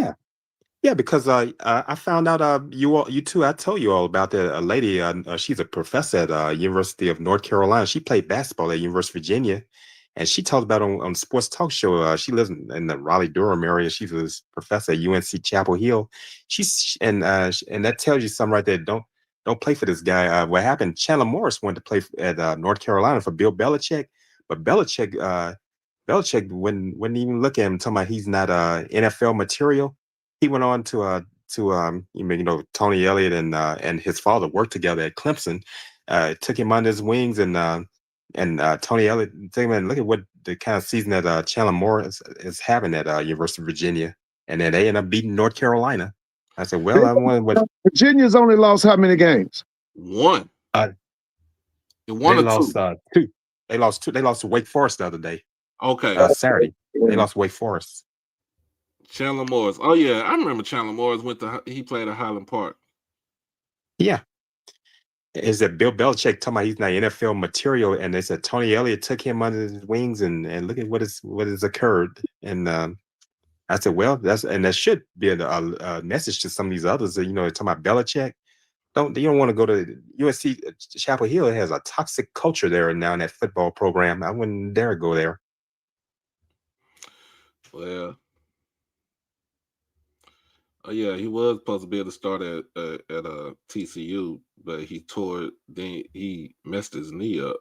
Yeah, because I found out you two. I told you all about that. A lady, she's a professor at University of North Carolina. She played basketball at University of Virginia, and she talked about on sports talk show. She lives in the Raleigh-Durham area. She's a professor at UNC Chapel Hill. And that tells you something right there. Don't play for this guy. What happened? Chandler Morris went to play at North Carolina for Bill Belichick, but Belichick wouldn't even look at him, talking about he's not NFL material. He went on to Tony Elliott and his father worked together at Clemson. Took him under his wings, and Tony Elliott, look at what the kind of season that Chandler Morris is having at University of Virginia, and then they end up beating North Carolina. I said, well, I wonder what Virginia's only lost how many games? One. They lost 2. They lost 2. They lost to Wake Forest the other day. Okay. Saturday. They lost Wake Forest. Chandler Morris. Oh yeah, I remember Chandler Morris he played at Highland Park. Yeah. Is that Bill Belichick talking about he's not NFL material, and they said Tony Elliott took him under his wings, and look at what has occurred. And I said, well, that should be a message to some of these others that, talking about Belichick. You don't want to go to USC Chapel Hill. It has a toxic culture there now in that football program. I wouldn't dare go there. Well, yeah, he was supposed to be able to start at TCU, but he messed his knee up.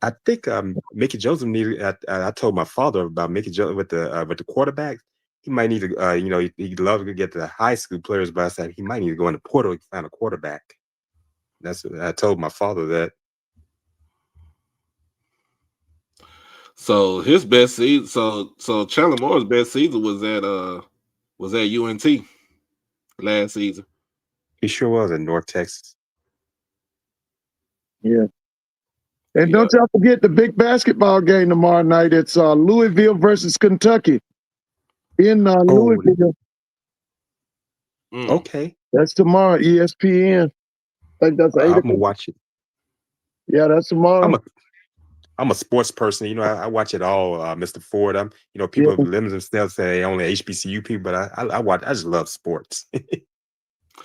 I think Mickey Joseph needed. I told my father about Mickey Joseph with the quarterback. He might need to, he'd love to get the high school players, but I said he might need to go in the portal to find a quarterback. That's what I told my father that. So his best season, so Chandler Moore's best season was at UNT last season. He sure was in North Texas. Yeah. And don't y'all forget the big basketball game tomorrow night. It's Louisville versus Kentucky in Louisville. Okay. That's tomorrow, ESPN. I think that's 8 o'clock. I'm gonna watch it. Yeah, that's tomorrow. I'm a sports person. I watch it all, Mr. Ford. People limit themselves, say only HBCU people, but I just love sports.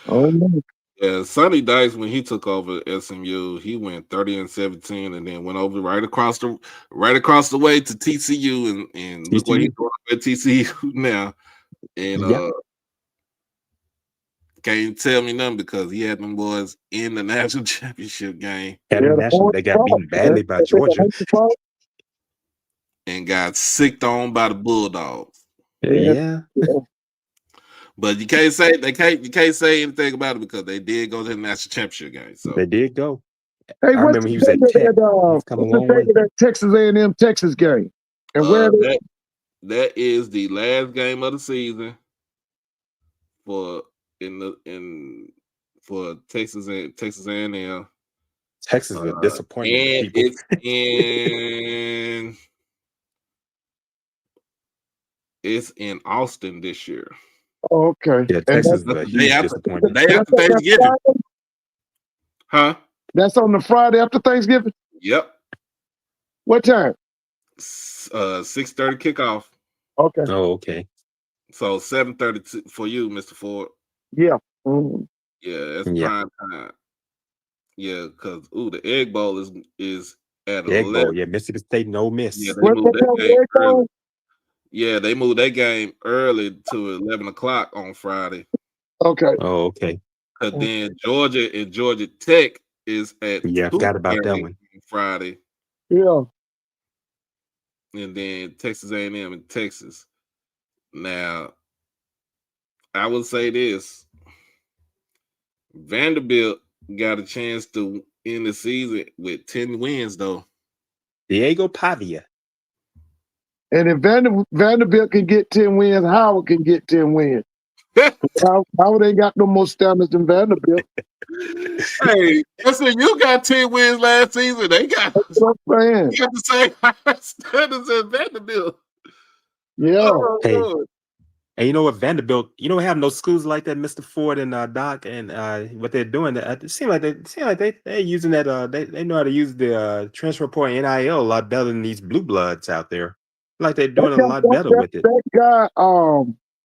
Oh no. Yeah, Sonny Dice, when he took over SMU, he went 30-17, and then went over right across the way to TCU, and look what he's doing at TCU now. And can't tell me nothing because he had them boys in the national championship game. They got beaten badly by Georgia, and got sicked on by the Bulldogs. Yeah. But you can't say anything about it because they did go to the national championship game. So they did go. Hey, I remember he was at Tech. What's the Texas A&M Texas game? And that is the last game of the season for Texas and Texas A&M. Texas is a disappointment to And people. it's in Austin this year. Okay. Yeah, And Texas is That's a the day huge after, disappointment. day after that's on that Thanksgiving. Friday? Huh? That's on the Friday after Thanksgiving? Yep. What time? 6:30 kickoff. Okay. Oh, okay. So 7:30 for you, Mr. Ford. Yeah. Mhm. Yeah, that's Yeah. prime time. Yeah, because the Egg Bowl is at The Egg 11. Bowl. Yeah, Mississippi State and Ole Miss. Yeah, they What moved that time game they early. go? Yeah, they moved that game early to 11 o'clock on Friday. Okay. Oh, okay. Because then Georgia and Georgia Tech is at Yeah, I 2 forgot about that p.m. one. on Friday. Yeah. And then Texas A&M and Texas. Now, I would say this. Vanderbilt got a chance to end the season with 10 wins, though. Diego Pavia. And if Vanderbilt can get 10 wins, Howard can get 10 wins. Howard ain't got no more standards than Vanderbilt. Hey, SMU got 10 wins last season. They got, That's what I'm saying. they got the same high standards as Vanderbilt. Yeah. Oh, Hey. Lord. And you know what, Vanderbilt, you don't have no schools like that, Mr. Ford and Doc, and what they're doing. It seems like they're using that. They know how to use the transfer portal and NIL a lot better than these blue bloods out there. Like they're doing a lot better with it. That guy,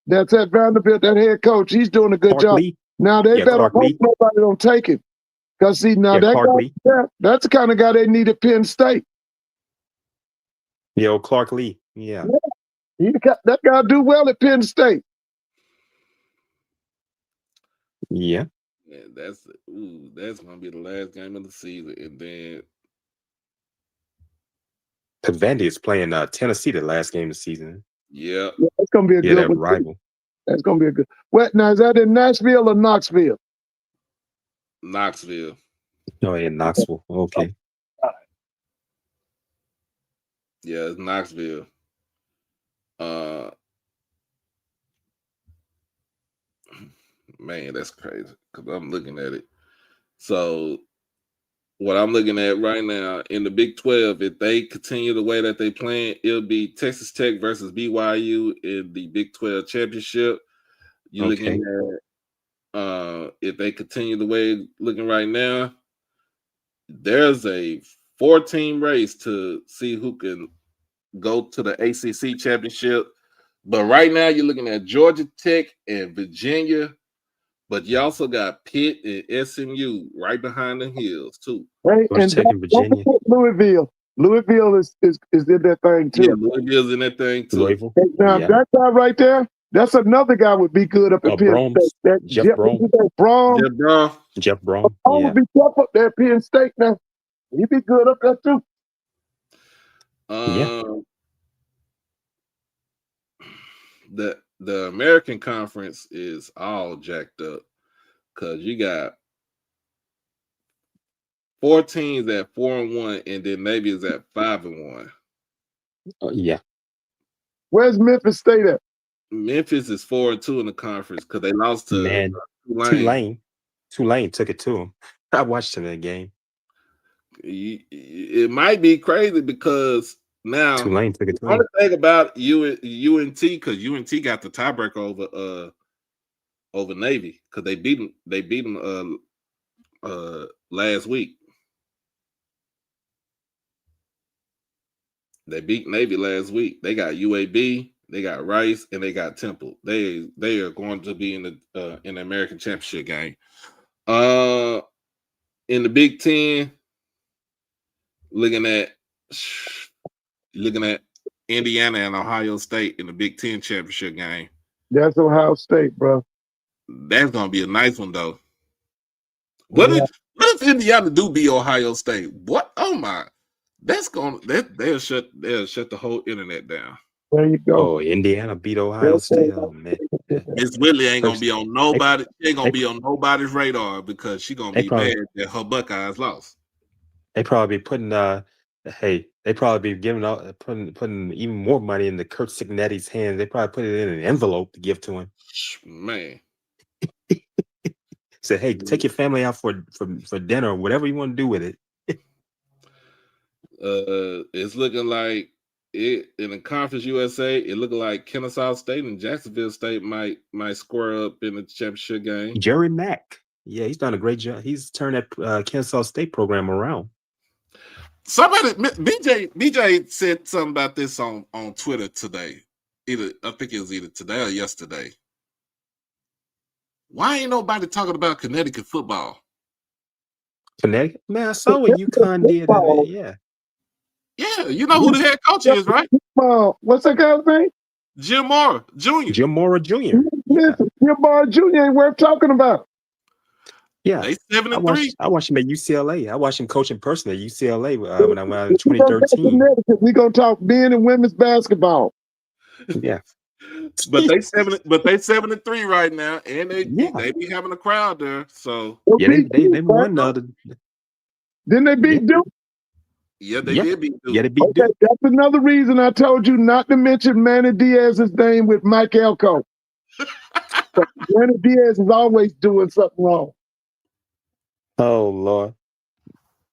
that's at Vanderbilt, that head coach, he's doing a good Clark job. Lee. Now they Yeah, better Clark hope Lee. nobody don't take him. Because see, now Yeah, that Clark guy, Lee. that's the kind of guy they need at Penn State. Yeah, old Clark Lee. Yeah. That guy do well at Penn State. Yeah. Yeah, that's gonna be the last game of the season, and then Because Vandy is playing Tennessee the last game of the season. yeah, That's gonna be a Yeah, good that one. rival. That's gonna be a good. What now? Is that in Nashville or Knoxville? Knoxville. Oh, in Knoxville. Okay. Yeah, it's Knoxville. Man, that's crazy because I'm looking at it. So, what I'm looking at right now in the Big 12, if they continue the way that they playing, it'll be Texas Tech versus BYU in the Big 12 championship. You're Okay. looking at if they continue the way looking right now, there's a 4-team race to see who can go to the ACC championship. But right now, you're looking at Georgia Tech and Virginia. But you also got Pitt and SMU right behind the heels too. Right, Georgia and Tech and Virginia. Louisville. Louisville is in that thing too. Yeah, Louisville's in that thing too. Louisville. Now Yeah. that guy right there, that's another guy would be good up at Penn Brahms. State. That Jeff Brom. Jeff Brom. I would Yeah. be tough up there at Penn State now. He'd be good up there too. The American Conference is all jacked up because you got 4 teams at 4-1, and then Navy is at 5-1. Yeah. Where's Memphis State at? Memphis is 4-2 in the conference because they lost to Tulane. Tulane took it to them. I watched them in the game. It might be crazy because now Tulane took it to the them. only thing about UNT, because UNT got the tiebreaker over Navy because they beat them last week. They beat Navy last week. They got UAB, they got Rice, and they got Temple. They are going to be in the American Championship game. In the Big Ten, looking at Indiana and Ohio State in the Big Ten championship game. That's Ohio State, bro. That's gonna be a nice one though. What if Indiana do beat Ohio State? What? Oh my! They'll shut the whole internet down. There you go. Oh, Indiana beat Ohio State. Oh man, Miss Whitley ain't gonna be on nobody. She ain't gonna be on nobody's radar because she gonna be mad that her Buckeyes lost. They probably be putting hey, They probably be giving out putting even more money into Kurt Signetti's hands. They probably put it in an envelope to give to him. Man. Said, hey, take your family out for dinner or whatever you want to do with it. It's looking like it in the Conference USA. It looking like Kennesaw State and Jacksonville State might square up in the championship game. Jerry Mack, yeah, he's done a great job. He's turned that Kennesaw State program around. Somebody, BJ said something about this on Twitter today. I think it was either today or yesterday. Why ain't nobody talking about Connecticut football? Connecticut, man, I saw what UConn did. Yeah. Yeah, you know who the head coach is, right? What's that guy's name? Jim Mora Jr. Jim Mora Jr. Yeah. Jim Mora Jr. ain't worth talking about. Yeah, they 7-3. I watched him at UCLA. I watched him coach in person at UCLA when I went out in 2013. We're gonna talk men and women's basketball. Yeah. But they 7-3 right now, and they be having a crowd there. So yeah, they won the other. Didn't they beat Duke? Yeah, they did beat Duke. Yeah, they beat Duke. That's another reason I told you not to mention Manny Diaz's name with Mike Elko. Manny Diaz is always doing something wrong. Oh Lord,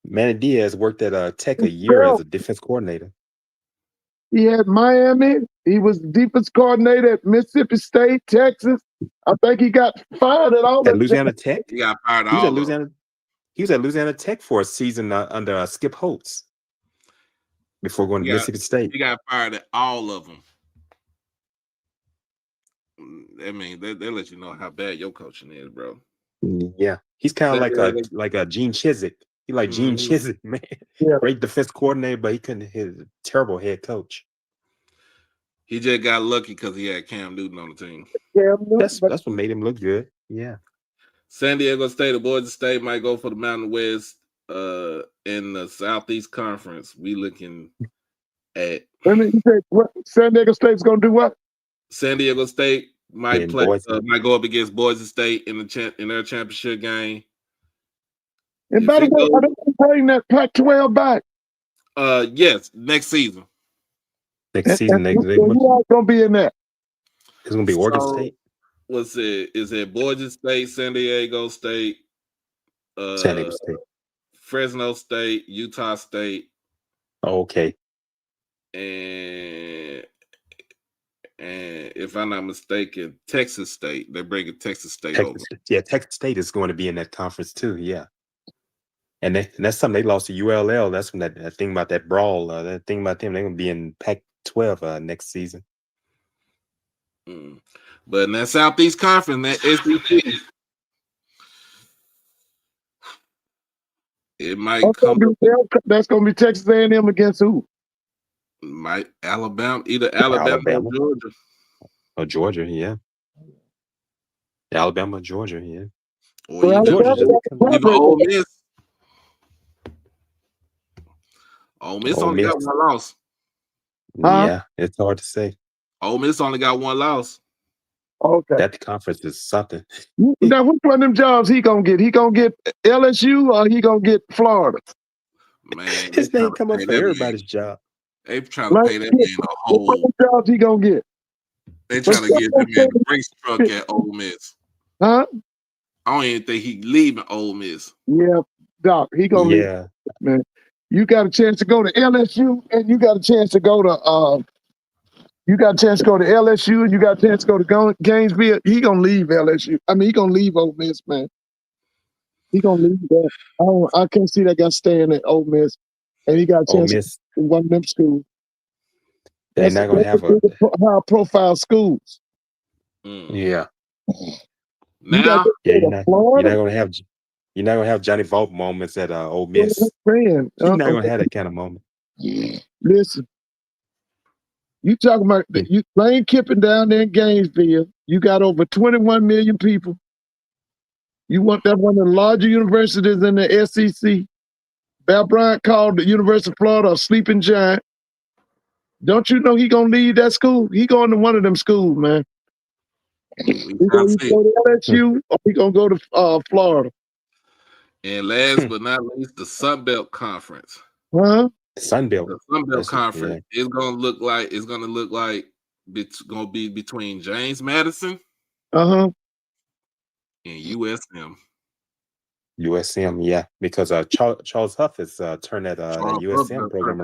Manny Diaz worked at Tech a year as a defense coordinator. He had Miami. He was defense coordinator at Mississippi State, Texas. I think he got fired at all. At Louisiana Tech, he got fired. He was at Louisiana Tech for a season under Skip Holtz before going to Mississippi State. He got fired at all of them. I mean, they let you know how bad your coaching is, bro. Yeah, he's kind of like a Gene Chizik. He like Gene Chizik, man. Yeah. Great defense coordinator, but he couldn't. He's a terrible head coach. He just got lucky because he had Cam Newton on the team. That's what made him look good. Yeah. San Diego State or Boise State might go for the Mountain West in the Southeast Conference. We looking at. You said what? San Diego State's gonna do what? San Diego State might might go up against Boise State in their championship game. And by the way, I don't bring that Pac-12 back. Yes, next season. Next season, who else gonna be in that? It's gonna be Oregon State. What's it? Is it Boise State, San Diego State, San Diego State, Fresno State, Utah State? Oh, okay. And if I'm not mistaken, Texas State. They're bringing Texas State over. Yeah, Texas State is going to be in that conference too. Yeah. And that's something they lost to ULL. That's when that thing about that brawl, that thing about them, they're going to be in Pac-12 next season. But in that Southeast Conference, that SEC, it might That's going to be Texas A&M against who? Might Alabama, either Alabama or Georgia. Or Georgia, yeah. Alabama or Georgia, yeah. Or even Ole Miss. Ole Miss only got one loss. Yeah, it's hard to say. Ole Miss only got one loss. Okay. That conference is something. Now, which one of them jobs he gonna get? He gonna get LSU or he gonna get Florida? Man, his name come up for everybody's job. They trying to pay that man a whole. What jobs he gonna get? They trying to get that man the race truck at Ole Miss. Huh? I don't even think he leaving Ole Miss. Yeah, Doc, he gonna leave, man. You got a chance to go to LSU, and you got a chance to go to LSU, and you got a chance to go to Gainesville. He gonna leave LSU. I mean, he gonna leave Ole Miss, man. He gonna leave that. I can't see that guy staying at Ole Miss, and he got a chance to one of them schools. They're not gonna have a high profile schools. Yeah. Now, you're not gonna have Johnny Vault moments at Ole Miss. You're not gonna have that kind of moment. Listen, you talking about you Lane Kiffin down there in Gainesville? You got over 21 million people. You want that one of the larger universities in the SEC? Bear Bryant called the University of Florida a sleeping giant. Don't you know he gonna leave that school? He going to one of them schools, man. He gonna go to LSU or he gonna go to Florida. And last but not least, the Sun Belt Conference. Huh? Sun Belt. The Sun Belt That's Conference. It's gonna look like it's gonna be between James Madison and USM. USM, yeah, because Charles Huff has turned that USM program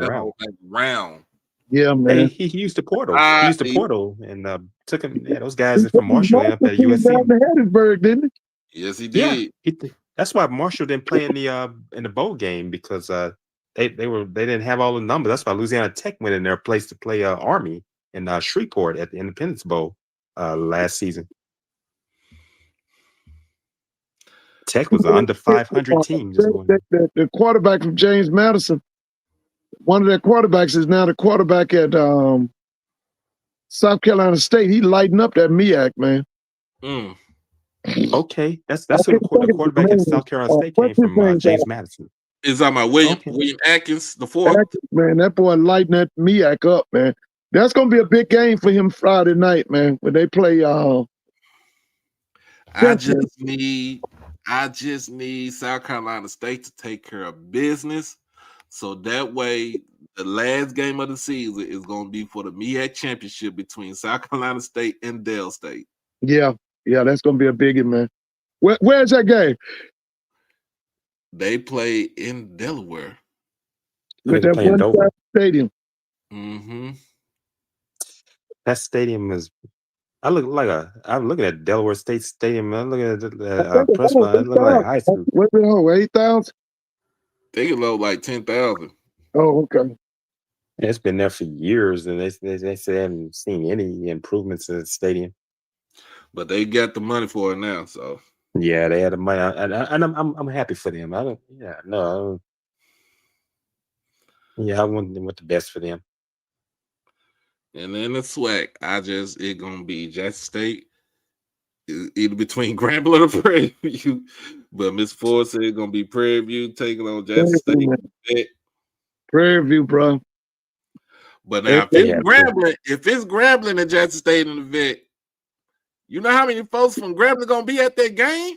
around. Yeah, man. He used the portal. He used the portal and took him. Yeah, those guys from Marshall up at USM. Hattiesburg, didn't he? Yes, he Yeah, did. that's why Marshall didn't play in the bowl game because they didn't have all the numbers. That's why Louisiana Tech went in their place to play Army in Shreveport at the Independence Bowl last season. Tech was under 500 team. The quarterback from James Madison, one of their quarterbacks is now the quarterback at South Carolina State. He lighting up that MEAC, man. Okay, that's who the quarterback at South Carolina State came from, James Madison. Is that my William Atkins, the fourth? Man, that boy lighting that MEAC up, man. That's gonna be a big game for him Friday night, man, when they play. I just need South Carolina State to take care of business, so that way the last game of the season is going to be for the MEAC championship between South Carolina State and Dell State. Yeah, that's going to be a biggie, man. Where's that game? They play in Delaware. With that one stadium. That stadium is. I'm looking at Delaware State Stadium. I'm looking at the press line. It looks like high school. What's it hold? 8,000? They can load like 10,000. Oh, okay. It's been there for years, and they say they haven't seen any improvements in the stadium. But they got the money for it now, so yeah, they had the money, and I'm happy for them. I want the best for them. And then the SWAC, it's gonna be Jackson State, either between Grambling or Prairie View. But Miss Ford said it's gonna be Prairie View taking on Jackson State. Prairie View, bro. But now if it's Grambling and Jackson State in the vet, you know how many folks from Grambling gonna be at that game?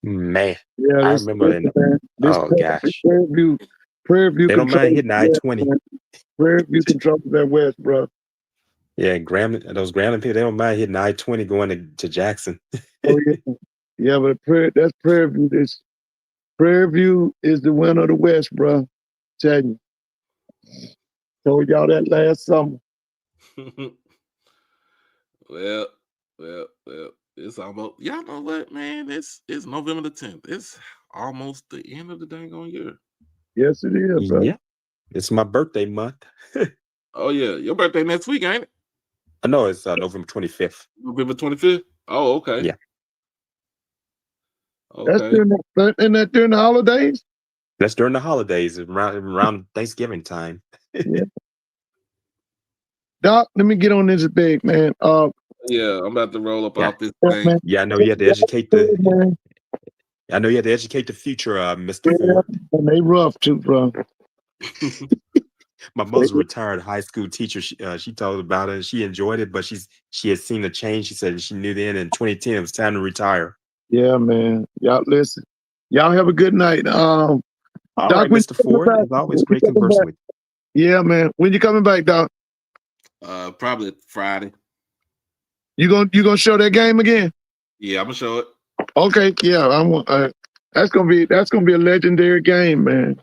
Man, I remember that. Oh gosh, Prairie View. They don't mind hitting I-20. Prairie View controls that west, bro. Yeah, those Grambling people, they don't mind hitting I-20 going to Jackson. Yeah, but that's Prairie View. Prairie View is the winner of the West, bro. Tell you. Told y'all that last summer. Well, it's almost. Y'all know what, man? It's November the 10th. It's almost the end of the dang on year. Yes, it is, bro. Yeah, it's my birthday month. Oh yeah, your birthday next week, ain't it? I know it's November 25th. November 25th. Oh, okay. Yeah. Okay. That's during the holidays. That's during the holidays, around Thanksgiving time. Yeah. Doc, let me get on this big man. Yeah, I'm about to roll up off this thing. Yeah, I know you have to educate the. I know you have to educate the future, Mr. Ford. And they rough too, bro. My mother's a retired high school teacher. She told about it. She enjoyed it, but she had seen the change. She said she knew then in 2010 it was time to retire. Yeah, man. Y'all listen. Y'all have a good night. All right, Mr. Ford. It's always great conversing with you. Yeah, man. When you coming back, Doc? Probably Friday. You gonna show that game again? Yeah, I'm gonna show it. Okay, yeah. That's gonna be a legendary game, man.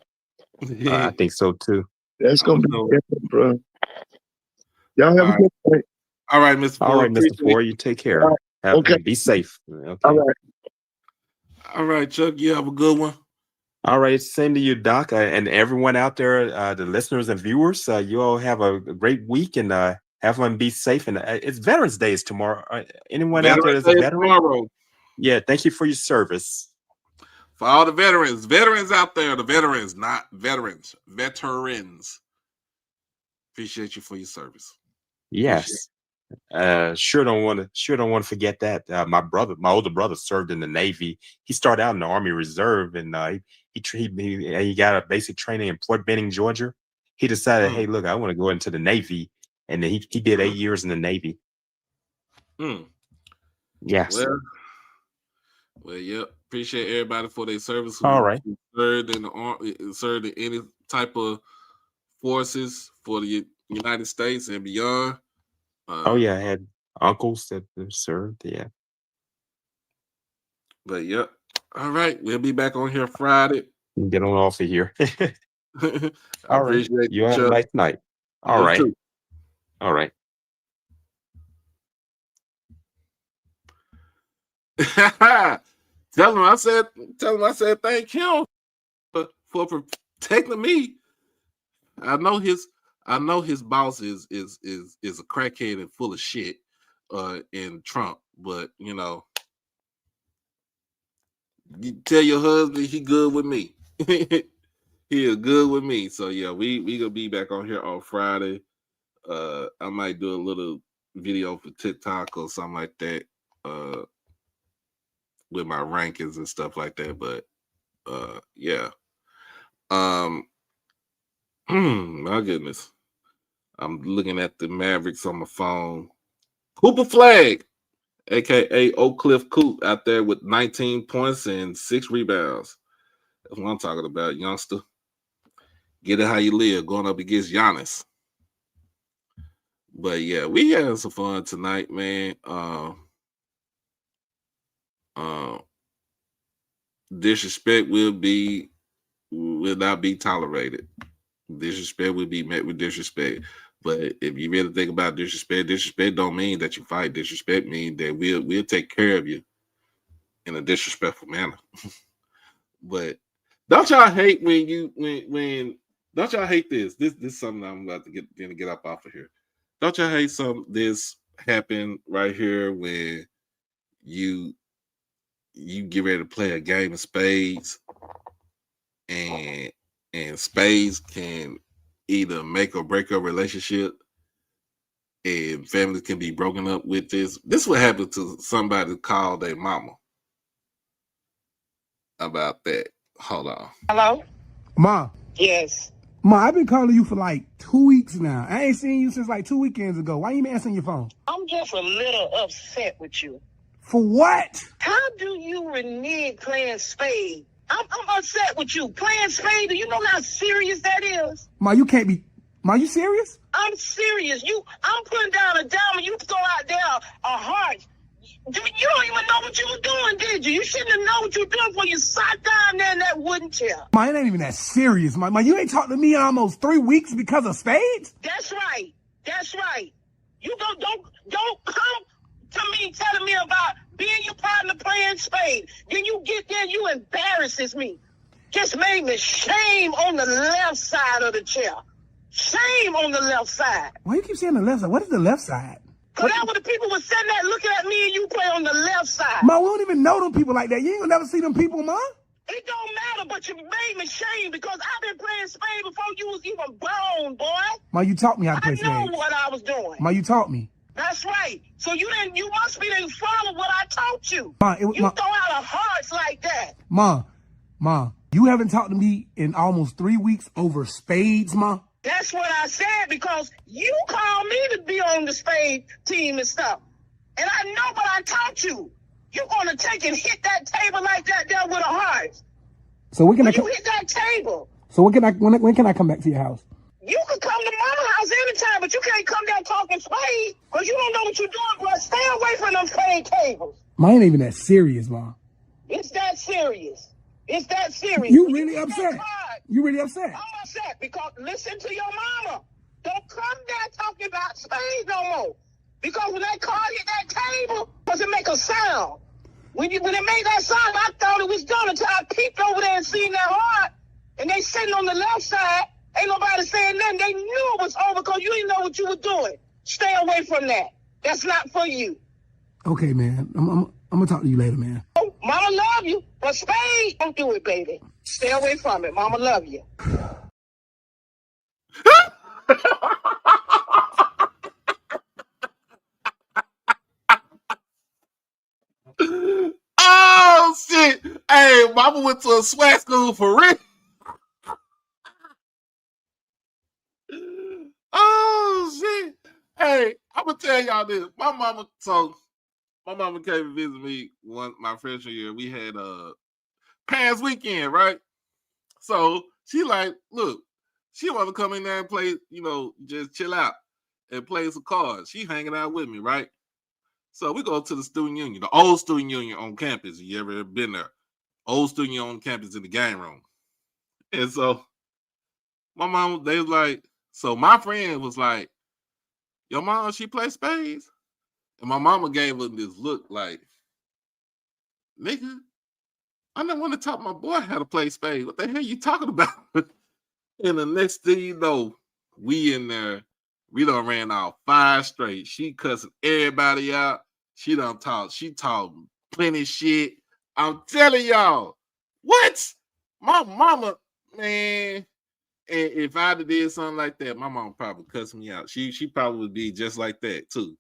I think so too. That's gonna be different, bro. Y'all have a good night. All right, Mr. Ford. All right, Mr. Ford. You take care. Okay. Be safe. Okay. All right. All right, Chuck. You have a good one. All right, same to you, Doc, and everyone out there, the listeners and viewers. You all have a great week and have fun. Be safe. And it's Veterans Day is tomorrow. Anyone out there that's a veteran? Tomorrow. Yeah, thank you for your service. For all the veterans out there, the veterans, not veterans, veterans. Appreciate you for your service. Yes. Sure don't want to forget that. My older brother served in the Navy. He started out in the Army Reserve, and he got a basic training in Fort Benning, Georgia. He decided, hey, look, I want to go into the Navy, and then he did 8 years in the Navy. Yes. Well, yep. Appreciate everybody for their service. All right. Served in any type of forces for the United States and beyond. Oh yeah, I had uncles that served. Yeah. But yep. All right, we'll be back on here Friday. Get on off of here. I All right. appreciate You have a Chuck. nice night. All You right. too. All right. Tell him I said thank him for protecting me. I know his boss is a crackhead and full of shit in Trump, but you know, you tell your husband he good with me. He is good with me. So yeah, we gonna be back on here on Friday. I might do a little video for TikTok or something like that. With my rankings and stuff like that. But yeah. My goodness. I'm looking at the Mavericks on my phone. Cooper Flag, aka Oak Cliff Coop, out there with 19 points and 6 rebounds. That's what I'm talking about, youngster. Get it how you live, going up against Giannis. But yeah, we had some fun tonight, man. Disrespect will not be tolerated. Disrespect will be met with disrespect. But if you really think about disrespect don't mean that you fight. Disrespect means that we'll take care of you in a disrespectful manner. But don't y'all hate when don't y'all hate this? This is something I'm about to get up off of here. Don't y'all hate this happened right here when you get ready to play a game of spades, and spades can either make or break a relationship, and families can be broken up with this. This is what happened to somebody called their mama about that. Hold on. Hello? Ma. Yes. Ma, I've been calling you for like 2 weeks now. I ain't seen you since like 2 weekends ago. Why you even answering your phone? I'm just a little upset with you. For what? How do you renege playing spade? I'm upset with you. Playing spade, do you know how serious that is? Ma, you can't be... Ma, you serious? I'm serious. I'm putting down a diamond. You throw out there a heart. You don't even know what you were doing, did you? You shouldn't have known what you were doing before you sat down there in that wooden chair. Ma, it ain't even that serious. Ma, you ain't talked to me in almost 3 weeks because of spades? That's right. That's right. You don't come to me telling me about being your partner playing spade. Then you get there, you embarrasses me. Just made me shame on the left side of the chair. Shame on the left side. Why you keep saying the left side? What is the left side? Because that's what the people were sitting there looking at me and you play on the left side. Ma, we don't even know them people like that. You ain't gonna never see them people, Ma. It don't matter, but you made me shame because I've been playing spade before you was even born, boy. Ma, you taught me how to play spades. I know what I was doing. Ma, you taught me. That's right. So you must be didn't follow what I taught you. Ma, you throw out of hearts like that. Ma, you haven't talked to me in almost 3 weeks over spades, Ma. That's what I said because you called me to be on the spade team and stuff. And I know what I taught you. You're going to take and hit that table like that there with a heart. So when can you hit that table. So when can I come back to your house? You can come to Mama's house anytime, but you can't come down talking spade because you don't know what you're doing, bro. Stay away from them spade tables. Ma, ain't even that serious, Ma. It's that serious. It's that serious. You really upset? You really upset? I'm upset because listen to your mama. Don't come there talking about spades no more. Because when they call you at that table, does it make a sound? When it made that sound, I thought it was done until I peeped over there and seen that heart. And they sitting on the left side. Ain't nobody saying nothing. They knew it was over because you didn't know what you were doing. Stay away from that. That's not for you. Okay, man. I'm gonna talk to you later, man. Oh, Mama love you, but spade, don't do it, baby. Stay away from it. Mama love you. Oh shit! Hey, Mama went to a SWAC school for real. Oh shit! Hey, I'm gonna tell y'all this. My mama came to visit me my freshman year. We had parents' weekend, right? So she like, look, She want to come in there and play, just chill out and play some cards. She hanging out with me, right? So we go to the student union, the old student union on campus. You ever been there? Old student union on campus in the game room. And so my mom, they was like, so my friend was like, your mom, she play spades? And my mama gave her this look like, nigga, I don't want to taught my boy how to play spades. What the hell you talking about? And the next thing you know, we in there, we done ran off 5 straight. She cussing everybody out. She taught plenty shit. I'm telling y'all, what? My mama, man, and if I'd have did something like that, my mama probably cussed me out. She probably would be just like that too.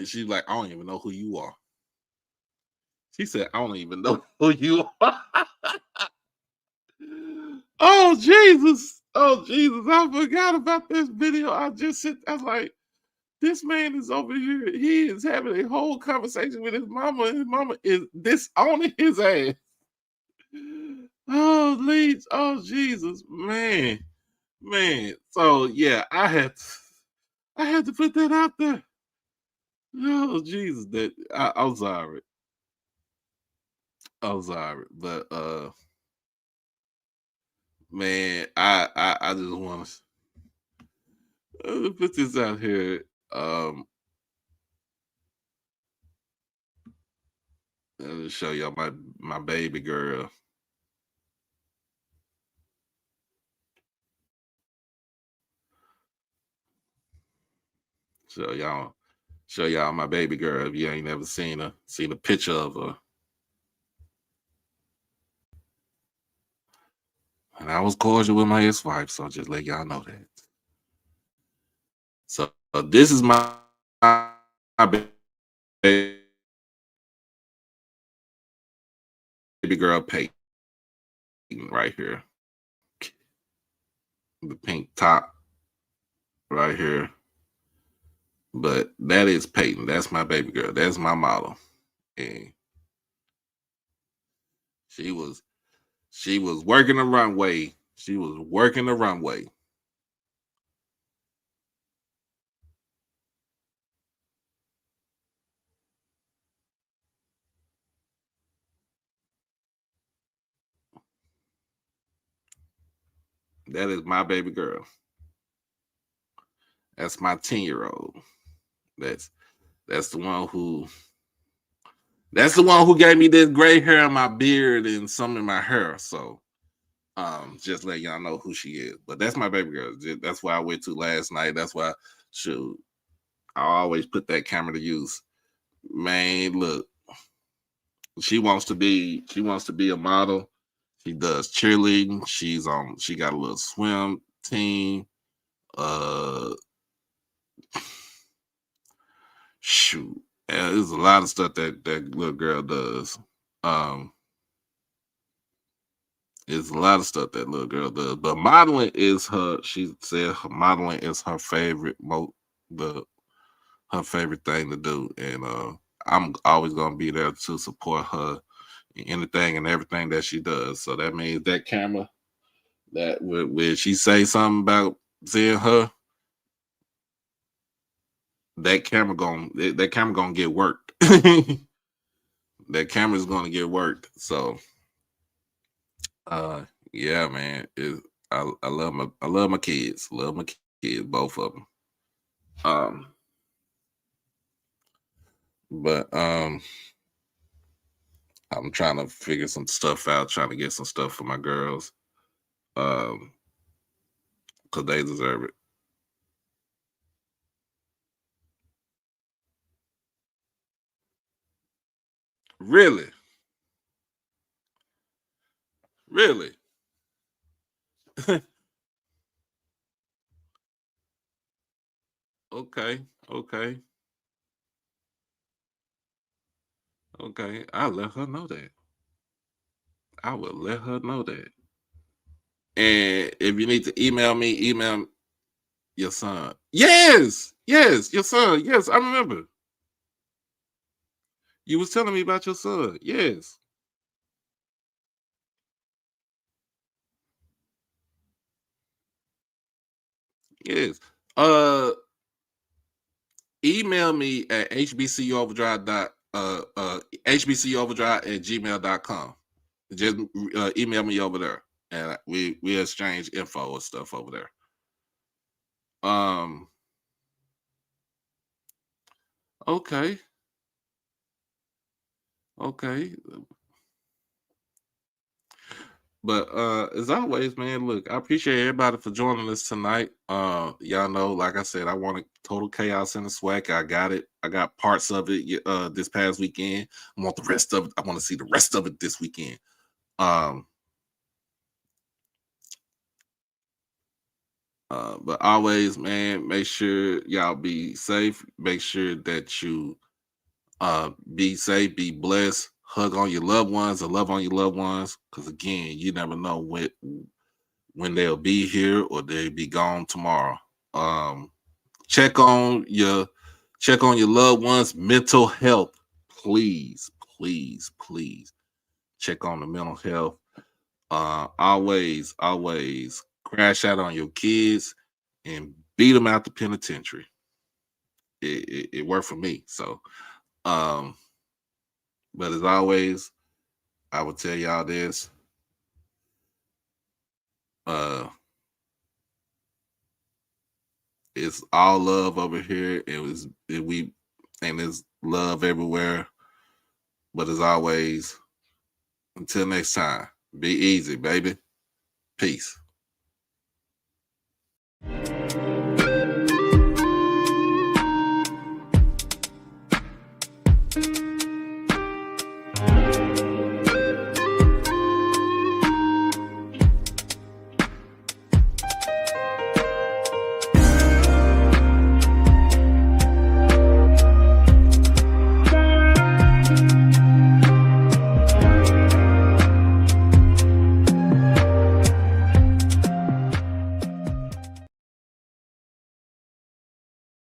She's like, I don't even know who you are. She said, I don't even know who you are. Oh, Jesus. Oh, Jesus. I forgot about this video. I was like, this man is over here. He is having a whole conversation with his mama. And his mama is disowning his ass. Oh, Leach. Oh, Jesus. Man. So, yeah, I had to put that out there. Oh, Jesus. I'm sorry. I'm sorry. But, man, I just want to put this out here. Let me show y'all my baby girl. Show y'all my baby girl if you ain't never seen a picture of her. And I was cordial with my ex-wife, so just let y'all know that. So this is my baby girl Peyton right here. The pink top right here. But that is Peyton. That's my baby girl. That's my model. And she was working the runway. She was working the runway. That is my baby girl. That's my 10-year-old. That's the one who gave me this gray hair in my beard and some in my hair. So just let y'all know who she is. But that's my baby girl. That's why I went to last night. That's why I always put that camera to use. Man, look. She wants to be a model. She does cheerleading. She got a little swim team. Shoot. There's a lot of stuff that little girl does. There's a lot of stuff that little girl does. But modeling is she said modeling is her favorite her favorite thing to do. And I'm always gonna be there to support her in anything and everything that she does. So that means that camera, that when she say something about seeing her, that camera gonna get worked. That camera's gonna get worked. So yeah, man. I love my kids. Love my kids, both of them. But I'm trying to figure some stuff out, trying to get some stuff for my girls. Because they deserve it. Really? Really? Okay. I'll let her know that. I will let her know that. And if you need to email your son. Yes, your son. Yes, I remember. You was telling me about your son. Yes. Yes. Email me at hbcoverdrive@gmail.com. Just email me over there, and we exchange info and stuff over there. Okay. But as always, man, look, I appreciate everybody for joining us tonight. Y'all know, like I said, I wanted total chaos in the SWAC. I got it. I got parts of it this past weekend. I want the rest of it. I want to see the rest of it this weekend. But always, man, make sure y'all be safe. Make sure that you be safe, be blessed, hug on your loved ones or love on your loved ones. Because again, you never know when they'll be here or they'll be gone tomorrow. Check on your loved ones' mental health. Please check on the mental health. Always crash out on your kids and beat them out the penitentiary. It worked for me. So but as always, I will tell y'all this. It's all love over here. There's love everywhere. But as always, until next time, be easy, baby. Peace.